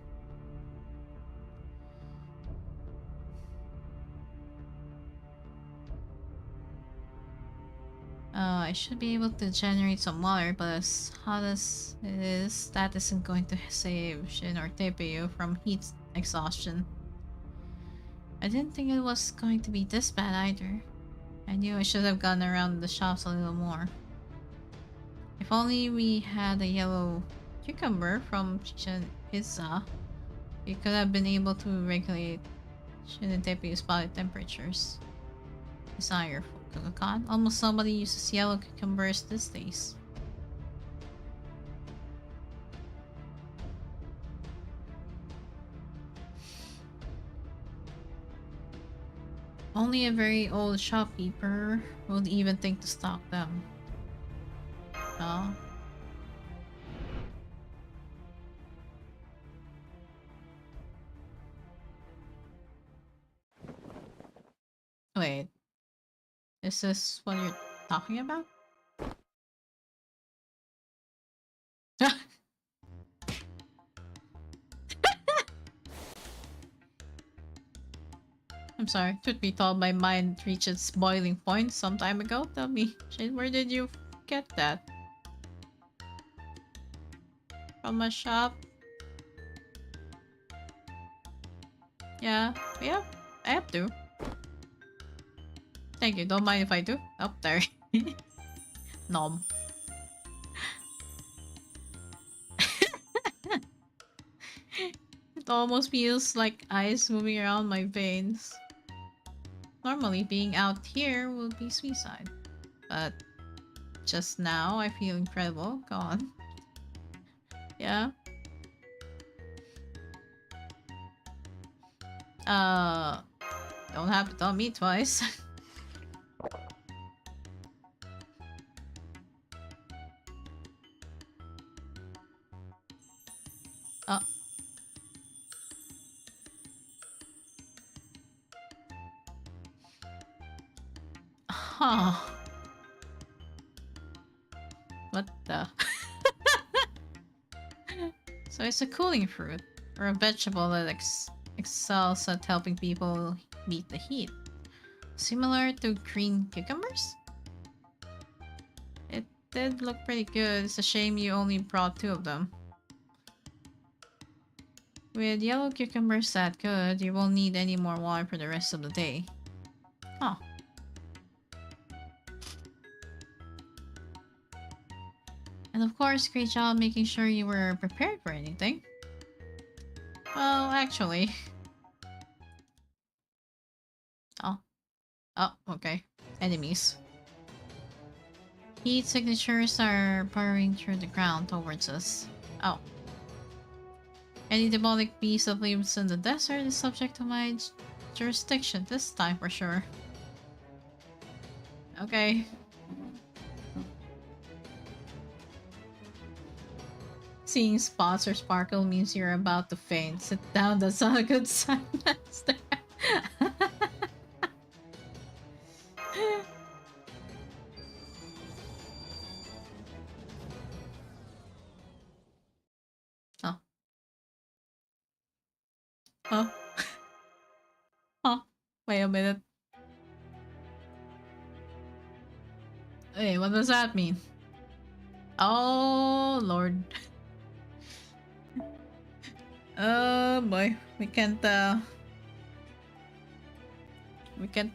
I should be able to generate some water, but as hot as it is, that isn't going to save Shin or TPU from heat exhaustion. I didn't think it was going to be this bad either. I knew I should have gone around the shops a little more. If only we had a yellow cucumber from Chichen Itza, we could have been able to regulate Shin and TPU's body temperatures. It's not your fault, Kukulkan. Almost nobody uses yellow cucumbers these days. Only a very old shopkeeper would even think to stock them. Oh. Wait. Is this what you're talking about? I'm sorry. Truth be told, my mind reached its boiling point some time ago. Tell me, Shane, where did you get that? From a shop? Yeah, I have to. Thank you, don't mind if I do. Up there. Nom. It almost feels like ice moving around my veins. Normally, being out here would be suicide. But just now, I feel incredible. Go on. Yeah. Don't have to tell me twice. Huh. What the? So it's a cooling fruit, or a vegetable that excels at helping people beat the heat. Similar to green cucumbers? It did look pretty good. It's a shame you only brought 2 of them. With yellow cucumbers that good, you won't need any more water for the rest of the day. Huh. And of course, great job making sure you were prepared for anything. Well, actually... Oh. Oh, okay. Enemies. Heat signatures are burrowing through the ground towards us. Oh. Any demonic beast that lives in the desert is subject to my jurisdiction this time for sure. Okay. Seeing spots or sparkle means you're about to faint. Sit down, that's not a good sign, Master. Oh. Huh? Huh? Wait a minute. Wait, what does that mean? Oh, Lord. Oh boy, we can't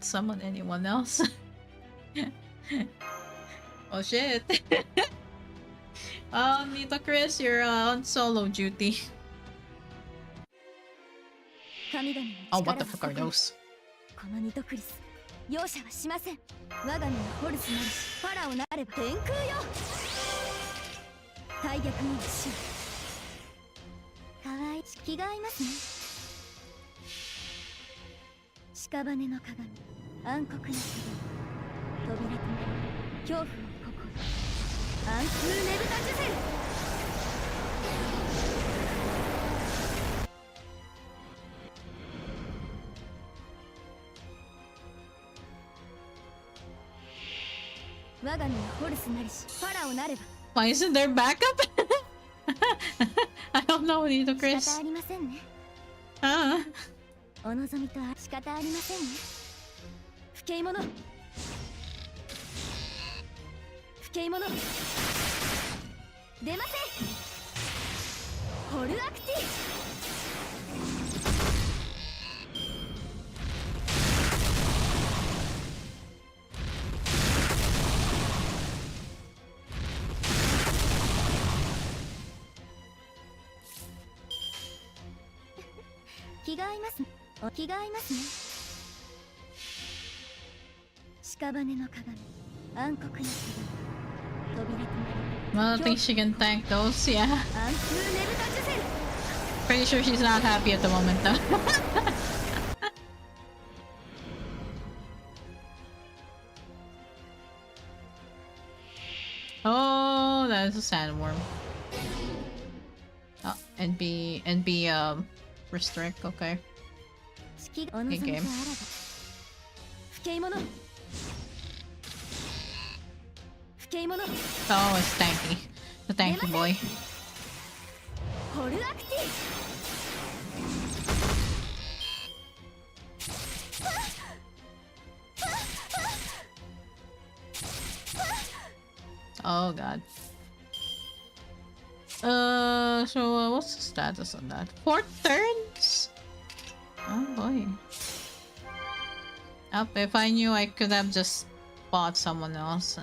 summon anyone else. Oh shit. Nito Chris, you're on solo duty. Oh, what the fuck are those? このニトクリス容赦はしません。我が身はホルスなりファラオなれば天空よ。大逆に死。かわいい気が合いますね。屍の鏡、暗黒の鏡、扉となる恐怖の心、暗空ねぶたジュゼル。我が身はホルスなりしファラオなれば。Why isn't there backup? I don't know, Nito Chris. 仕方ありませんね。お望みとは仕方ありませんね。不敬者。吹き物出ませホルアクティ気が合いますお気が合いますね屍の鏡暗黒の鏡扉となり Well, I think she can tank those, yeah. 暗空ねぶたジュゼル Pretty sure she's not happy at the moment though. Oh, that is a sandworm. Oh, NB restrict, okay. 式がお望みとあらば吹き物吹き物 Oh, it's tanky. The tanky boy. ホルアクティ Oh god. So what's the status on that? 4 turns? Oh boy. Up, if I knew I could have just bought someone else.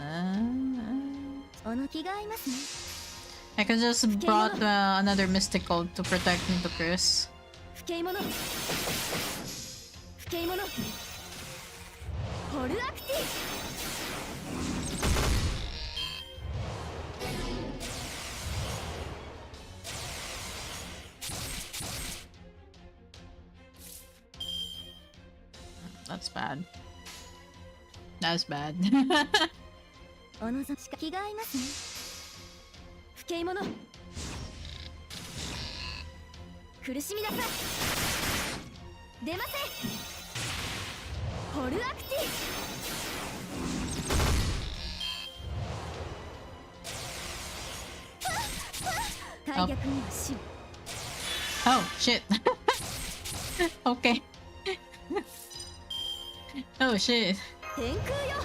おの気が合いますね I could just brought another mystical to protect me to Chris. 吹き物吹き物ホルアクティ That's bad. That's bad. お望みしか気が合いますね吹き物苦しみなさい出ませホルアクティ大逆には死 Oh shit. Okay. Oh shit. 天空よ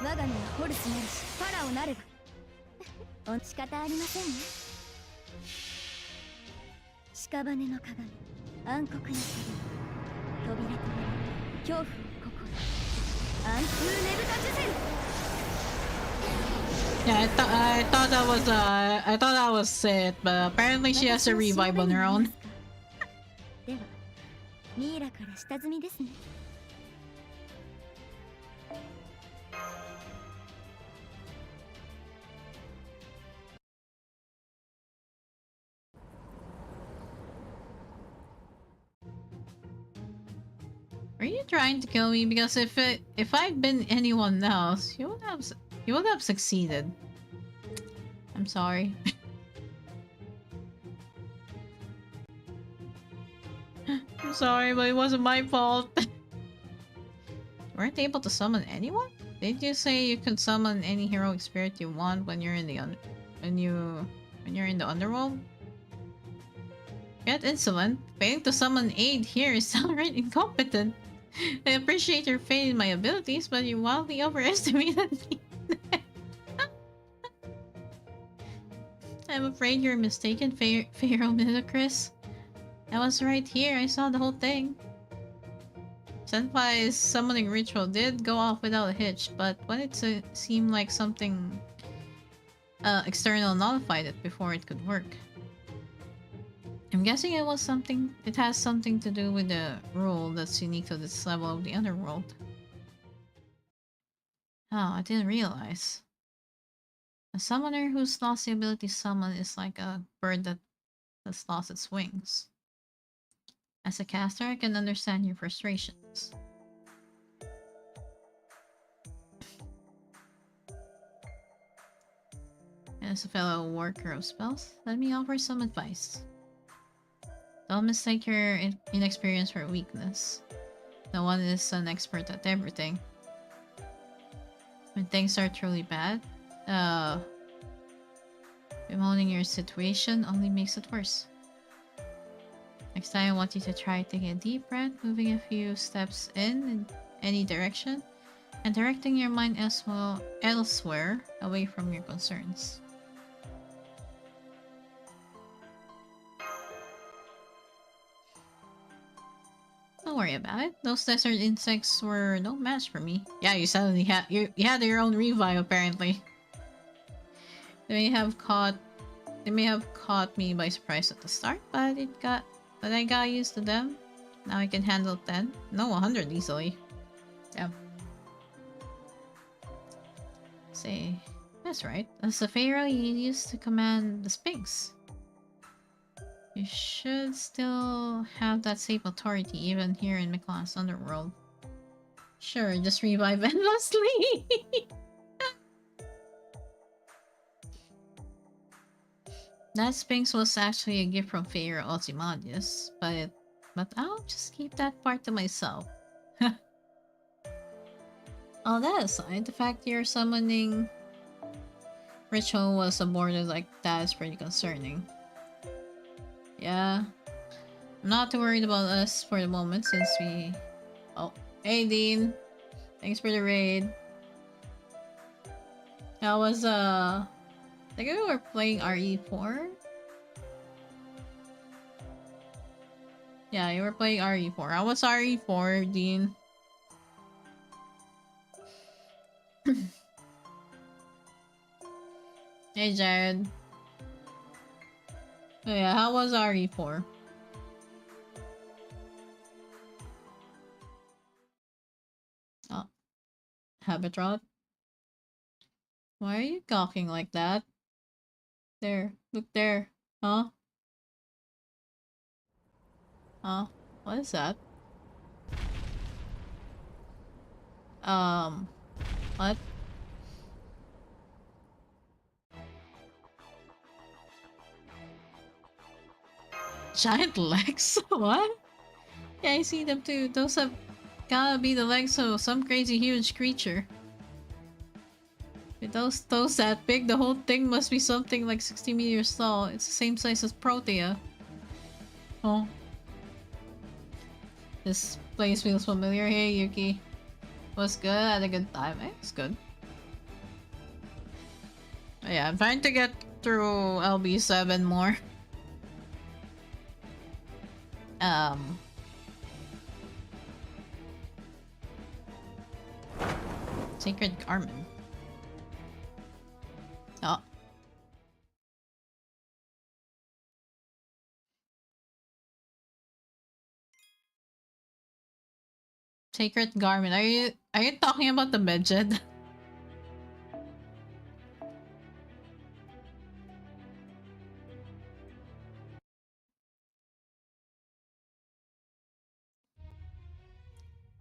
我が身はホルスなるしファラオなればお仕方ありませんね屍の鏡暗黒の鏡扉となり恐怖を心暗空ねぶたジュゼル Yeah, I thought that was it, but apparently she has a revive on her own. ではミイラから下積みですね Are you trying to kill me? Because if I'd been anyone else, you would have succeeded. I'm sorry. I'm sorry, but it wasn't my fault. Weren't able to summon anyone? Did you say you could summon any heroic spirit you want when you're in the when you're in the underworld? Get insolent. Failing to summon aid here is downright incompetent. I appreciate your faith in my abilities, but you wildly overestimated me. I'm afraid you're mistaken, Pharaoh Midicris. I was right here, I saw the whole thing. Senpai's summoning ritual did go off without a hitch, but when it seemed like something external nullified it before it could work. I'm guessing it has something to do with the rule that's unique to this level of the underworld. Oh, I didn't realize. A summoner who's lost the ability to summon is like a bird that's lost its wings. As a caster, I can understand your frustrations. As a fellow worker of spells, let me offer some advice. Don't mistake your inexperience for weakness. No one is an expert at everything. When things are truly bad, bemoaning your situation only makes it worse. Next time, I want you to try taking a deep breath, moving a few steps in any direction, and directing your mind elsewhere, away from your concerns. Don't worry about it. Those desert insects were no match for me. Yeah, you suddenly had you had your own revive apparently. They may have caught me by surprise at the start, but I got used to them. Now I can handle 10. No, 100 easily. Yeah. Say, that's right. As a pharaoh, you used to command the Sphinx. You should still have that same authority even here in Miklas Underworld. Sure, just revive endlessly. That Sphinx was actually a gift from Pharaoh Ozymandias, but I'll just keep that part to myself. All that aside, the fact your summoning ritual was aborted like that is pretty concerning. Yeah, I'm not too worried about us for the moment since we... Oh, hey Dean! Thanks for the raid. That was, I think we were playing RE4? Yeah, you were playing RE4. How was RE4, Dean? Hey Jared. Oh yeah, how was RE4? Oh, habit rot. Why are you gawking like that? There, look there. Huh? Huh? What is that? What? Giant legs? What? Yeah, I see them too. Those have gotta be the legs of some crazy huge creature. With those toes that big, the whole thing must be something like 60 meters tall. It's the same size as Protea. Oh. This place feels familiar. Hey, Yuki. Was good? Had a good time. It's good. Oh, yeah, I'm trying to get through LB7 more. Sacred Garment. Oh. Sacred Garment. Are you talking about the Medjed?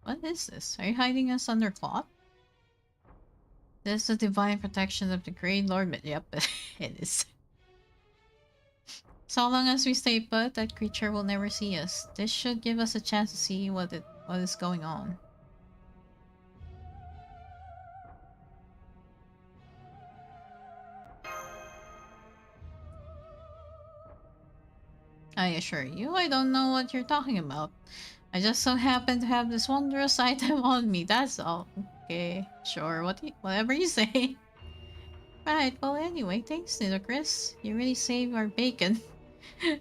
What is this? Are you hiding us under cloth? This is the divine protection of the Great Lord. Yep, it is. So long as we stay put, that creature will never see us. This should give us a chance to see what is going on. I assure you, I don't know what you're talking about. I just so happen to have this wondrous item on me, that's all. Okay, sure, whatever you say. Right, well anyway, thanks Chris. You really saved our bacon.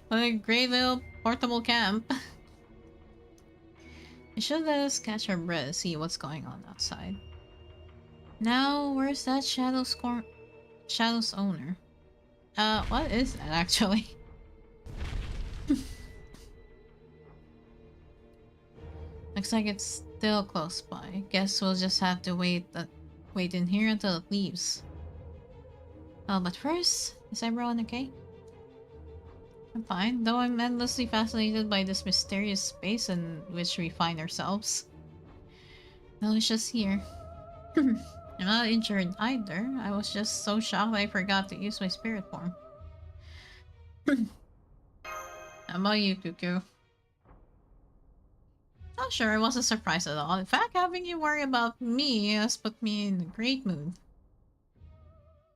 What a great little portable camp. You should let us catch our breath and see what's going on outside. Now, where's that Shadow's owner? What is that actually? Looks like it's still close by. Guess we'll just have to wait in here until it leaves. Oh, but first, is everyone okay? I'm fine, though I'm endlessly fascinated by this mysterious space in which we find ourselves. No, it's just here. I'm not injured either. I was just so shocked I forgot to use my spirit form. How about you, Cuckoo? Oh, sure, I wasn't surprised at all. In fact, having you worry about me has put me in a great mood.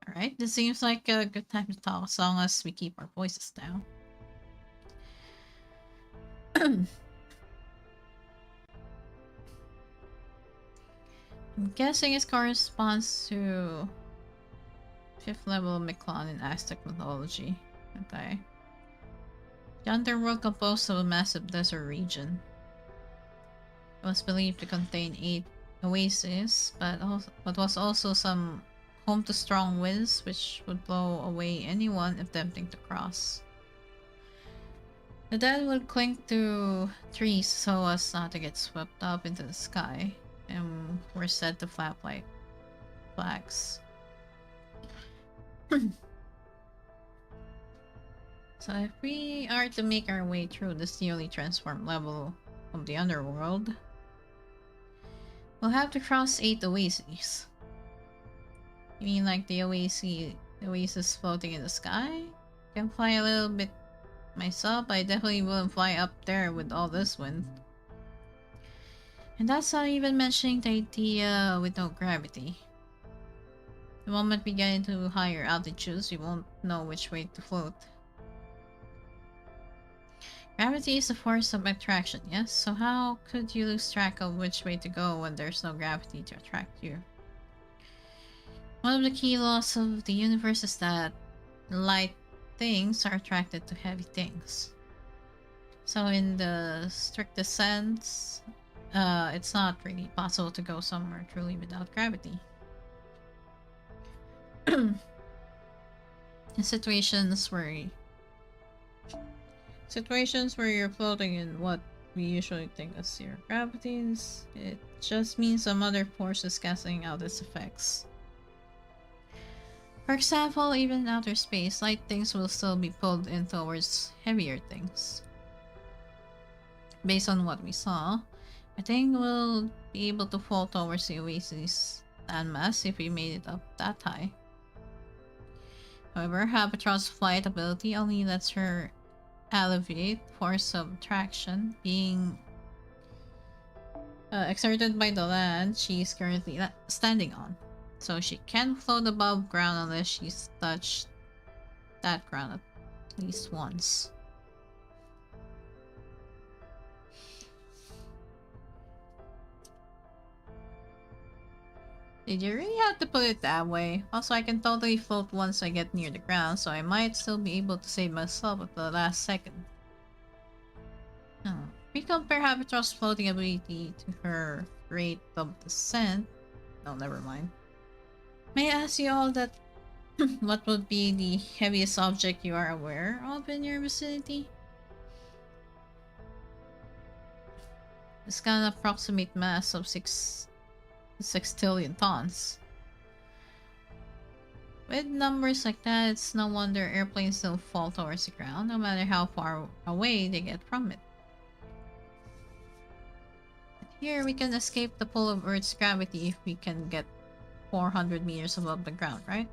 Alright, this seems like a good time to talk as long as we keep our voices down. I'm guessing it corresponds to 5th level Miklon in Aztec mythology. Okay. The underworld composed of a massive desert region. It was believed to contain 8 oases, but was also some home to strong winds which would blow away anyone attempting to cross. The dead would cling to trees so as not to get swept up into the sky, and were said to flap like flags. So if we are to make our way through this newly transformed level of the underworld, we'll have to cross 8 oases. You mean like the oasis floating in the sky? Can fly a little bit myself, I definitely wouldn't fly up there with all this wind. And that's not even mentioning the idea with no gravity. The moment we get into higher altitudes, we won't know which way to float. Gravity is the force of attraction, yes? So how could you lose track of which way to go when there's no gravity to attract you? One of the key laws of the universe is that light things are attracted to heavy things. So in the strictest sense, it's not really possible to go somewhere truly without gravity. In situations where you're floating in what we usually think as zero gravities, it just means some other force is cancelling out its effects. For example, even in outer space, light things will still be pulled in towards heavier things. Based on what we saw, I think we'll be able to fall towards the oasis en masse if we made it up that high. However, Habatrot's flight ability only lets her alleviate force of attraction being exerted by the land she's currently standing on. So she can float above ground unless she's touched that ground at least once. Did you really have to put it that way? Also, I can totally float once I get near the ground, so I might still be able to save myself at the last second. If we compare Habitrot's floating ability to her rate of descent... No, never mind. May I ask you all that what would be the heaviest object you are aware of in your vicinity? It's got an approximate mass of 6 sextillion tons. With numbers like that, it's no wonder airplanes still fall towards the ground, no matter how far away they get from it. But here, we can escape the pull of Earth's gravity if we can get 400 meters above the ground, right?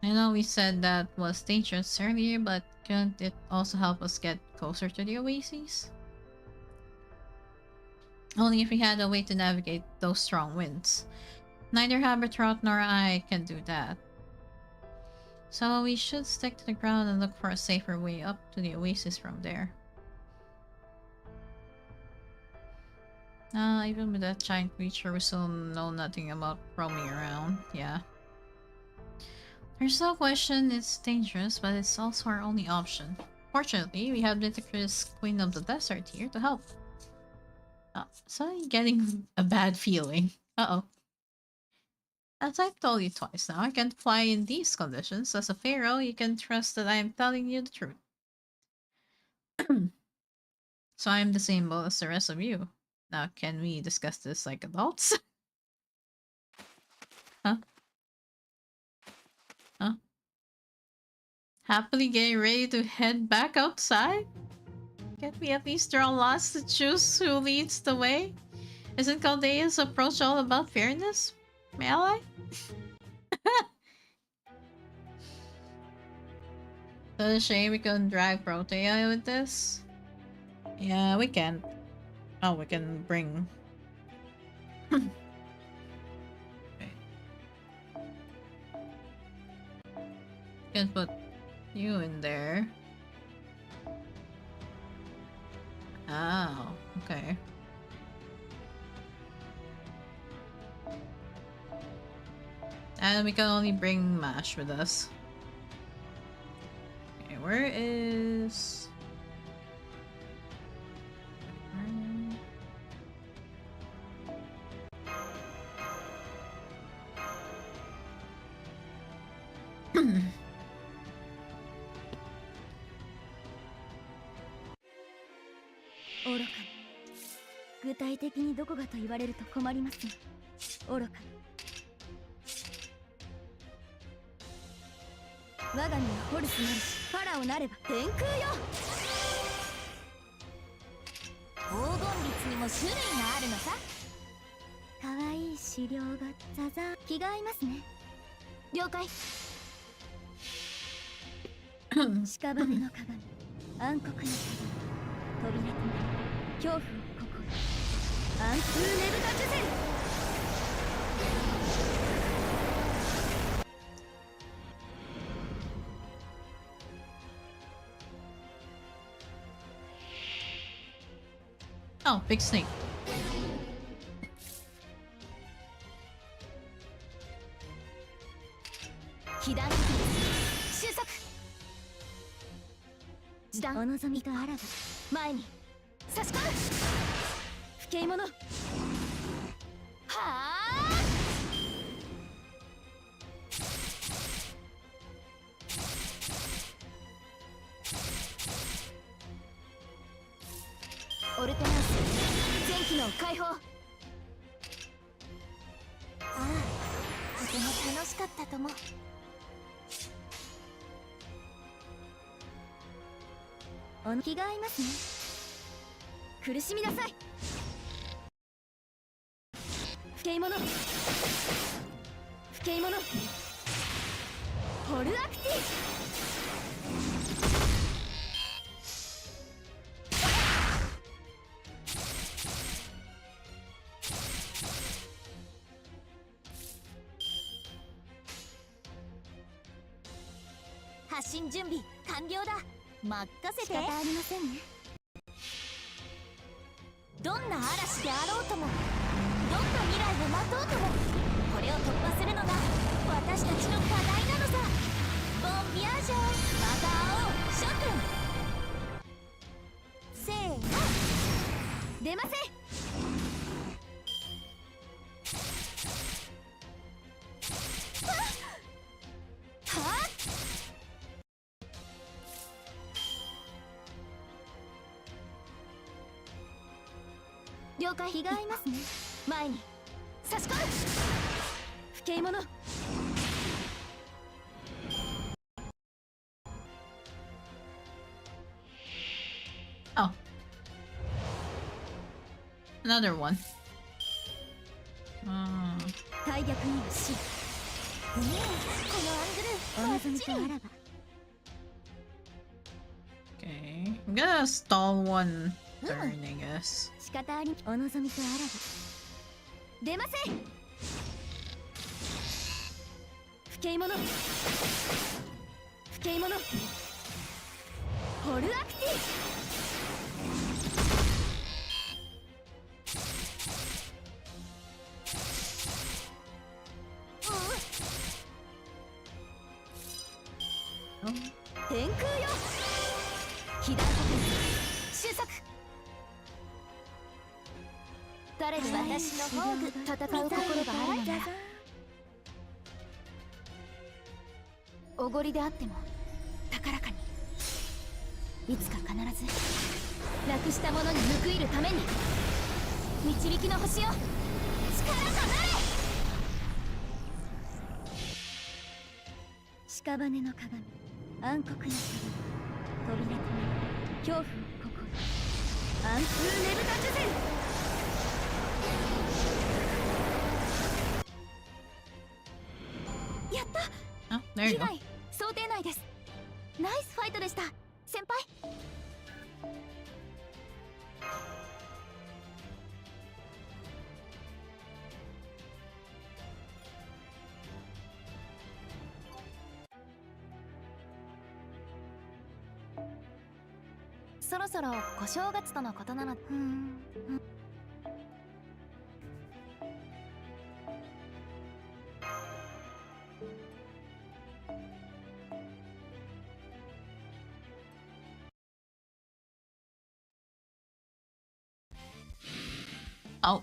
I know we said that was dangerous earlier, but couldn't it also help us get closer to the oases? Only if we had a way to navigate those strong winds. Neither Habitrot nor I can do that. So we should stick to the ground and look for a safer way up to the oasis from there. Even with that giant creature, we still know nothing about roaming around. Yeah. There's no question it's dangerous, but it's also our only option. Fortunately, we have Nitocris, Queen of the Desert, here to help. So I'm getting a bad feeling. Uh-oh. As I've told you twice now, I can't fly in these conditions. As a pharaoh, you can trust that I am telling you the truth. So I'm the same boat as the rest of you. Now, can we discuss this like adults? Huh? Huh? Happily getting ready to head back outside? Can't we at least draw lots to choose who leads the way? Isn't Chaldea's approach all about fairness? My ally? So a shame we couldn't drag Protea with this? Yeah, we can. Oh, we can bring... Okay. Can put you in there. Oh, okay. And we can only bring Mash with us. Okay, where is...愚かな。具体的にどこがと言われると困りますが、愚かな。我が身はホルスなるし、ファラオなれば天空よ。黄金律にも種類があるのさ。かわいい資料がザザ気が合いますね。了解。屍の鏡、暗黒の鏡、扉となり恐怖をここに。暗空ねぶたチュゼル。Oh, big snake. 被弾収束。時短お望みとあらば前に差し込む。不敬者。はあ。オルテナンス全機能解放。ああ、とても楽しかったとも。気が合いますね。苦しみなさい。不敬者。不敬者。ホルアクティ発進準備完了だ。任せて。仕方ありませんね。どんな嵐であろうとも、どんな未来を待とうとも、これを突破するのが私たちの課題なのさ。ボンビアージョまた会おう諸君。せーの出ませ。了解。気が合いますね。前に差し込む。不敬者。Oh. Another one. 大逆には死。このアングルお望みとあらば。Okay. I'm gonna stall one turn, I guess. 仕方ありお望みとあらば。出ませ。不敬者。不敬者。ホルアクティ天空よ。被弾収束。誰で私の宝具戦う心があるのなら、おごりであっても高らかに。いつか必ずなくしたものに報いるために。導きの星よ、力となれ。屍の鏡、暗黒の鏡、扉となり恐怖をここに。暗空ねぶたチュゼル。やった。 Oh, there 被 you go. 害想定内です。ナイスファイトでした先輩。そろそろ小正月とのことなの。Oh.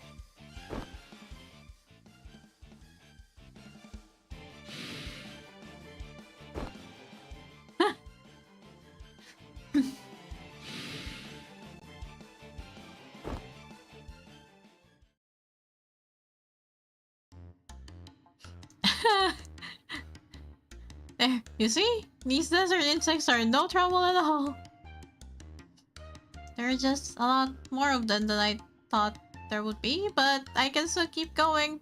There, you see? These desert insects are no trouble at all. There are just a lot more of them than I thought there would be, but I can still keep going.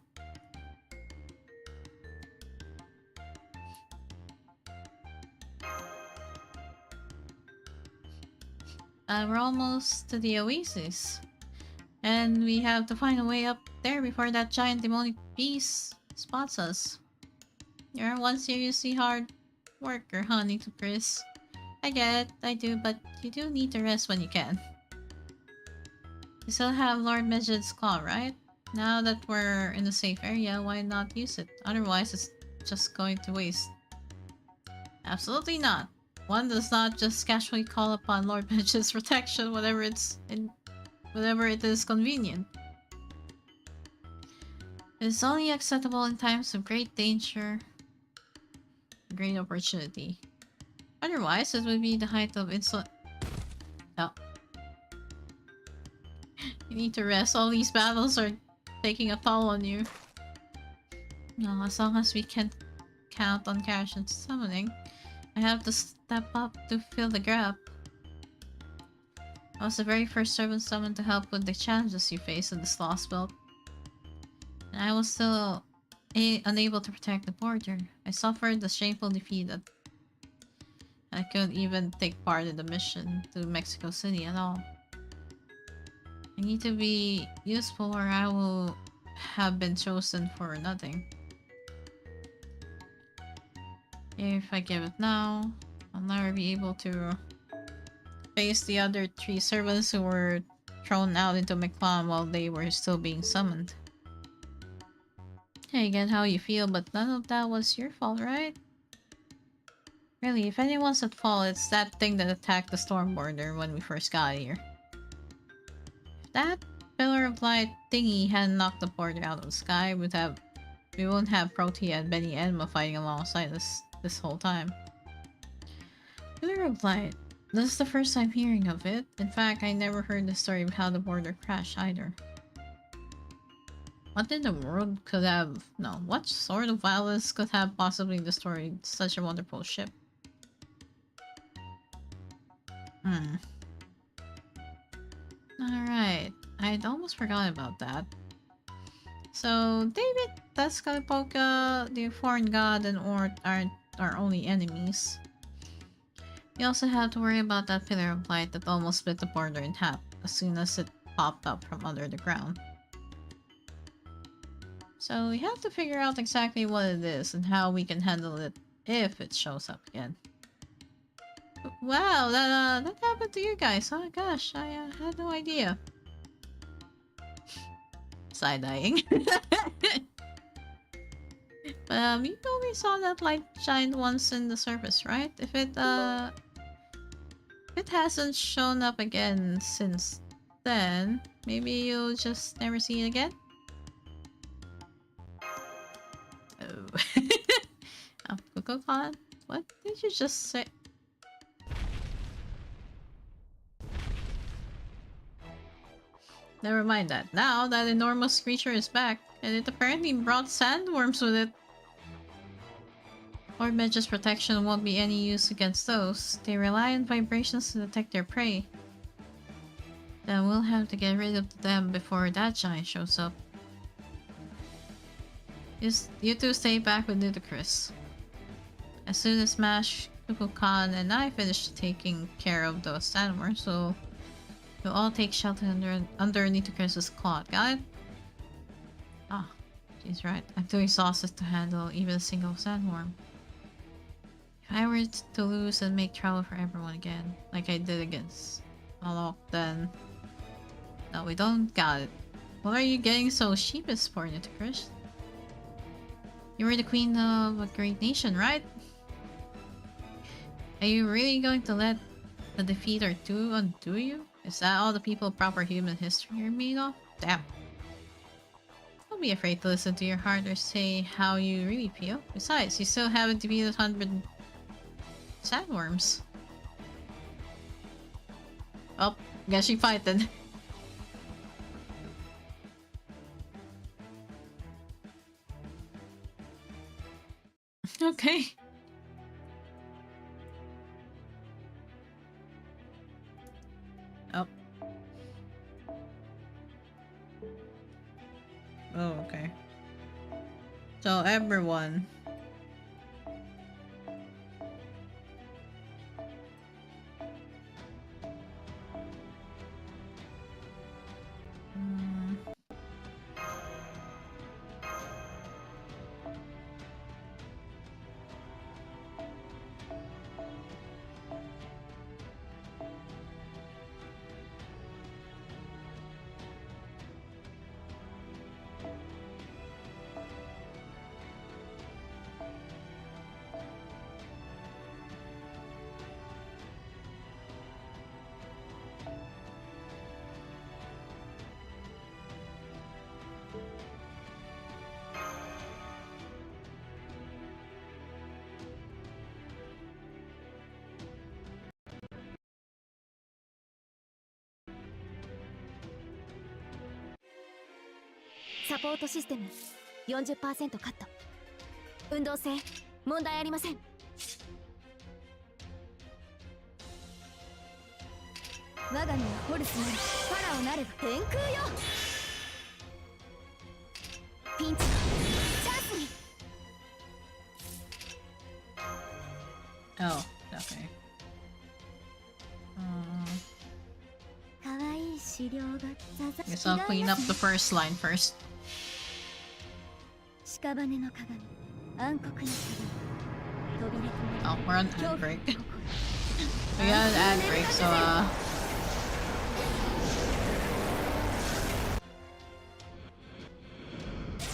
We're almost to the oasis. And we have to find a way up there before that giant demonic beast spots us. You're one seriously hard worker, honey to Chris. I get it, I do, but you do need to rest when you can. You still have Lord Midget's claw, right? Now that we're in a safe area, why not use it? Otherwise, it's just going to waste. Absolutely not. One does not just casually call upon Lord Midget's protection whenever it is convenient. It is only acceptable in times of great danger, great opportunity. Otherwise, it would be the height of insult. Oh. You need to rest. All these battles are taking a toll on you. No, as long as we can count on cash and summoning, I have to step up to fill the gap. I was the very first servant summoned to help with the challenges you face in this lost belt. And I was still unable to protect the border. I suffered the shameful defeat that I couldn't even take part in the mission to Mexico City at all. I need to be useful or I will have been chosen for nothing. If I give it now, I'll never be able to face the other 3 servants who were thrown out into McClellan while they were still being summoned. I get how you feel, but none of that was your fault, right? Really, if anyone's at fault, it's that thing that attacked the storm border when we first got here. If that pillar of light thingy hadn't knocked the border out of the sky, we wouldn't have Protea and Benny Enma fighting alongside us this whole time. Pillar of light. This is the first time hearing of it. In fact, I never heard the story of how the border crashed either. What in the world could have... No, what sort of violence could have possibly destroyed such a wonderful ship? Alright, I'd almost forgotten about that. So, David, Tezcatlipoca, the foreign god, and Ort aren't our only enemies. We also have to worry about that pillar of light that almost split the border in half as soon as it popped up from under the ground. So we have to figure out exactly what it is and how we can handle it if it shows up again. Wow, that happened to you guys. Oh my gosh, I had no idea. Side-eyeing. But you probably saw that light shine once in the surface, right? If it hasn't shown up again since then, maybe you'll just never see it again? Oh. Coco-con? What did you just say? Never mind that. Now that enormous creature is back, and it apparently brought sandworms with it. Lord Midget's protection won't be any use against those. They rely on vibrations to detect their prey. Then we'll have to get rid of them before that giant shows up. You two stay back with Ludicrous. As soon as Mash, Kukulkan, and I finish taking care of those sandworms, so we'll all take shelter under Ludicrous's claw. Got it? Ah, she's right. I'm too exhausted to handle even a single sandworm. If I were to lose and make trouble for everyone again, like I did against Malok, then... No, we don't got it. What are you getting so sheepish for, Ludicrous? You were the queen of a great nation, right? Are you really going to let the defeat or two undo you? Is that all the people of proper human history are made of? Damn. Don't be afraid to listen to your heart or say how you really feel. Besides, you still haven't defeated 100 sandworms. Oh, guess she fighted. Okay. Oh. Oh, okay. So everyone.サポートシステム 40% カット。運動性問題ありません。我が身はホルスなりファラオなれば天空よ。ピンチはチャンスに。Oh, okay. 可愛い資料がザザ Guess I'll clean up the first line first. 屍の鏡暗黒の鏡扉と Oh, we're on ad break. We got an ad break, so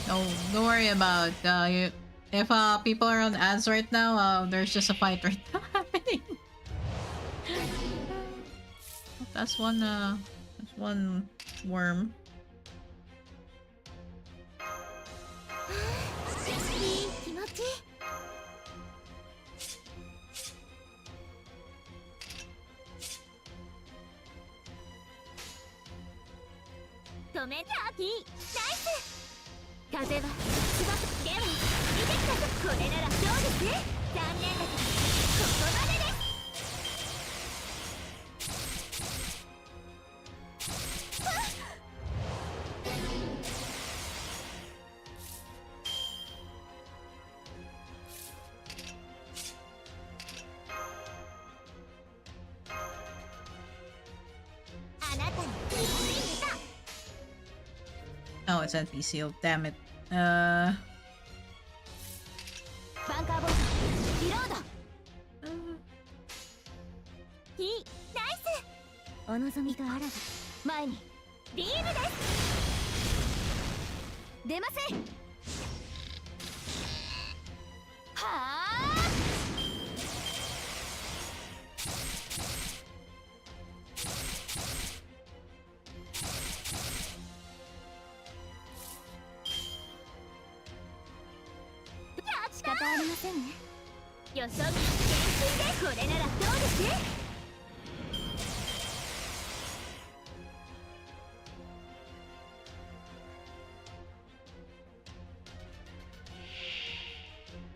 don't worry about if people are on ads right now, there's just a fight right now happening. That's one worm. いい気持ち。止めたピーナイス。風は翼では見てきたぞ。これならどうです？残念だけどここまでです。あなたに気づいた。 Oh, it's NPC. Oh, damn it. バンカーボールリロード。いいナイス。お望みとあらば前にビームです。出ません。はあ。仕方ありませんね。よそ見厳禁でこれならどうです？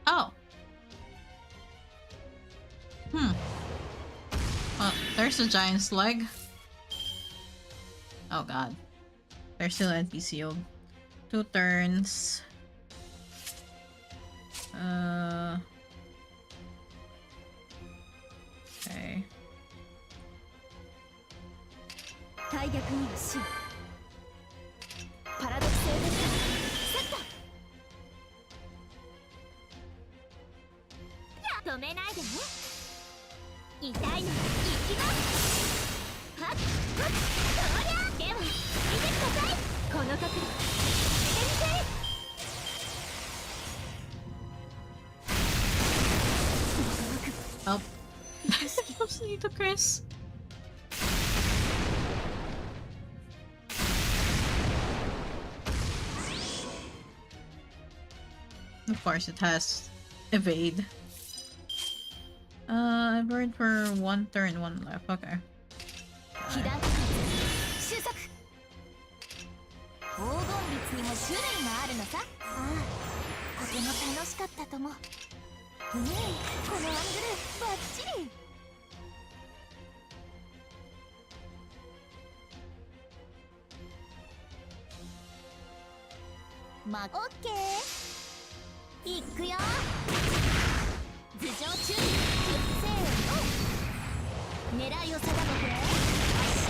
Oh. Well, there's a giant's leg. Oh god. They're still NPC'd. 2 turns. Okay. 大逆には死。パラドクセーブセット。止めないでね。痛いの行きます。はっはっそりゃ。では見てください。この角度見てみて。 Oh. Just need to Chris. Of course, it has evade. I burned for 1 turn, 1 left. Okay. 被弾収束。黄金律にも種類があるのさ。ああ、とても楽しかったとも。このアングルバッチリ。ま、オッケー。いくよ。頭上中。せーの。狙いを定めて。発射。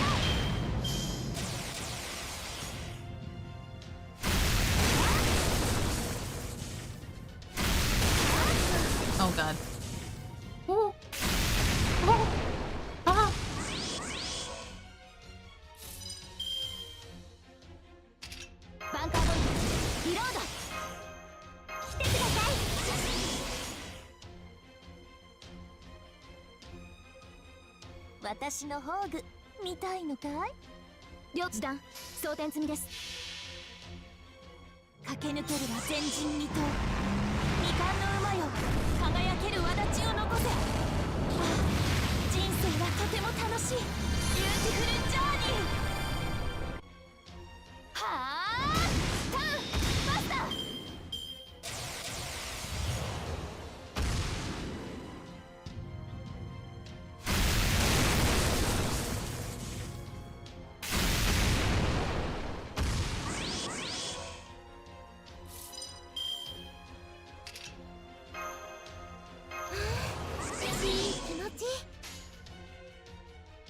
Oh god. Oh. Oh. Ah. バンカーボイスリロード。来てください。私の宝具見たいのかい？両時弾装填済みです。駆け抜けるは前人未到。未完の馬よ、輝ける轍を残せ。ああ、人生はとても楽しいビューティフルジョーニー。はあ、ターンマスター。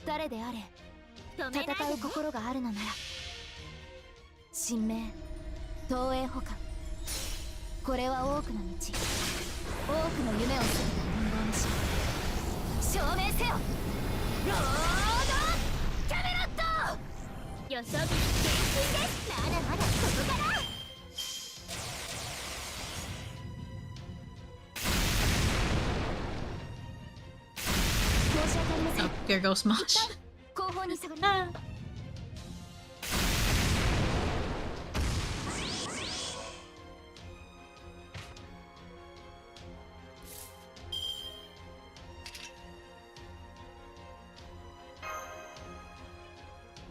誰であれ戦う心があるのなら、神明東映保管、これは多くの道、多くの夢を過ぎた運動のし証明せよ。ロードキャメロット。よそ見厳禁です。まだまだここから。申し訳ありません。 Oh, here goes Smash. 後方に下がり。 Ah.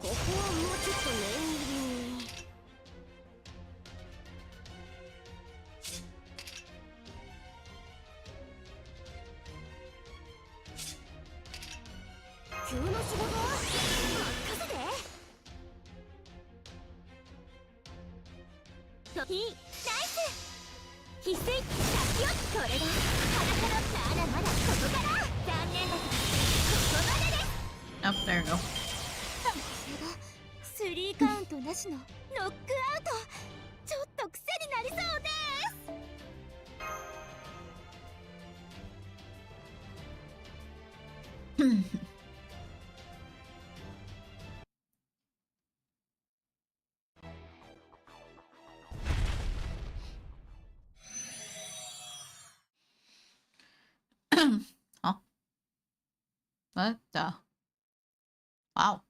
ここはもうちょっと念入りに。急な仕事任せて。いい、ナイス。翡翠先よ。これが裸の。まだまだここから。残念だけどここまでです。 Oh, there we go. スリーカウントなしのノックアウト。ちょっと癖になりそうです。Huh? What the? Wow.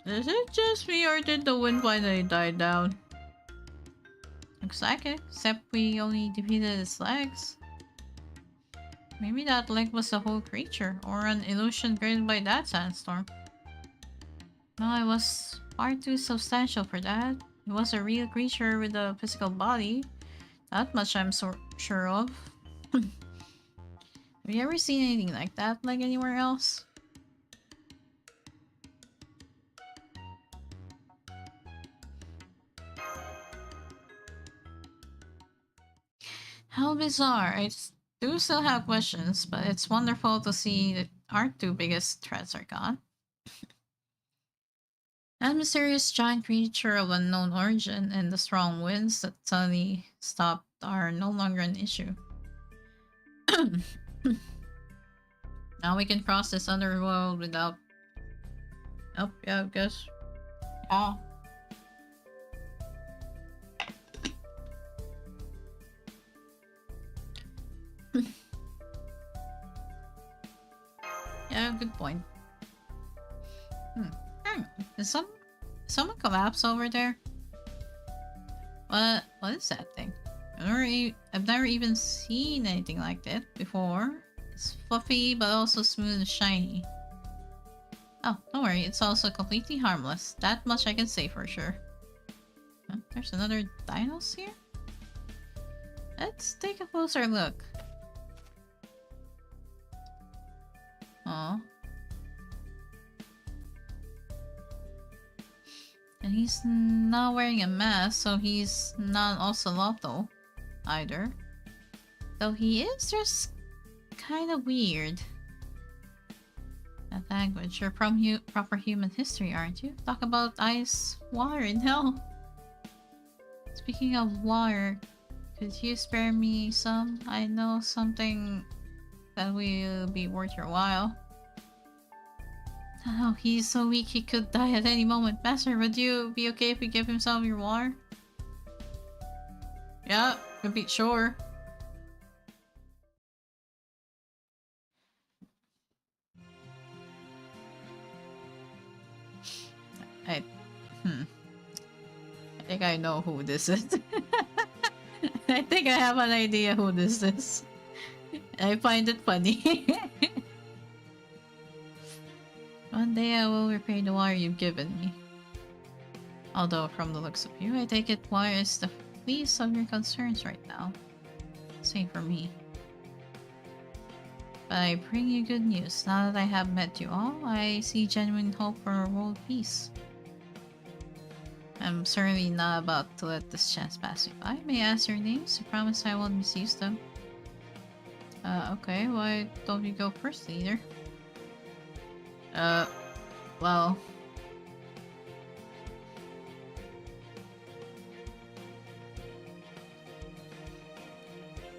Is it just me or did the wind finally die down? Looks like it, except we only defeated its legs. Maybe that leg was a whole creature, or an illusion created by that sandstorm. No, it was far too substantial for that. It was a real creature with a physical body. That much I'm sure of. Have you ever seen anything like that, like anywhere else? How bizarre. I do still have questions, but it's wonderful to see that our two biggest threats are gone. That mysterious giant creature of unknown origin and the strong winds that suddenly stopped are no longer an issue. Now we can cross this underworld without... Oh, yeah, I guess. Oh. Yeah, good point. Hang on. someone collapse over there? What is that thing? I've never even seen anything like that before. It's fluffy but also smooth and shiny. Oh, don't worry, it's also completely harmless. That much I can say for sure. Huh, there's another Donos here? Let's take a closer look. Oh. And he's not wearing a mask, so he's not ocelotto either. Though he is just kind of weird. That language, you're from proper human history, aren't you? Talk about ice, water, and hell. Speaking of water, could you spare me some? I know something that will be worth your while. Oh, he's so weak he could die at any moment. Master, would you be okay if we give him some of your water? Yeah, could be sure. I think I know who this is. I think I have an idea who this is. I find it funny. One day I will repay the water you've given me. Although from the looks of you, I take it water is the least of your concerns right now. Same for me. But I bring you good news. Now that I have met you all, I see genuine hope for world peace. I'm certainly not about to let this chance pass me by. May I ask your names? I promise I won't misuse them. Okay, why don't you go first, leader? Well...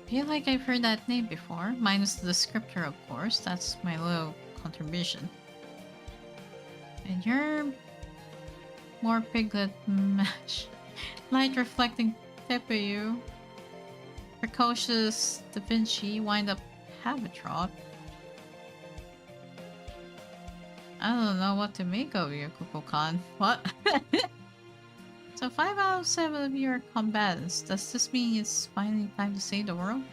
I feel like I've heard that name before, minus the descriptor of course, that's my little contribution. And you're... more piglet match. Light reflecting Tepeyu. Precocious Da Vinci, wind up Habitrot. I don't know what to make of you, Kukulkan. What? So 5 out of 7 of you are combatants. Does this mean it's finally time to save the world?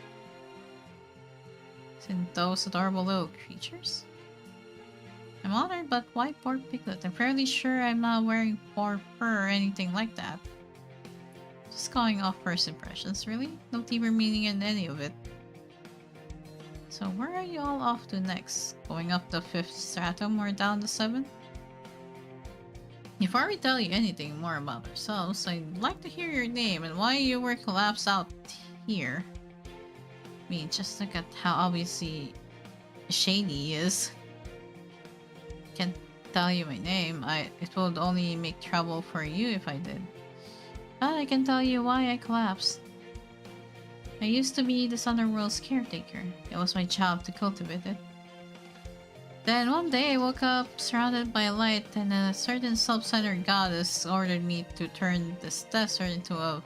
Isn't those adorable little creatures? I'm honored, but why poor piglet? I'm fairly sure I'm not wearing poor fur or anything like that. Just going off first impressions, really? No deeper meaning in any of it. So where are you all off to next? Going up the 5th stratum or down the 7th? Before we tell you anything more about ourselves, I'd like to hear your name and why you were collapsed out here. I mean, just look at how obviously shady he is. Can't tell you my name. It would only make trouble for you if I did. But I can tell you why I collapsed. I used to be this underworld's caretaker. It was my job to cultivate it. Then one day I woke up surrounded by light and a certain self-centered goddess ordered me to turn this desert into a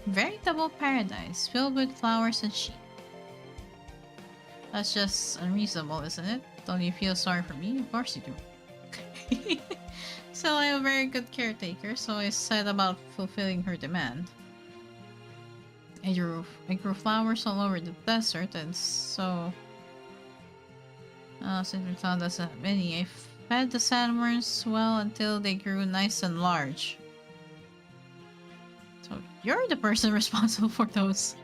veritable paradise filled with flowers and sheep. That's just unreasonable, isn't it? Don't you feel sorry for me? Of course you do. So I'm a very good caretaker, so I set about fulfilling her demand. I grew flowers all over the desert, and so... since we found us that many, I fed the sandworms well until they grew nice and large. So you're the person responsible for those.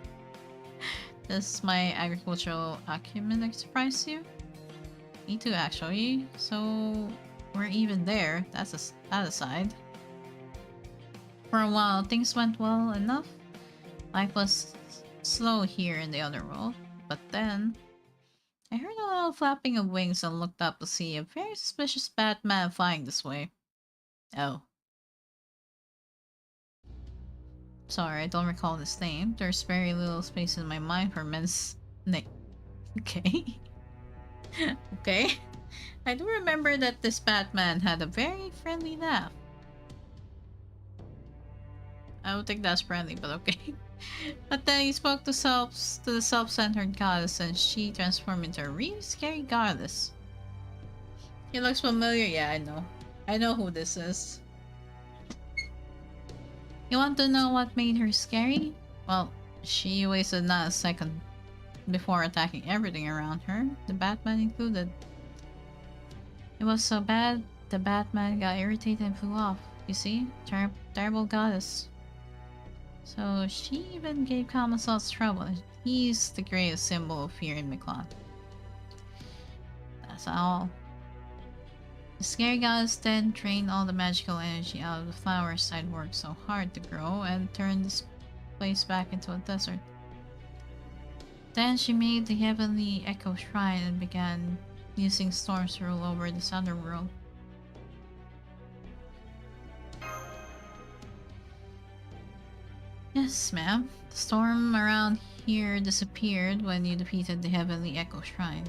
Does my agricultural acumen surprise you? Me too, actually. So we're even there. That aside. For a while, things went well enough. Life was slow here in the underworld, but then I heard a little flapping of wings and looked up to see a very suspicious Batman flying this way. Oh. Sorry, I don't recall his name. There's very little space in my mind for men's name. Okay. Okay. I do remember that this Batman had a very friendly laugh. I don't think that's friendly, but okay. But then he spoke to the self-centered goddess and she transformed into a really scary goddess. He looks familiar. Yeah, I know. I know who this is. You want to know what made her scary? Well, she wasted not a second before attacking everything around her, the Batman included. It was so bad, the Batman got irritated and flew off. You see? Terrible goddess. So she even gave Camazotz trouble. He's the greatest symbol of fear in Miklon. That's all. The scary goddess then drained all the magical energy out of the flowers I'd worked so hard to grow and turned this place back into a desert. Then she made the heavenly Echo Shrine and began using storms to rule over this underworld. Yes, ma'am. The storm around here disappeared when you defeated the heavenly Echo Shrine.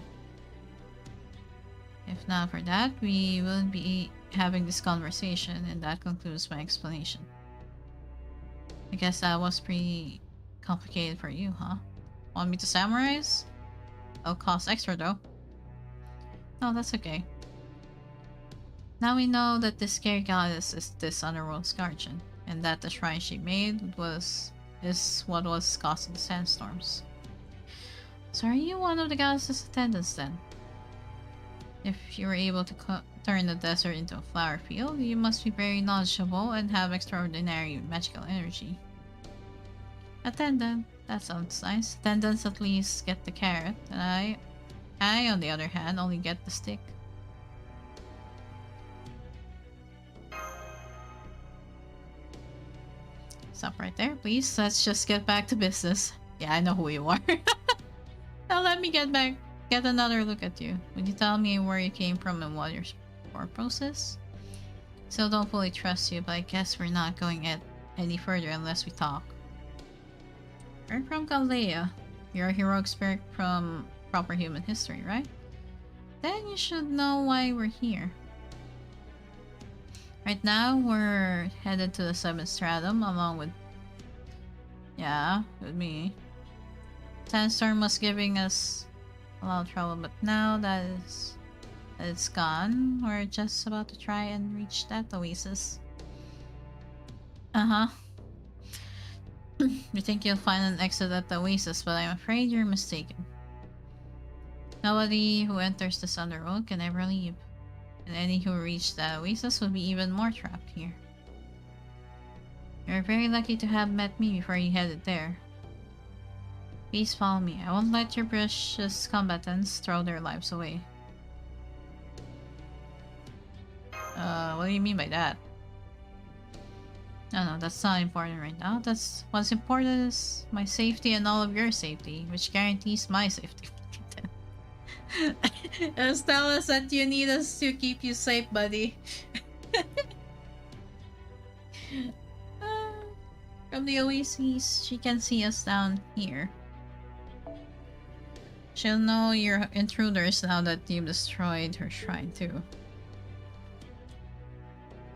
If not for that, we wouldn't be having this conversation, and that concludes my explanation. I guess that was pretty complicated for you, huh? Want me to summarize? It'll cost extra though. No, that's okay. Now we know that this scary goddess is this underworld's guardian, and that the shrine she made is what was causing the sandstorms. So are you one of the goddess's attendants then? If you were able to turn the desert into a flower field, you must be very knowledgeable and have extraordinary magical energy. Attendant, that sounds nice. Attendants at least get the carrot, and I on the other hand, only get the stick. Stop right there, please. Let's just get back to business. Yeah, I know who you are. Now let me get another look at you. Would you tell me where you came from and what your purpose is? Still don't fully trust you, but I guess we're not going any further unless we talk. We're from Galea. You're a heroic spirit from proper human history, right? Then you should know why we're here. Right now, we're headed to the 7th Stratum along with... Yeah, with me. Sandstorm was giving us a lot of trouble, but now that it's gone, we're just about to try and reach that oasis. Uh-huh. You think you'll find an exit at the oasis, but I'm afraid you're mistaken. Nobody who enters this underworld can ever leave, and any who reach that oasis will be even more trapped here. You're very lucky to have met me before you headed there. Please follow me. I won't let your precious combatants throw their lives away. What do you mean by that? No, that's not important right now. That's what's important is my safety and all of your safety, which guarantees my safety. Just tell us that you need us to keep you safe, buddy. From the oasis, she can see us down here. She'll know you're intruders now that you've destroyed her shrine too.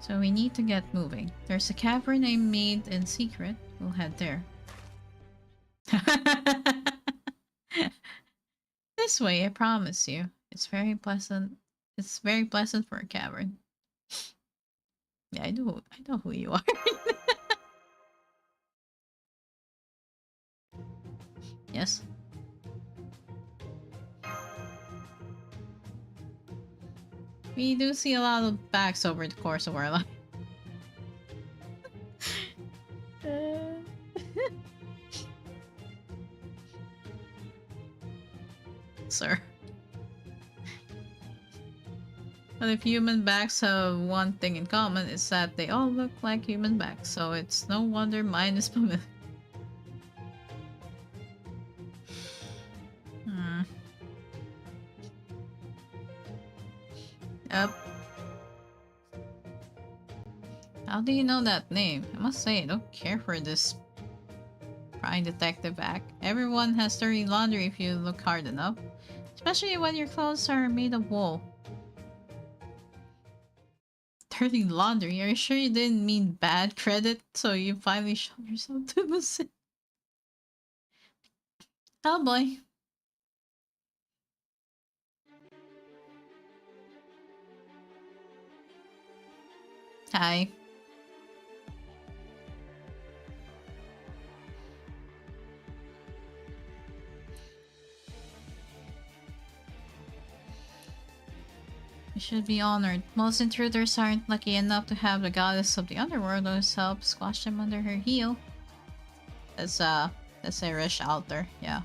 So we need to get moving. There's a cavern I made in secret. We'll head there. This way, I promise you. It's very pleasant. It's very pleasant for a cavern. Yeah, I know who you are. Yes. We do see a lot of backs over the course of our life. Sir. But if human backs have one thing in common, it's that they all look like human backs, so it's no wonder mine is familiar. Yep. How do you know that name? I must say, I don't care for this prying detective act. Everyone has dirty laundry if you look hard enough. Especially when your clothes are made of wool. Dirty laundry? Are you sure you didn't mean bad credit? So you finally showed yourself to the... Oh boy. Hi. should be honored. Most intruders aren't lucky enough to have the goddess of the underworld herself squash them under her heel. That's a Rish altar, yeah.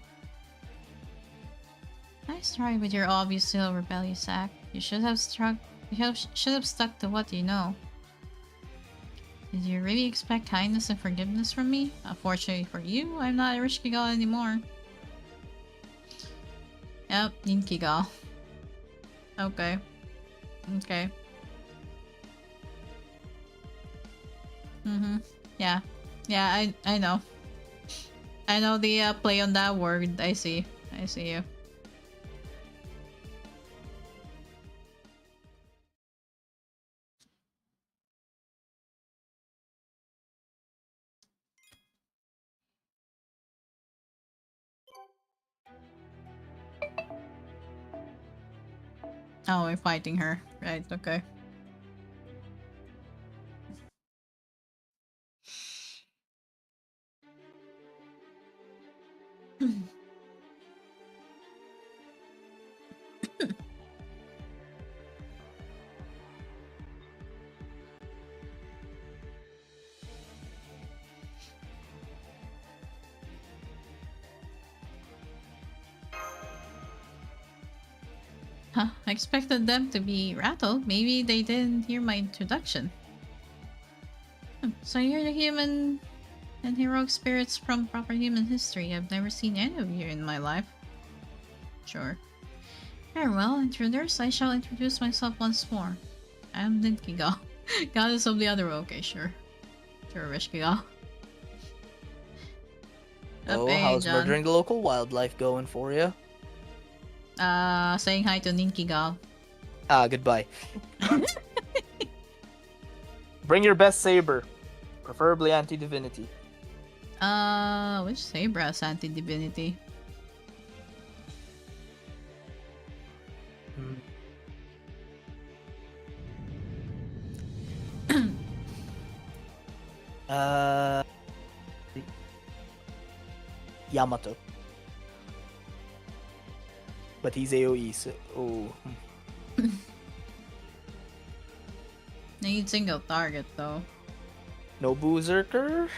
Nice try with your obviously rebellious act. You should have stuck to what you know. Did you really expect kindness and forgiveness from me? Unfortunately for you, I'm not a Rishkigal anymore. Yep, Ninkigal. Okay. Okay. Yeah. Yeah, I know. I know the play on that word. I see. I see you. Oh, we're fighting her. Right, okay. Huh, I expected them to be rattled. Maybe they didn't hear my introduction. So you're the human and heroic spirits from proper human history. I've never seen any of you in my life. Sure. Very well, intruders. I shall introduce myself once more. I'm Ninkigal, goddess of the other world. Okay, sure. Sure, Rishkigal. Oh, how's murdering the local wildlife going for you? Saying hi to Ninkigal. Ah, goodbye. Bring your best saber. Preferably anti-divinity. Which saber has anti-divinity? Yamato. But he's AoE, so... Oh. Need single target though. No Berserker?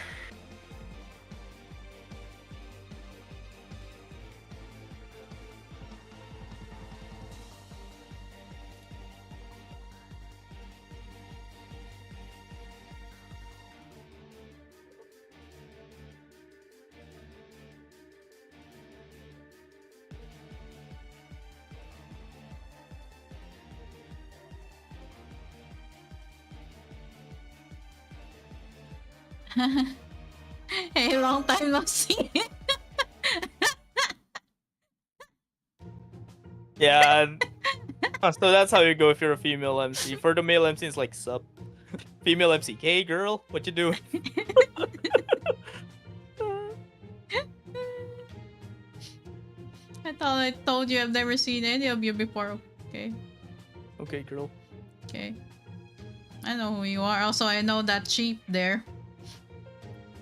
Hey, long time no see. Yeah. So that's how you go if you're a female MC. For the male MC, it's like, sup. Female MC, hey girl, what you doing? I thought I told you I've never seen any of you before. Okay. Okay, girl. Okay. I know who you are. Also, I know that sheep there.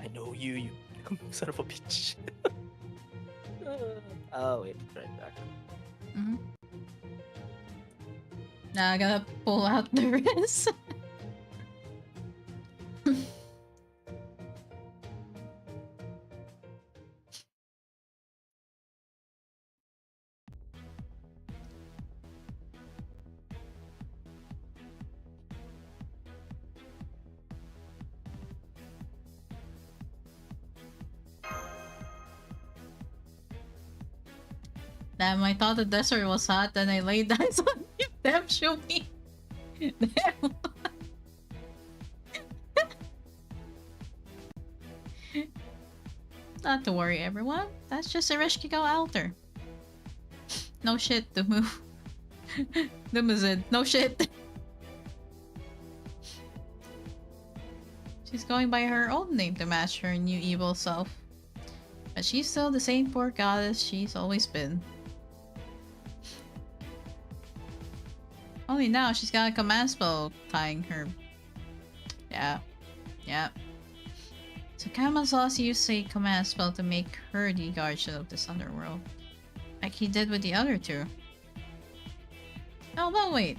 I know you son of a bitch. Oh, wait, right back. Now I gotta pull out the wrist. Damn, I thought the desert was hot, then I laid eyes on you. Damn, shoot me. Damn. Not to worry, everyone. That's just a Rishkigal altar. No shit, the move. Dumazid. No shit. She's going by her old name to match her new evil self. But she's still the same poor goddess she's always been. Only now she's got a command spell tying her. Yeah. Yeah. So Camazotz used a command spell to make her the guardian of this underworld. Like he did with the other two. Oh, but wait.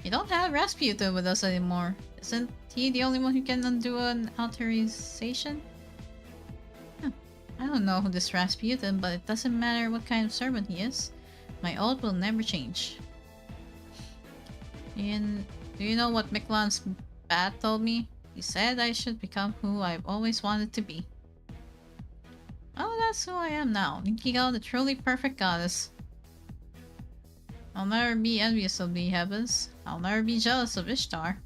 You don't have Rasputin with us anymore. Isn't he the only one who can undo an authorization? Huh. I don't know who this Rasputin, but it doesn't matter what kind of servant he is. My oath will never change. And do you know what Miklan's bat told me? He said I should become who I've always wanted to be. Oh, that's who I am now. Nikigo, the truly perfect goddess. I'll never be envious of the heavens. I'll never be jealous of Ishtar.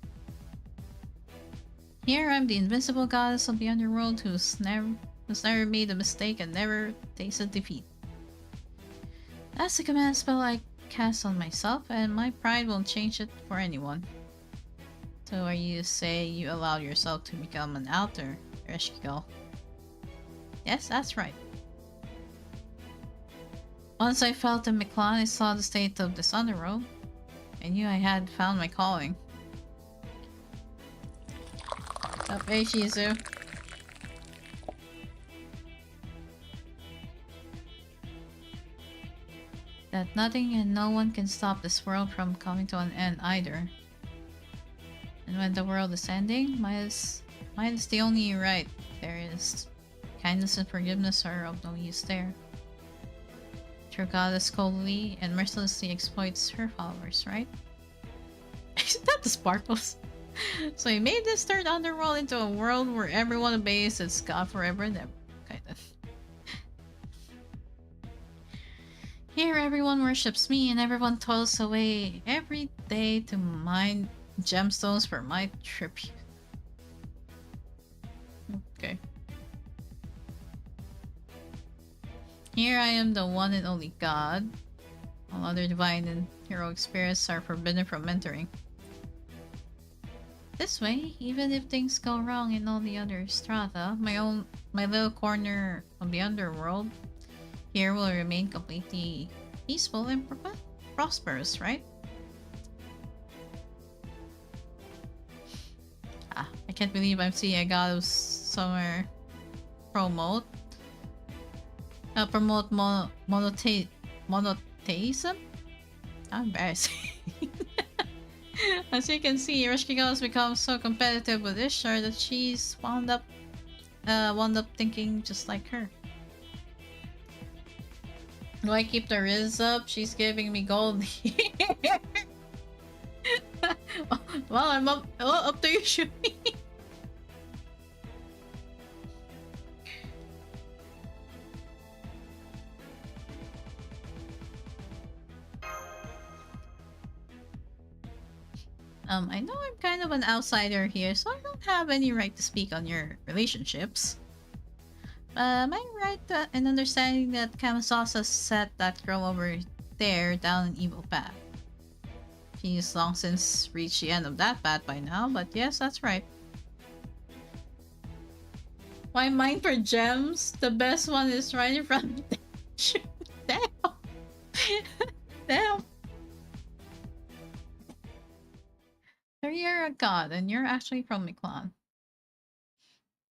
Here I'm the invincible goddess of the underworld who's never made a mistake and never tasted defeat. That's the command spell I cast on myself, and my pride won't change it for anyone. So are you saying you allowed yourself to become an outer Ereshkigal? Yes, that's right. Once I felt the Miklan, I saw the state of this underworld. I knew I had found my calling. Up, hey Shizu. That nothing and no one can stop this world from coming to an end either. And when the world is ending, mine is the only right there is. Kindness and forgiveness are of no use there. Your goddess coldly and mercilessly exploits her followers, right? Isn't that the Sparkles? So he made this third underworld into a world where everyone obeys its god forever and ever. Kind of. Here everyone worships me and everyone toils away every day to mine gemstones for my tribute. Okay. Here I am the one and only god. All other divine and heroic spirits are forbidden from entering. This way, even if things go wrong in all the other strata, my little corner of the underworld here will remain completely peaceful and prosperous, right? Ah, I can't believe I'm seeing a god of summer promote monotheism? How embarrassing. As you can see, Ereshkigal has become so competitive with Ishtar that she's wound up thinking just like her. Do I keep the Riz up? She's giving me gold. Well, I'm up to you, Shumi. I know I'm kind of an outsider here, so I don't have any right to speak on your relationships. Am I right in understanding that Camazotz has set that girl over there down an evil path? She's long since reached the end of that path by now, but yes, that's right. Why mine for gems? The best one is right in front of me. Damn! Damn! So you're a god, and you're actually from my clan.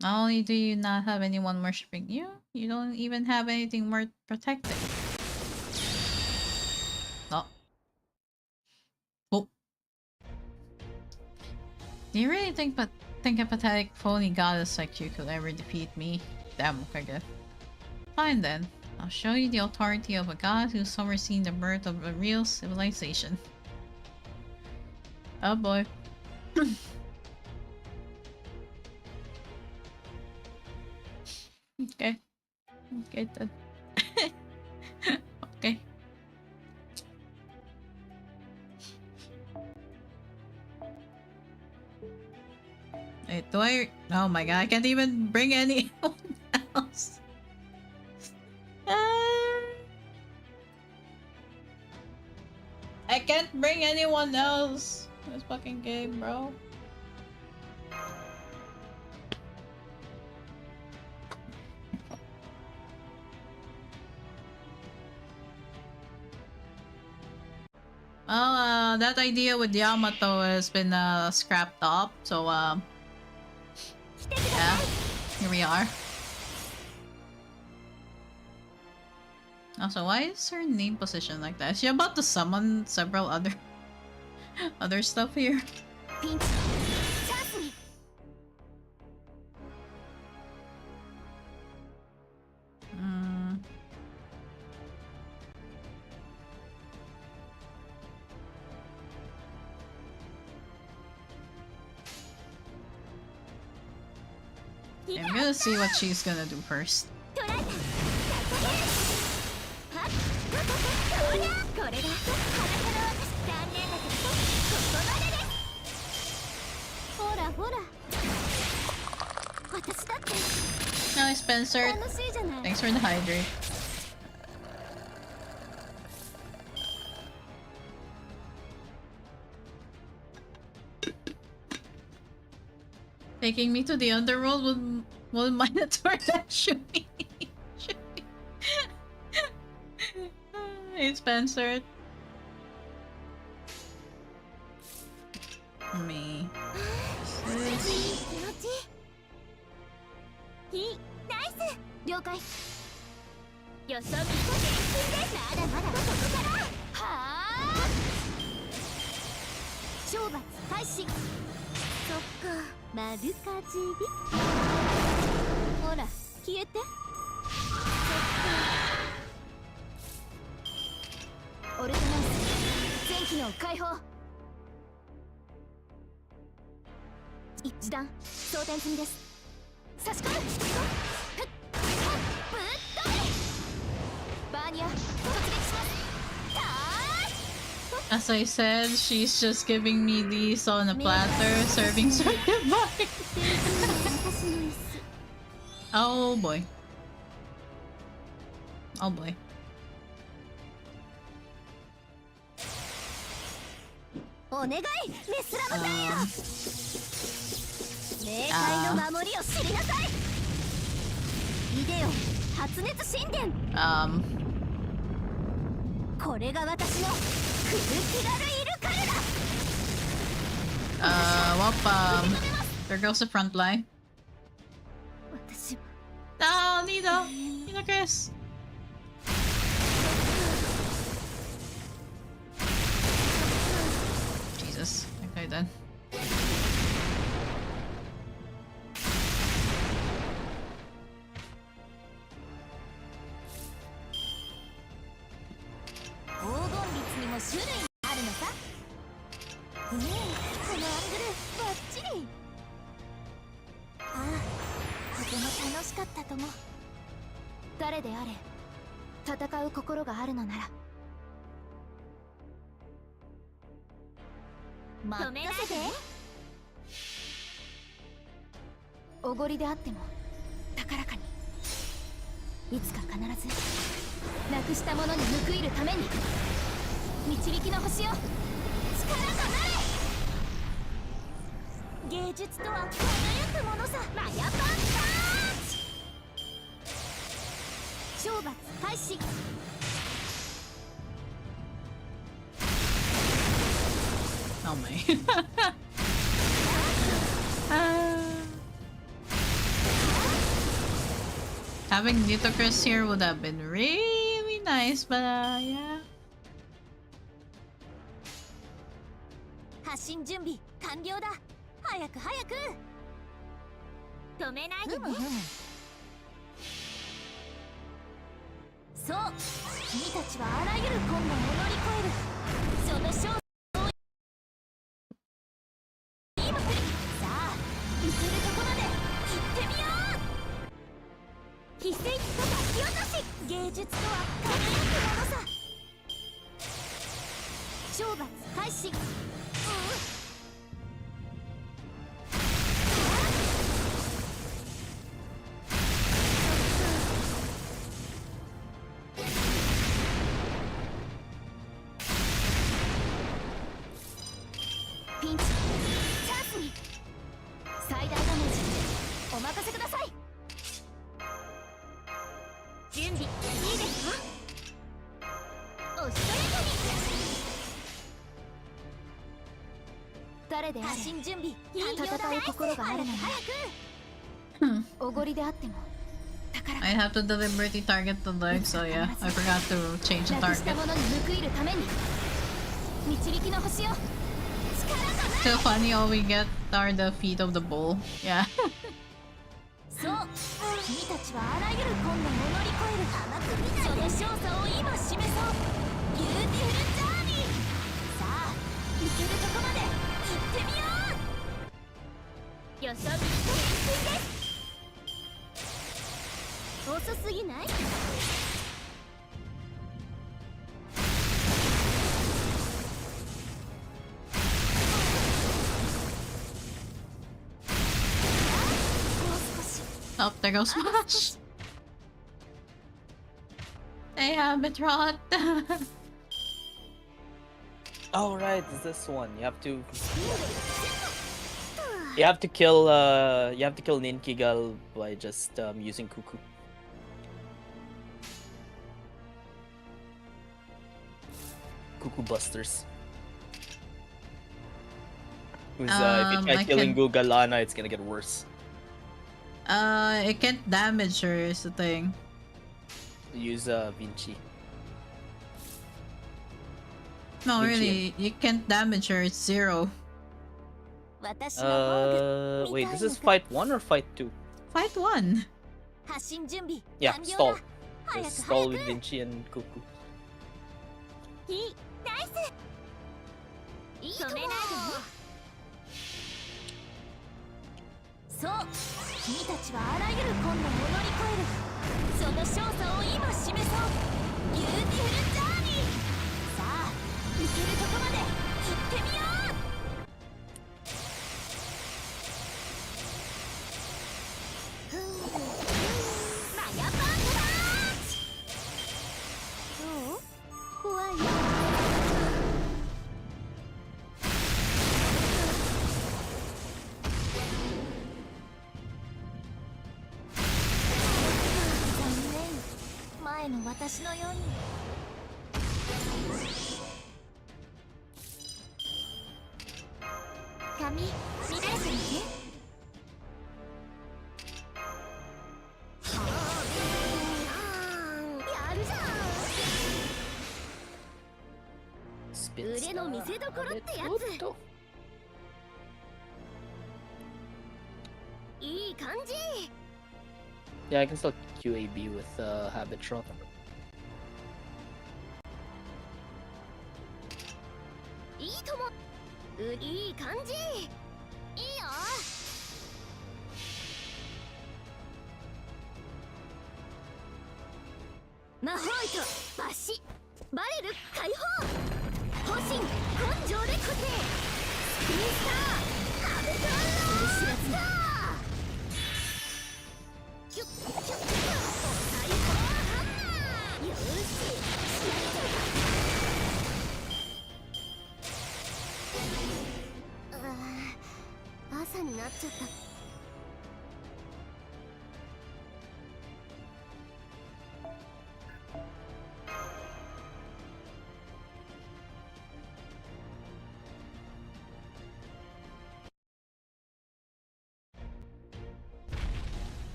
Not only do you not have anyone worshipping you, you don't even have anything worth protecting. Oh. Oh. Do you really think a pathetic phony goddess like you could ever defeat me? Damn, Kage. Fine then. I'll show you the authority of a god who's overseen the birth of a real civilization. Oh boy. Okay. Okay then. Okay. Wait, do I? Oh my god, I can't even bring anyone else. I can't bring anyone else. This fucking game, bro. Well, that idea with Yamato has been scrapped up, so yeah, here we are. Also, why is her name positioned like that? Is she about to summon several other other stuff here. ピンチチャンスに I'm gonna see what she's gonna do first. 捉えたはっこりゃこれが裸の私残念だけどここまでですほらほら私だって Now, Spencer. 楽しいじゃない Thanks for the hydrate. Taking me to the underworld will Minotaur that shoot me. Hey, Spencer. Me. 気持ちいいいいナイス了解よそ見と現金でまだまだここからはあ懲罰開始そっか丸かじりほら消えてそっかオルトナンス全機能解放一段装填済みです差し込むふっふっぶっ飛べバーニア突撃しますたー As I said, she's just giving me these on a platter, serving certain body. Oh boy. Oh boy. お願いメスラムダイヤ冥界の守りを知りなさいイデオ発熱神殿これが私のクルキラルイルカルだ There goes the front line. 私 No, Nido, Chris. Jesus. Okay then. 黄金律にも種類あるのさこのアングルバッチリああとても楽しかったとも誰であれ戦う心があるのなら任せておごりであっても高らかにいつか必ずなくしたものに報いるために導きの星よ力となれ芸術とは輝くものさマヤパンターチ懲罰開始 Oh my. Having Nitocris here would have been really nice, but yeah. 発進準備完了だ早く早く止めないでねそう君たちはあらゆる困難を乗り越えるその勝利今するさあ行けるところで行ってみよう奇跡と書き落とし芸術とは輝くものさ懲罰開始ピンチチャンスに最大ダメージお任せください準備いいですかおしとやかに誰であれ発進準備戦う心があるのにおごりであっても I have to deliberately target the leg, so yeah, I forgot to change the なくした target. ものに報いるために導きの星よ力となれ Still funny, all we get are the feet of the bull. Yeah. そう君たちはあらゆる困難を乗り越える甘く見ないでその勝利を今示そうビューティフルジャーニーさあ行けるとこまで行ってみようよそ見と練習です遅すぎない Oh, there goes Smash. Hey, Habitrot. Oh right, it's this one. You have to kill Ninkigal by just using Cuckoo. Cuckoo Busters. Because if you try killing Gugalana, it's gonna get worse. It can't damage her is the thing. Use Vinci. No, Vinci. really, you can't damage her, it's 0. Wait, this is fight 1 or fight 2? Fight 1. Yeah, stall. Just stall with Vinci and Cuckoo. そう君たちはあらゆる困難を乗り越えるその勝利を今示そうビューティフルジャーニーさあ行けるとこまで行ってみようマヤパンチどう怖いよ 前の私のように髪見られてみてやるじゃん腕の見せ所ってやついい感じ Yeah, I can still QAB with Habitron. いいともいい感じいいよ魔法糸バシバレル解放方針根性で固定スピンスターハベトランナーキュッキュッキュッ最高ハンマーよし朝になっちゃった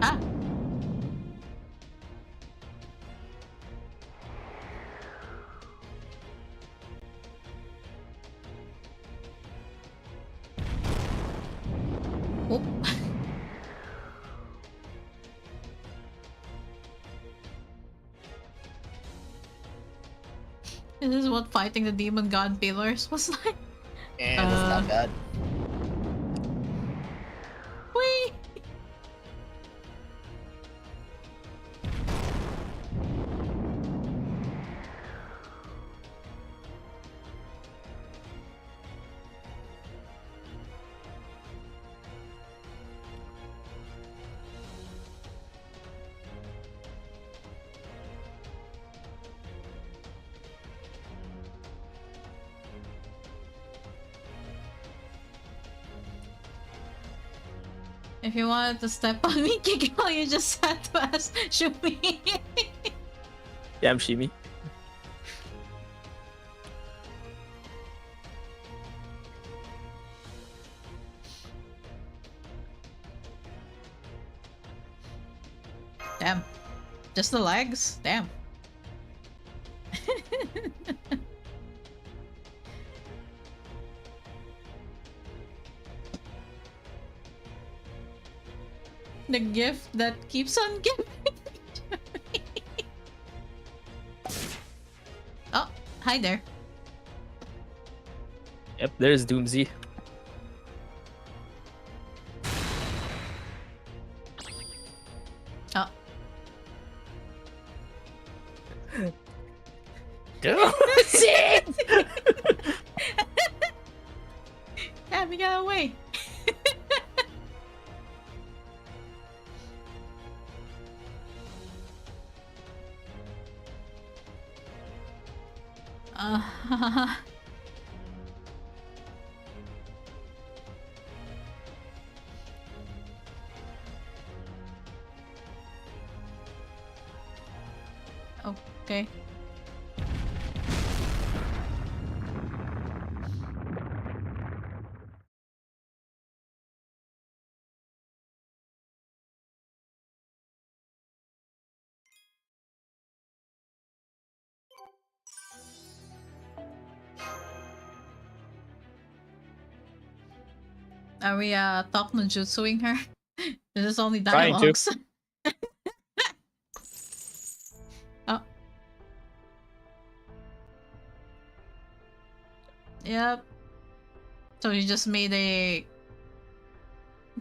Ah! Oh. This is what fighting the demon god pillars was like. And it's not bad. Whee! If you wanted to step on me, Kikyo, you just had to ask Shumi. Yeah, I'm Shimi. Damn. Just the legs? Damn. The gift that keeps on giving. Oh, hi there. Yep, there's Doomsy. Oh. Doomsy! Damn, we got away. Okay. Are we talk no jutsuing her? This is only Trying to. dialogues. Oh. Yep. So you just made a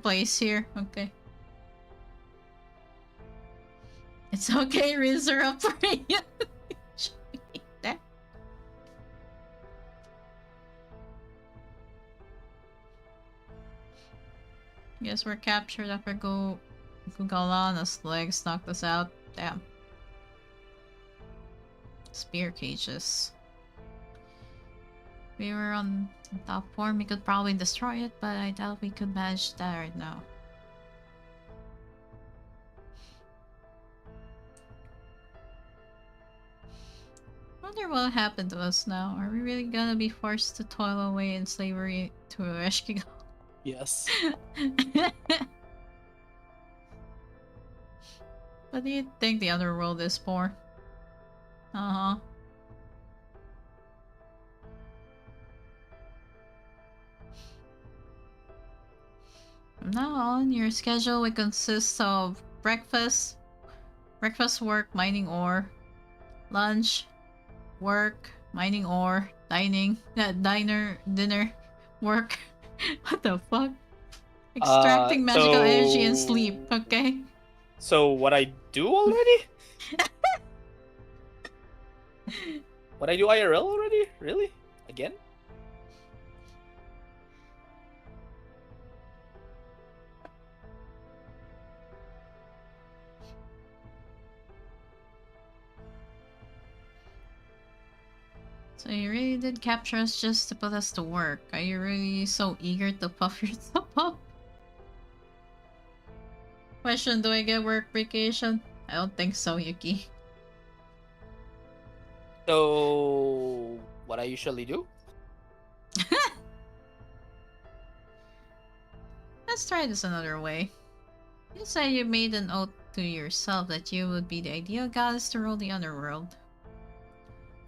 place here. Okay. It's okay, Riz are up for you. That. Guess we're captured after Gugalana's legs knocked us out. Damn. Spear cages. We were on top form, we could probably destroy it, but I doubt we could manage that right now. Wonder what happened to us now. Are we really gonna be forced to toil away in slavery to Eshkigal? Yes. What do you think the other world is for? Uh-huh. From now on, your schedule will consist of breakfast, work, mining ore, lunch, work, mining ore, dinner, work. What the fuck? Extracting magical energy and sleep, okay? So what I do already? What I do IRL already? Really? Again? So you really did capture us just to put us to work. Are you really so eager to puff yourself up? Question, do I get work vacation? I don't think so, Yuki. So what I usually do? Let's try this another way. You said you made an oath to yourself that you would be the ideal goddess to rule the underworld.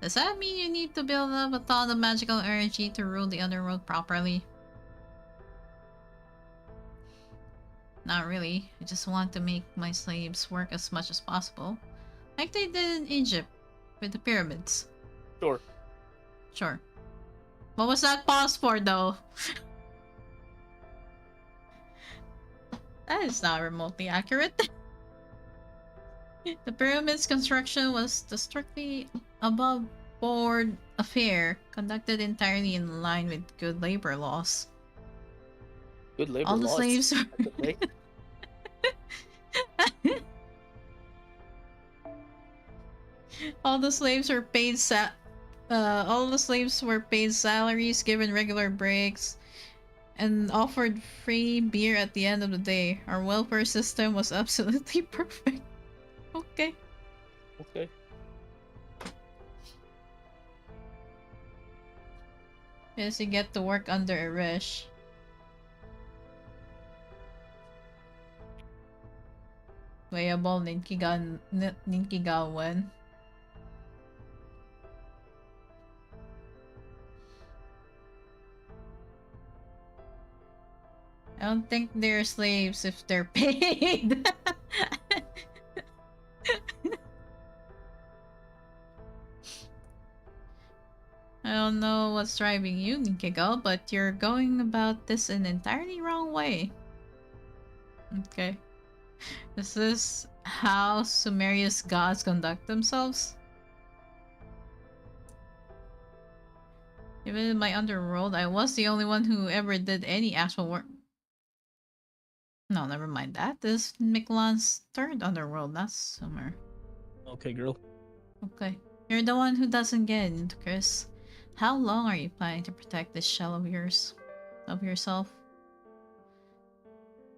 Does that mean you need to build up a ton of magical energy to rule the underworld properly? Not really. I just want to make my slaves work as much as possible. Like they did in Egypt with the pyramids. Sure. Sure. What was that pause for though? That is not remotely accurate. The pyramid's construction was the strictly above board affair, conducted entirely in line with good labor laws. Good labor All the laws. slaves Okay. all the slaves were paid salaries, given regular breaks, and offered free beer at the end of the day. Our welfare system was absolutely perfect. Okay. Okay. Yes, you get to work under Irish. playable Ninkigawen. I don't think they're slaves if they're paid. I don't know what's driving you, Nikigo, but you're going about this in an entirely wrong way. Okay. Is this how Sumeria's gods conduct themselves? Even in my underworld, I was the only one who ever did any actual work. No, never mind that. This is Miklan's third underworld, not Sumer. Okay, girl. Okay. You're the one who doesn't get it, Chris. How long are you planning to protect this shell of yours? Of yourself?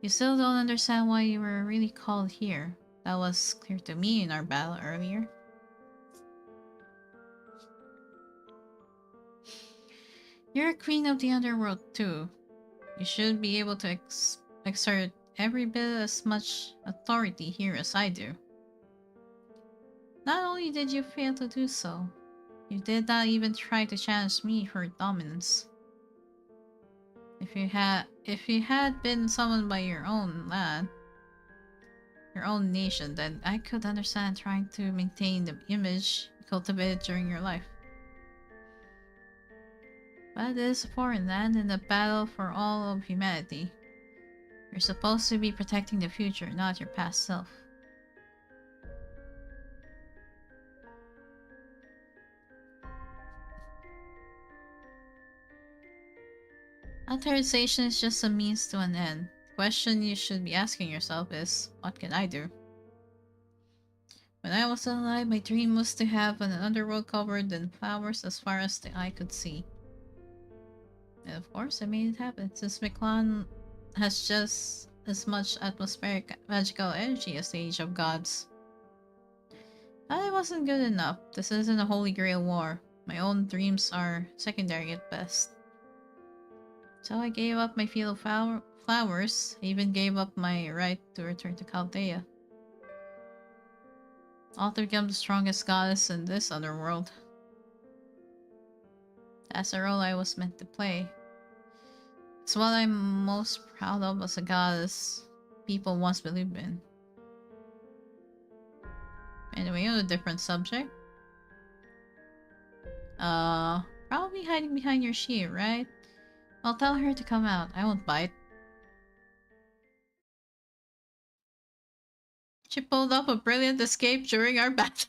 You still don't understand why you were really called here. That was clear to me in our battle earlier. You're a queen of the underworld too. You should be able to exert every bit as much authority here as I do. Not only did you fail to do so, you did not even try to challenge me for dominance. If you had been summoned by your own land, your own nation, then I could understand trying to maintain the image cultivated during your life. But it is a foreign land and a battle for all of humanity. You're supposed to be protecting the future, not your past self. Authorization is just a means to an end. The question you should be asking yourself is, what can I do? When I was alive, my dream was to have an underworld covered in flowers as far as the eye could see. And of course, I made it happen, since Miklan has just as much atmospheric magical energy as the Age of Gods. But it wasn't good enough. This isn't a Holy Grail war. My own dreams are secondary at best. So I gave up my field of flowers. I even gave up my right to return to Chaldea. All to become the strongest goddess in this underworld. That's the role I was meant to play. It's what I'm most proud of as a goddess people once believed in. Anyway, on a different subject. Probably hiding behind your shield, right? I'll tell her to come out. I won't bite. She pulled off a brilliant escape during our battle.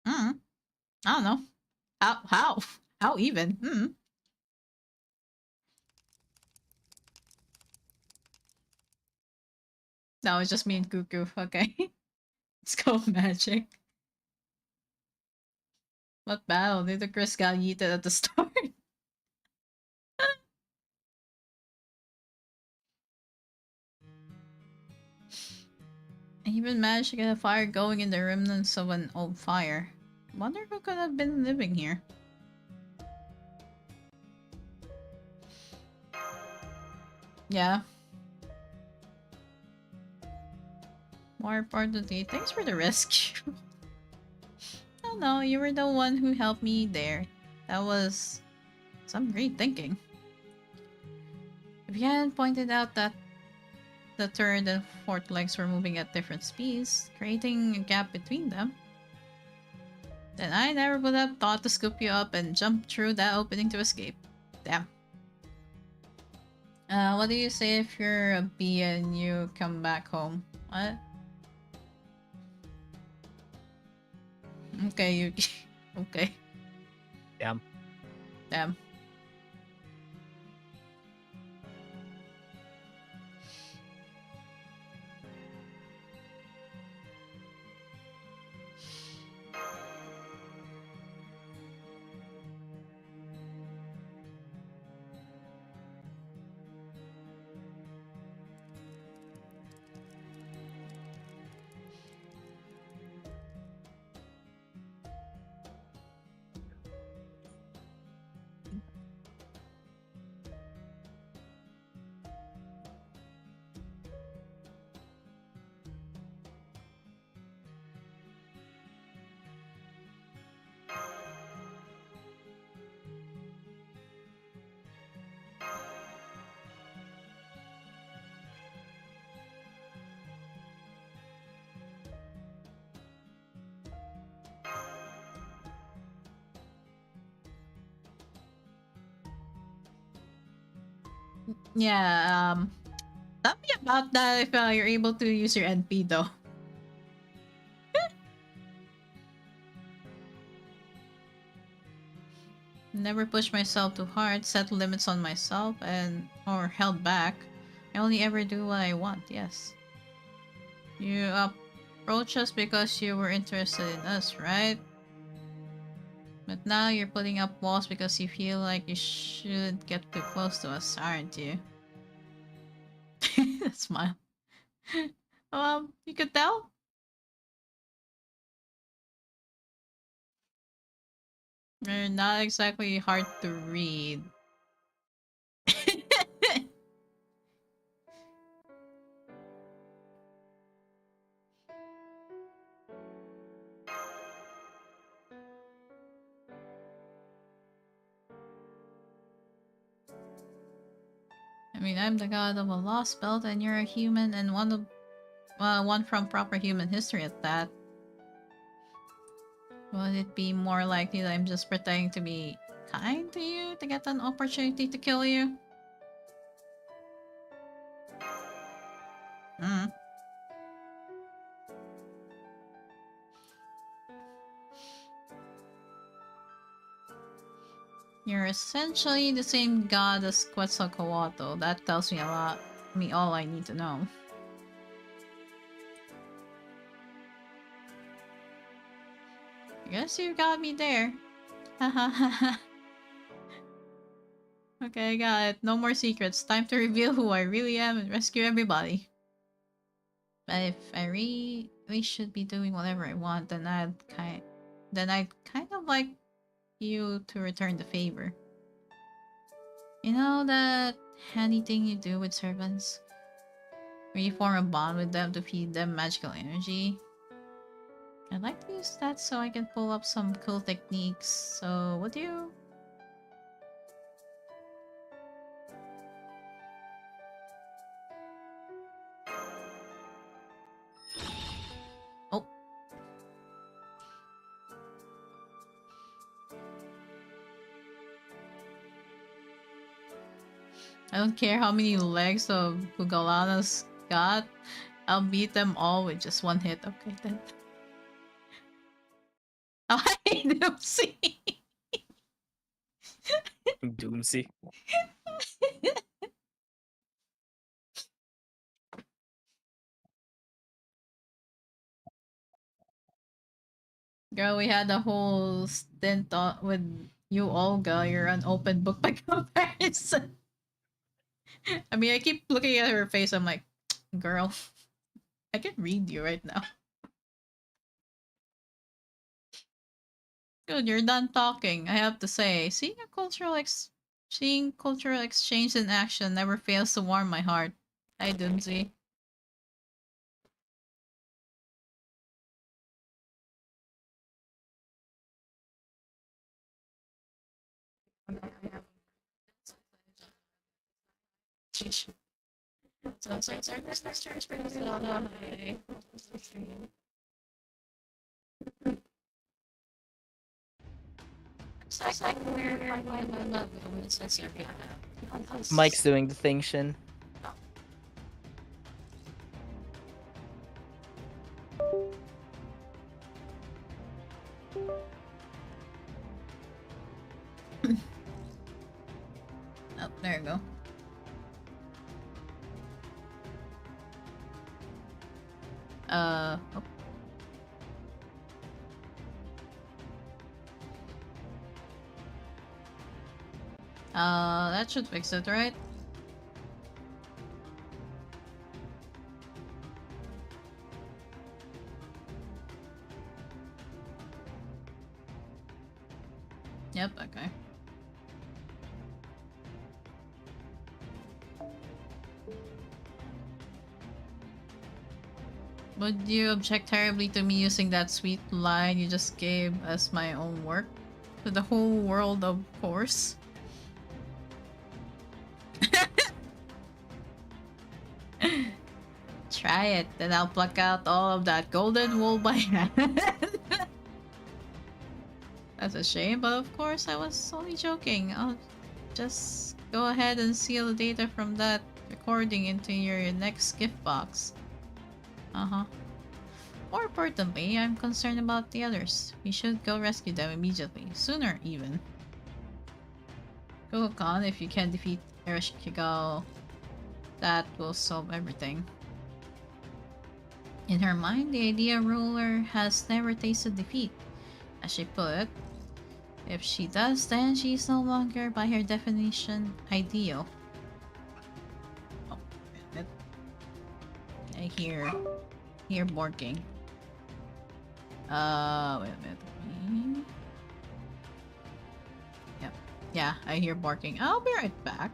I don't know. How even? No, it's just me and Cuckoo. Okay. Let's go, magic. What battle? Ludicrous got yeeted at the start. I even managed to get a fire going in the remnants of an old fire. Wonder who could have been living here. Yeah. More importantly, thanks for the rescue. Oh no, you were the one who helped me there. That was some great thinking. If you hadn't pointed out that the third and fourth legs were moving at different speeds, creating a gap between them, then I never would have thought to scoop you up and jump through that opening to escape. Damn. What do you say if you're a bee and you come back home? What? Okay, you... okay. Damn. Damn. Yeah, tell me about that if you're able to use your NP though. Never push myself too hard, set limits on myself, or held back. I only ever do what I want, yes. You approach us because you were interested in us, right? But now you're putting up walls because you feel like you shouldn't get too close to us, aren't you? Smile. You could tell? They're not exactly hard to read. I mean, I'm the god of a lost belt, and you're a human, and one from proper human history at that. Would it be more likely that I'm just pretending to be kind to you to get an opportunity to kill you? Hmm. You're essentially the same god as Quetzalcoatl. That tells me all I need to know. I guess you got me there. Okay, I got it. No more secrets. Time to reveal who I really am and rescue everybody. But if I really should be doing whatever I want, then I'd kind of like you to return the favor. You know that handy thing you do with servants? Where you form a bond with them to feed them magical energy? I'd like to use that so I can pull up some cool techniques, so would you? Oh. I don't care how many legs of Pugalana's got. I'll beat them all with just one hit. Okay, then. Oh, hi, Doomsy! Doomsy. Girl, we had a whole stint with you, Olga. You're an open book by comparison. I mean, I keep looking at her face. I'm like, girl, I can read you right now. Good, you're done talking. I have to say, seeing cultural exchange in action never fails to warm my heart. Hi, Doomsy. Mike's doing the thing, Shin. Oh, there you go. Oh. That should fix it, right? Yep, okay. Would you object terribly to me using that sweet line you just gave as my own work? To the whole world, of course. Try it, then I'll pluck out all of that golden wool by hand. That's a shame, but of course I was only joking. I'll just go ahead and seal the data from that recording into your next gift box. More importantly, I'm concerned about the others. We should go rescue them immediately. Sooner, even. Go hook on if you can defeat Ereshkigal. That will solve everything. In her mind, the idea ruler has never tasted defeat. As she put it, if she does, then she's no longer, by her definition, ideal. Oh, wait a minute. I hear barking. Wait a minute. Yep. Yeah, I hear barking. I'll be right back.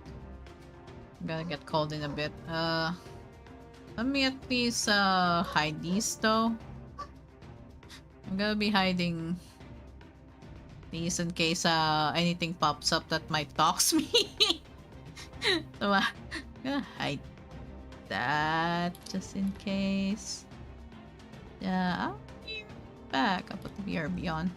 I'm gonna get called in a bit. Let me at least hide these though. I'm gonna be hiding these in case anything pops up that might dox me. So I'm gonna hide that just in case. Yeah, I'll be back. I'll put the BRB on.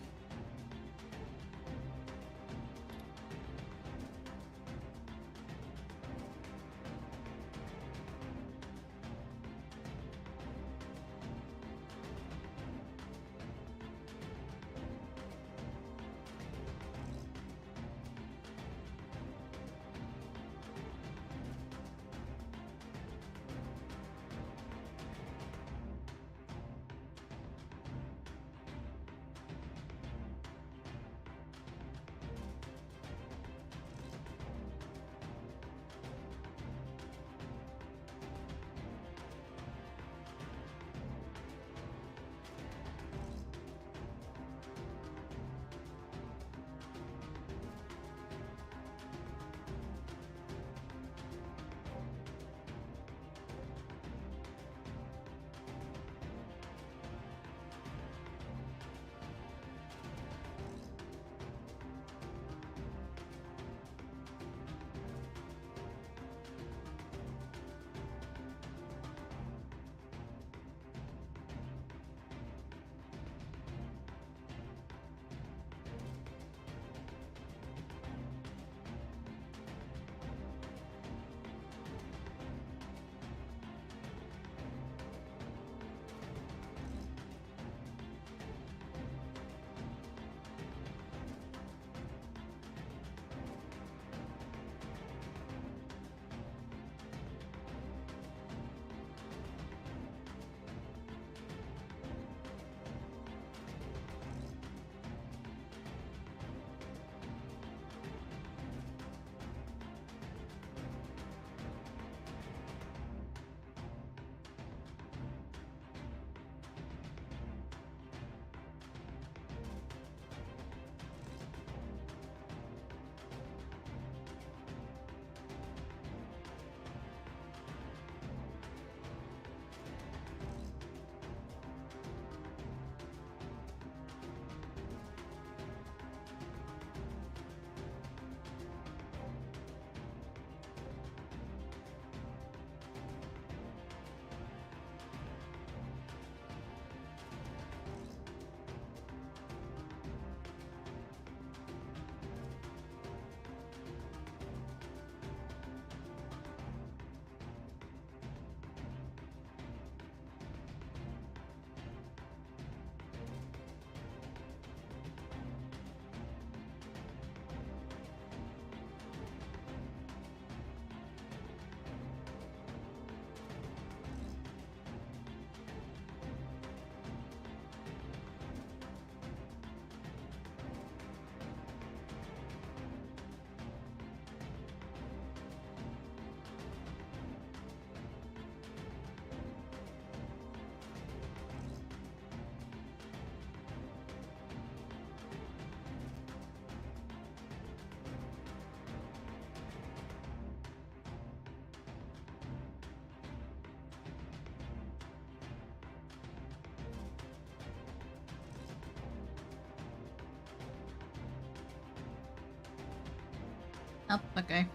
Oh, okay.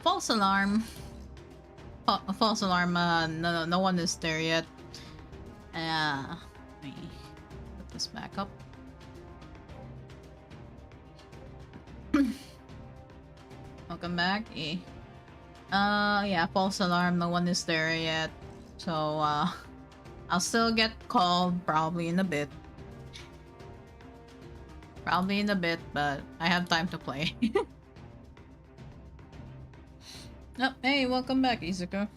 False alarm. False alarm. No one is there yet. Let me put this back up. welcome back. Yeah, false alarm. No one is there yet. So, I'll still get called probably in a bit. Probably in a bit, but I have time to play. Oh, hey, welcome back, Izuku.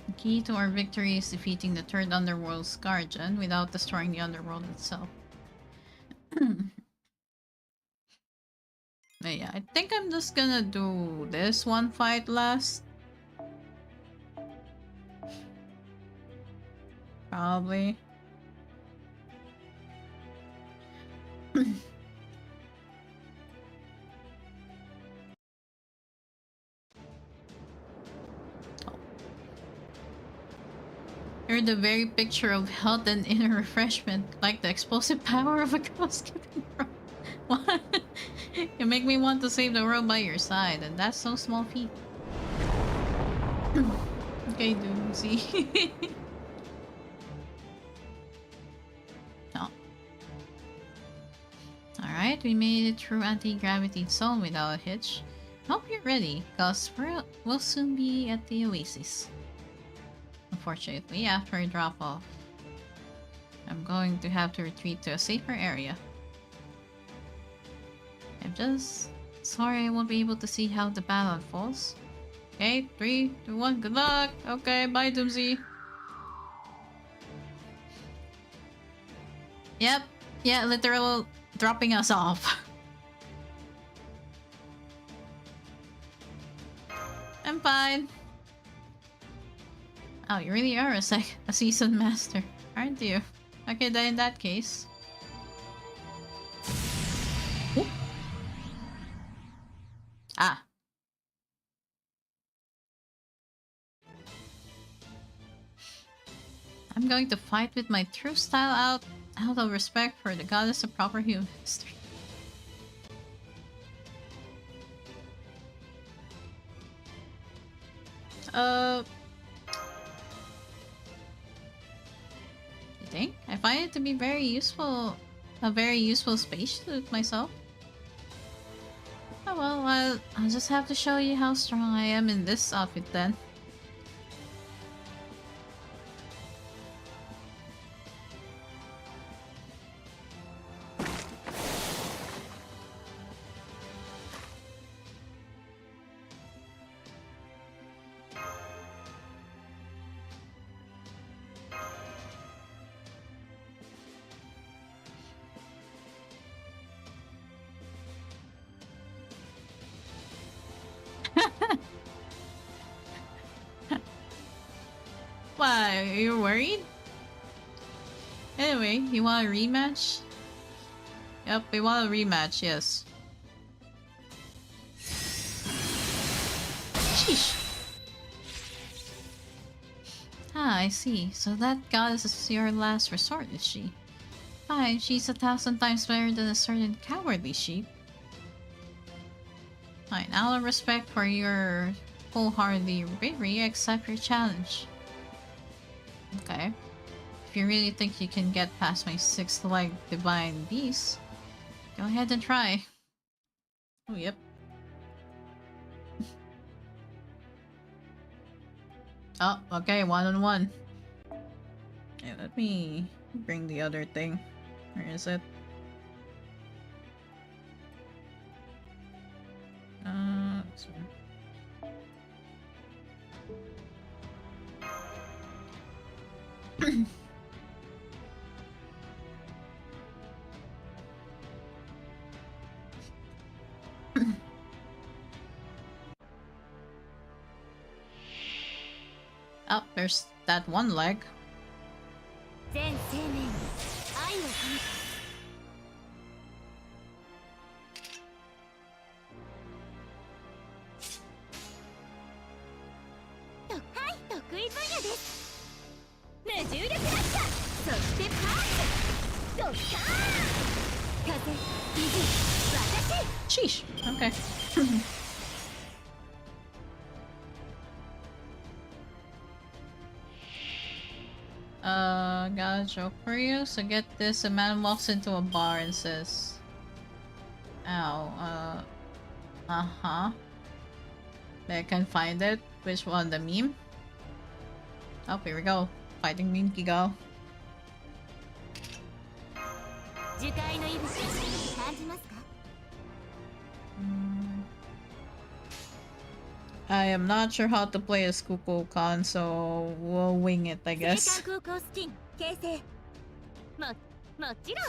The key to our victory is defeating the third underworld's guardian without destroying the underworld itself. But yeah, I think I'm just gonna do this one fight last. Probably. You're the very picture of health and inner refreshment, like the explosive power of a housekeeping pro. What? You make me want to save the world by your side, and that's no small feat. Okay, Doomsy. Oh. Alright, we made it through anti-gravity zone without a hitch. Hope you're ready, cause we'll soon be at the oasis. Unfortunately, after I drop off, I'm going to have to retreat to a safer area. I'm just sorry I won't be able to see how the battle unfolds. Okay, 3, 2, 1, good luck! Okay, bye Doomsy! Yep, yeah, literal dropping us off. I'm fine. Oh, you really are a seasoned master, aren't you? Okay, then in that case. Ooh. Ah. I'm going to fight with my true style out of respect for the goddess of proper human history. You think? I find it to be very useful, a very useful spacesuit myself. Oh well, I'll just have to show you how strong I am in this outfit then. Why, are you worried? Anyway, you want a rematch? Yep, we want a rematch, yes. Sheesh. Ah, I see. So that goddess is your last resort, is she? Fine, she's 1,000 times better than a certain cowardly sheep. Fine, out of respect for your wholeheartedly bravery, I accept your challenge. Okay. If you really think you can get past my 6-legged divine beast, go ahead and try. Oh, yep. Oh, okay, 1-on-1. Okay, let me bring the other thing. Where is it? This one. Oh, there's that one leg. Sheesh. Okay. Got a joke for you. So get this: a man walks into a bar and says, "Ow, uh-huh." I can find it. Which one? The meme? Oh, here we go. Fighting meme Kigo. 樹海の息吹感じますか？ I am not sure how to play as Kukulkan, so we'll wing it, I 青 guess. 函空港スキン形成もちろん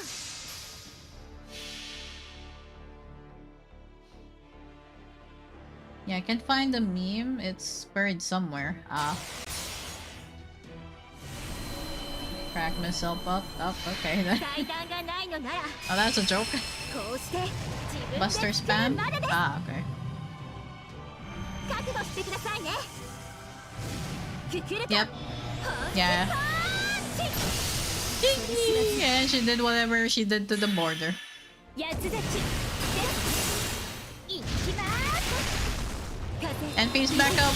Yeah, I can't find the meme. It's buried somewhere. Ah. Crack myself up. Oh, okay then. 階段がないのなら Oh, that's a joke. こうして自分で Buster 作る spam? までです Ah, okay. 覚悟してくださいねククルカ Yep. Yeah. Yeah, she did whatever she did to the border. 八つ咲きですいきます風 NP's back up.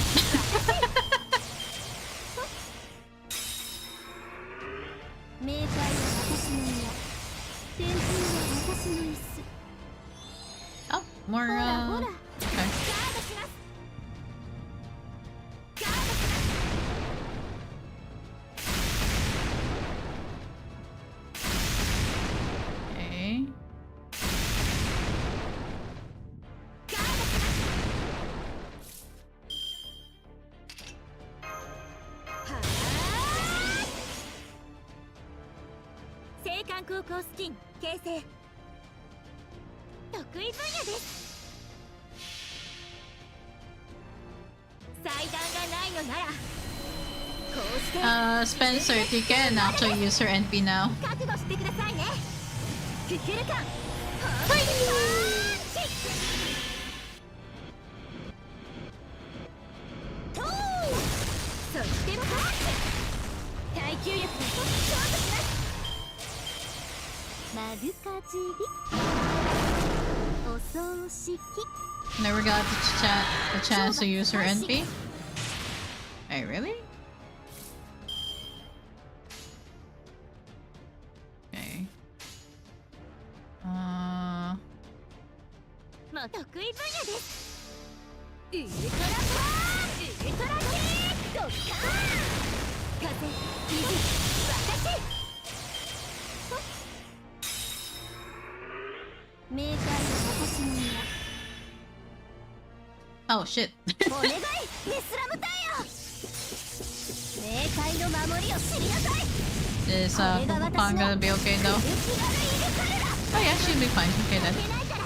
冥界は私の庭天空は私の椅子 Oh, more, ほらほら okay. ガードしますガードします Okay. ガードしますはーい青函空港スキン形成得意分野です祭壇がないのならこうして Spencer, you can actually use her NP now. 覚悟してくださいねククルカンはいとそしてパーチ耐久力で勝負します丸かじりお葬式 Never got the chance to use her NP? Wait, really? Okay. もう得意分野ですウルトラパワーウルトラヒートドッカーン風水私冥界は私の庭 Oh shit. お願いメスラムタイヤ冥界の守りを知りなさい Is Kukulkan gonna be okay though? Oh yeah, she'll be fine. Okay then. 負けないから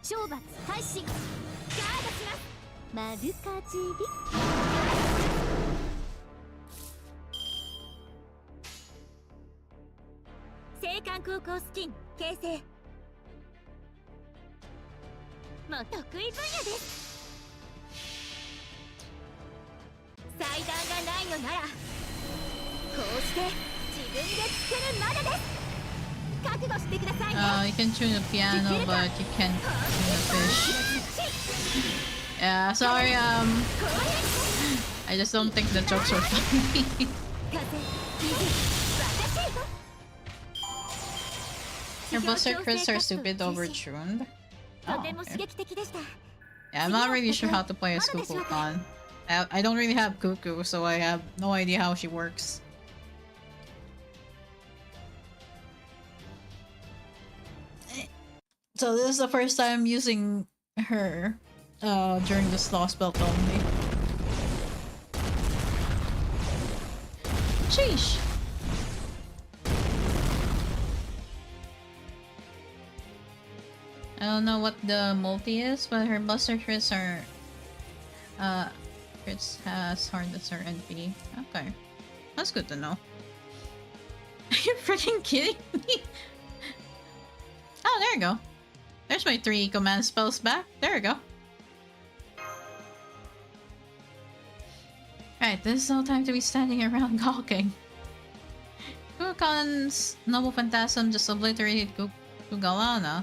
懲罰開始ガードします丸かじり青函空港スキン形成もう得意分野です祭壇がないのならこうして自分で作るまでです覚悟してくださいね You can tune the piano, but you can't tune the fish. Yeah, sorry, I just don't think the jokes are funny. 風水私 Your Buster crits are stupid overtuned. と Oh, ても刺 okay. 激的でした Yeah, I'm not really sure how to play as Kukulkan. I don't really have Cuckoo, so I have no idea how she works. So this is the first time using her during this Lost Belt only. Sheesh! I don't know what the multi is, but her Buster crits are crits as hard as her NP. Okay. That's good to know. Are you freaking kidding me? Oh, there you go. There's my 3 command spells back. There we go. Right, this is no time to be standing around gawking. Kukulkan's Noble Phantasm just obliterated Kugalana.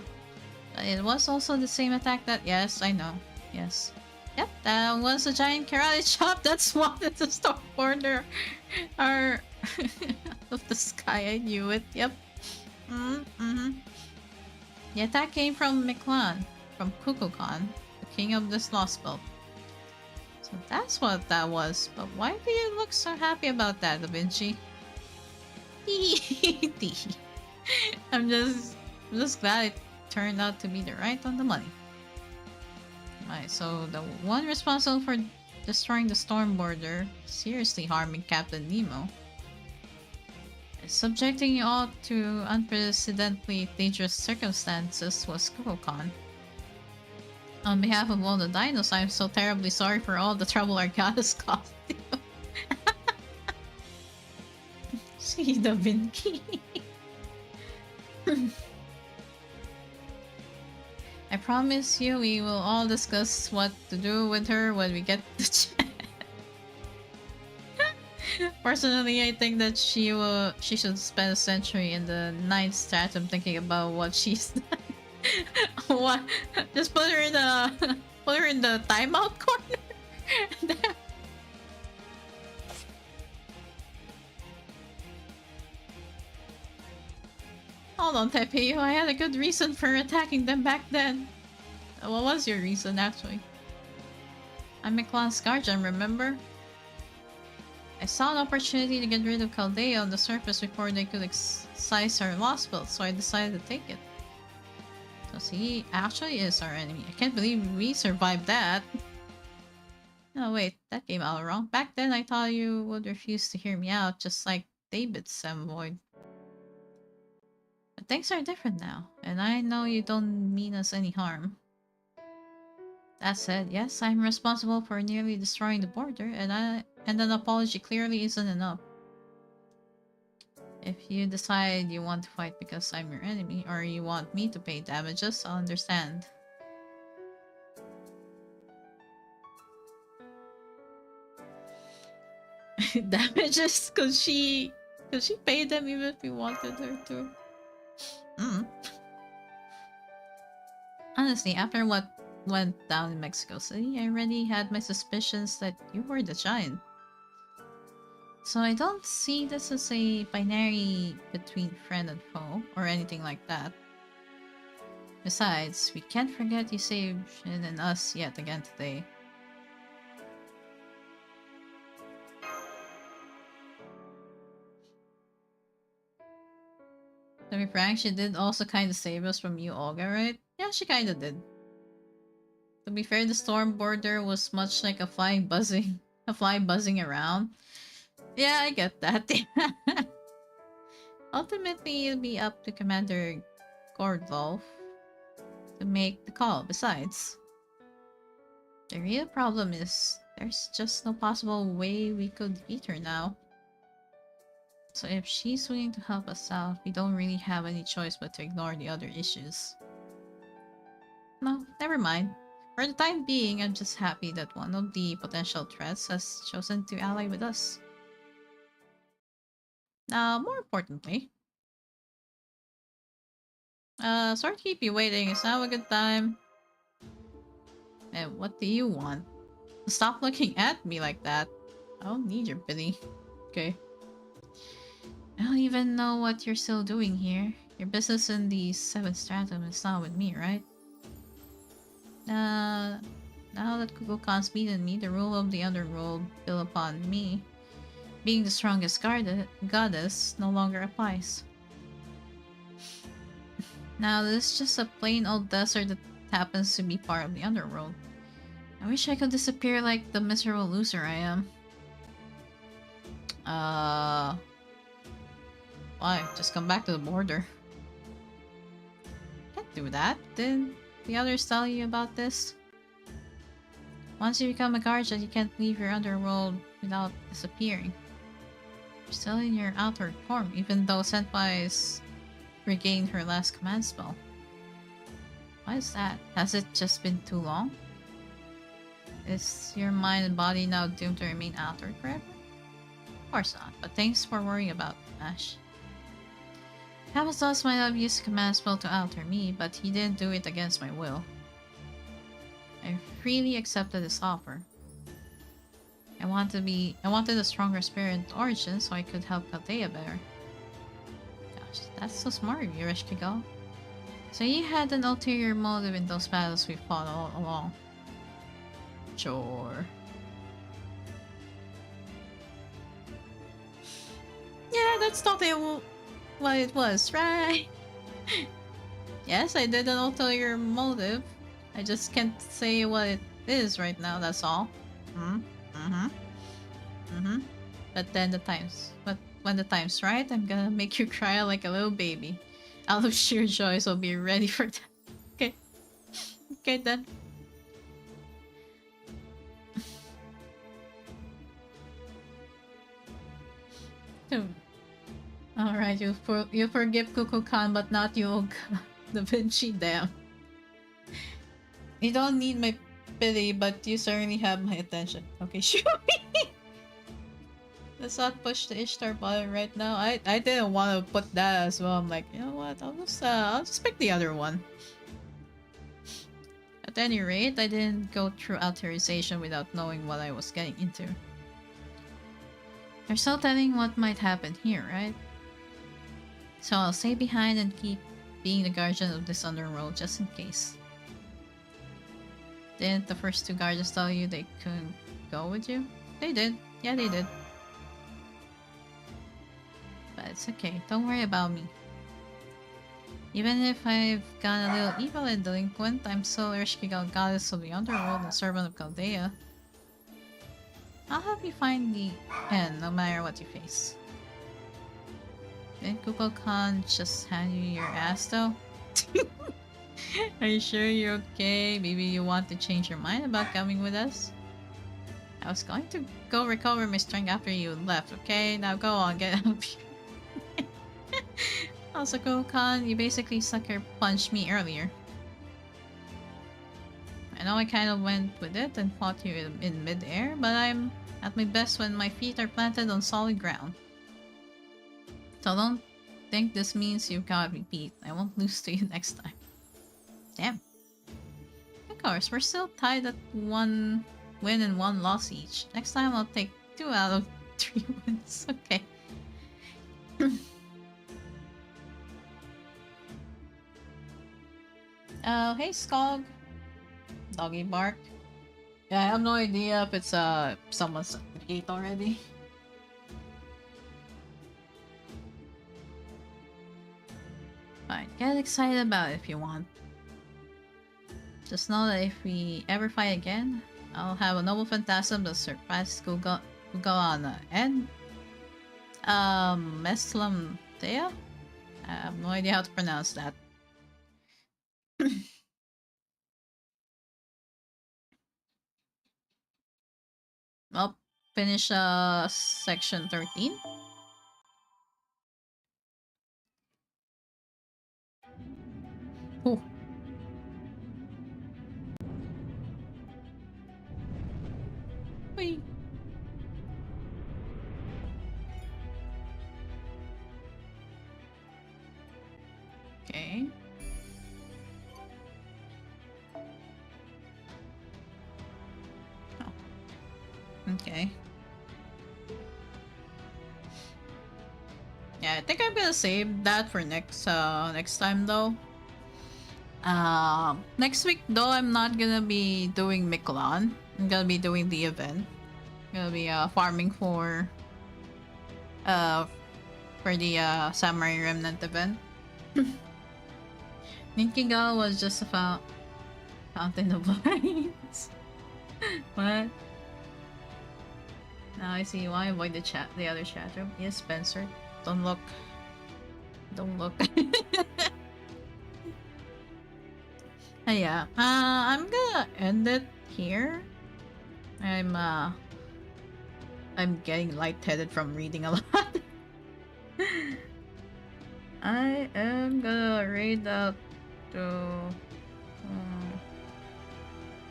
But it was also the same attack that— yes, I know. Yes. Yep, that was a giant karate chop that swatted the storm border are of the sky. I knew it. Yep. Mm-hmm. The attack came from Miklan, from Kukulkan, the king of this lost belt. So that's what that was. But why do you look so happy about that, Da Vinci? I'm just glad it turned out to be the right on the money. Right, so the one responsible for destroying the storm border, seriously harming Captain Nemo, subjecting you all to unprecedentedly dangerous circumstances was Kukulkan. On behalf of all the dinos, I am so terribly sorry for all the trouble our goddess caused you. See the Vinky. I promise you we will all discuss what to do with her when we get the chance. Personally, I think that she should spend a century in the 9th stratum thinking about what she's done. What? Just put her in the timeout corner. Hold on, Tepe. I had a good reason for attacking them back then. What was your reason, actually? I'm Miklan's guardian, remember? I saw an opportunity to get rid of Chaldea on the surface before they could excise our lost belt, so I decided to take it. So he actually is our enemy. I can't believe we survived that. No, wait, that came out wrong. Back then, I thought you would refuse to hear me out, just like David's Samvoid. But things are different now, and I know you don't mean us any harm. That said, yes, I'm responsible for nearly destroying the border, and an apology clearly isn't enough. If you decide you want to fight because I'm your enemy, or you want me to pay damages, I'll understand. Damages? Cause she paid them even if we wanted her to. Honestly, after what went down in Mexico City, I already had my suspicions that you were the giant. So I don't see this as a binary between friend and foe, or anything like that. Besides, we can't forget you saved Shin and us yet again today. To be frank, she did also kinda save us from you, Olga, right? Yeah, she kinda did. To be fair, the storm border was much like a fly buzzing around. Yeah, I get that. Ultimately, it'll be up to Commander Gordolf to make the call. Besides, the real problem is there's just no possible way we could defeat her now. So if she's willing to help us out, we don't really have any choice but to ignore the other issues. No, never mind. For the time being, I'm just happy that one of the potential threats has chosen to ally with us. Now, more importantly, sorry to keep you waiting. Is now a good time? And what do you want? Stop looking at me like that. I don't need your pity. Okay. I don't even know what you're still doing here. Your business in the 7th stratum is not with me, right? Now that Kukulkan's beaten me, the rule of the underworld built upon me, being the strongest goddess, no longer applies. Now this is just a plain old desert that happens to be part of the underworld. I wish I could disappear like the miserable loser I am. Why? Just come back to the border. Can't do that. Didn't the others tell you about this? Once you become a guardian, you can't leave your underworld without disappearing. You're still in your outward form, even though Senpai's regained her last command spell. Why is that? Has it just been too long? Is your mind and body now doomed to remain outward forever? Of course not, but thanks for worrying about me, Ash. Camazotz might have used command spell to alter me, but he didn't do it against my will. I freely accepted this offer. I wanted a stronger spirit origin so I could help Kaldea better. Gosh, that's so smart of you, Rishkigal. So you had an ulterior motive in those battles we fought all along. Sure. Yeah, that's not what it was, right? Yes, I did an ulterior motive. I just can't say what it is right now, that's all. But when the time's right, I'm gonna make you cry like a little baby. Out of sheer joy, so be ready for that. Okay. Okay then. Alright, you forgive Kukulkan, but not you, Da Vinci, damn. You don't need my pity, but you certainly have my attention. Okay, shoot me! Let's not push the Ishtar button right now. I didn't want to put that as well. I'm like, you know what? I'll just pick the other one. At any rate, I didn't go through authorization without knowing what I was getting into. There's no telling what might happen here, right? So I'll stay behind and keep being the guardian of this underworld just in case. Didn't the first two guardians tell you they couldn't go with you? They did. Yeah, they did. But it's okay. Don't worry about me. Even if I've gone a little evil and delinquent, I'm still Ershkigal, goddess of the underworld and servant of Chaldea. I'll help you find the end, no matter what you face. Didn't Kukulkan just hand you your ass, though? Are you sure you're okay? Maybe you want to change your mind about coming with us? I was going to go recover my strength after you left, okay? Now go on, get out of here. Also, Kukulkan, you basically sucker punched me earlier. I know I kind of went with it and fought you in mid-air, but I'm at my best when my feet are planted on solid ground. So don't think this means you've got me beat. I won't lose to you next time. Damn. Of course, we're still tied at 1 win and 1 loss each. Next time I'll take 2 out of 3 wins. Okay. Hey Skog. Doggy bark. Yeah, I have no idea if it's someone's gate already. Fine, get excited about it if you want. Just know that if we ever fight again, I'll have a noble phantasm that surpasses Gugana and Meslam Thea? I have no idea how to pronounce that. Well, finish section 13. Ooh. Whee. Okay. Oh. Okay. Yeah, I think I'm gonna save that for next time though. Next week though, I'm not gonna be doing Mikolan. I'm gonna be doing the event. I'm gonna be farming for the Samurai Remnant event. Ninkigal was just about Fountain of Lights. What? Now I see why. Avoid the other chat room. Yes, Spencer. Don't look. Don't look. Yeah. I'm gonna end it here. I'm getting lightheaded from reading a lot. I am gonna read out to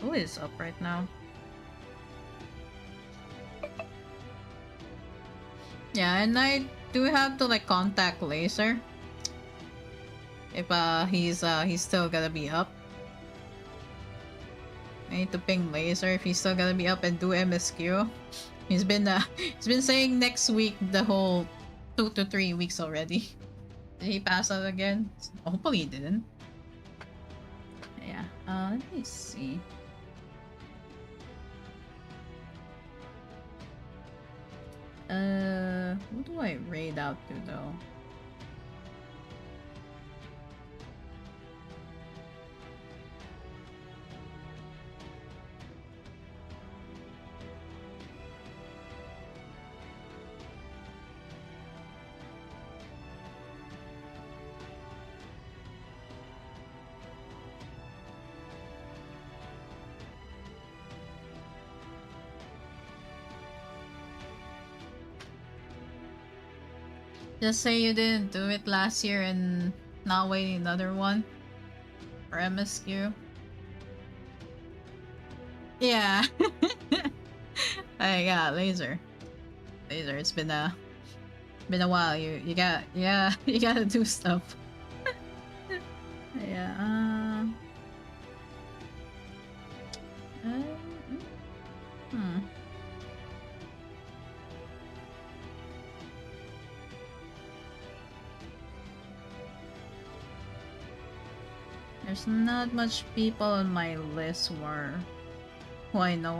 who is up right now? Yeah, and I do have to like contact Laser if he's still gonna be up. I need to ping Laser if he's still gonna be up and do MSQ. He's been saying next week the whole 2 to 3 weeks already. Did he pass out again? Hopefully he didn't. Yeah. Let me see. Who do I raid out to though? Just say you didn't do it last year and not waiting another one for MSQ. Yeah. I got Laser. It's been a while. You got you gotta do stuff. Yeah. There's not much people on my list who I know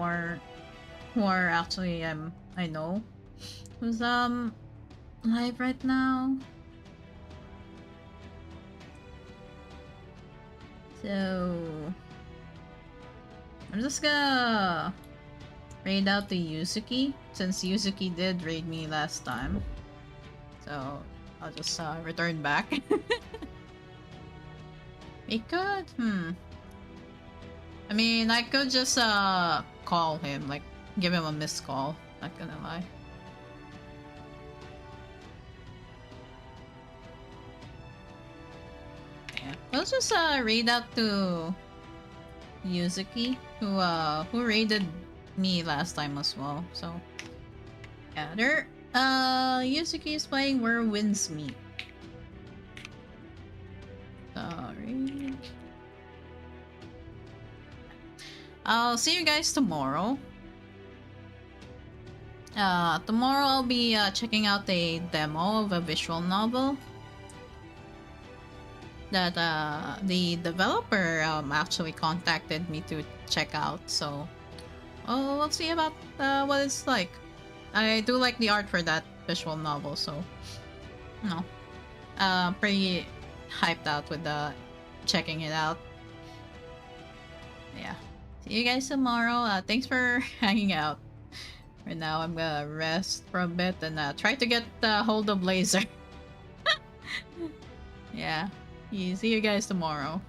who are actually I know who's live right now. So I'm just gonna raid out the Yuzuki since Yuzuki did raid me last time. So I'll just return back. We could, I mean, I could just call him, like give him a missed call. Not gonna lie. Yeah, let's just raid out to Yuzuki, who raided me last time as well. So yeah, Yuzuki is playing Where Winds Meet. Sorry. I'll see you guys tomorrow. Tomorrow I'll be checking out a demo of a visual novel that the developer actually contacted me to check out. So, we'll see about what it's like. I do like the art for that visual novel, so pretty hyped out with checking it out. Yeah, see you guys tomorrow. Thanks for hanging out. Right now I'm gonna rest for a bit and try to get hold of Laser. Yeah, see you guys tomorrow.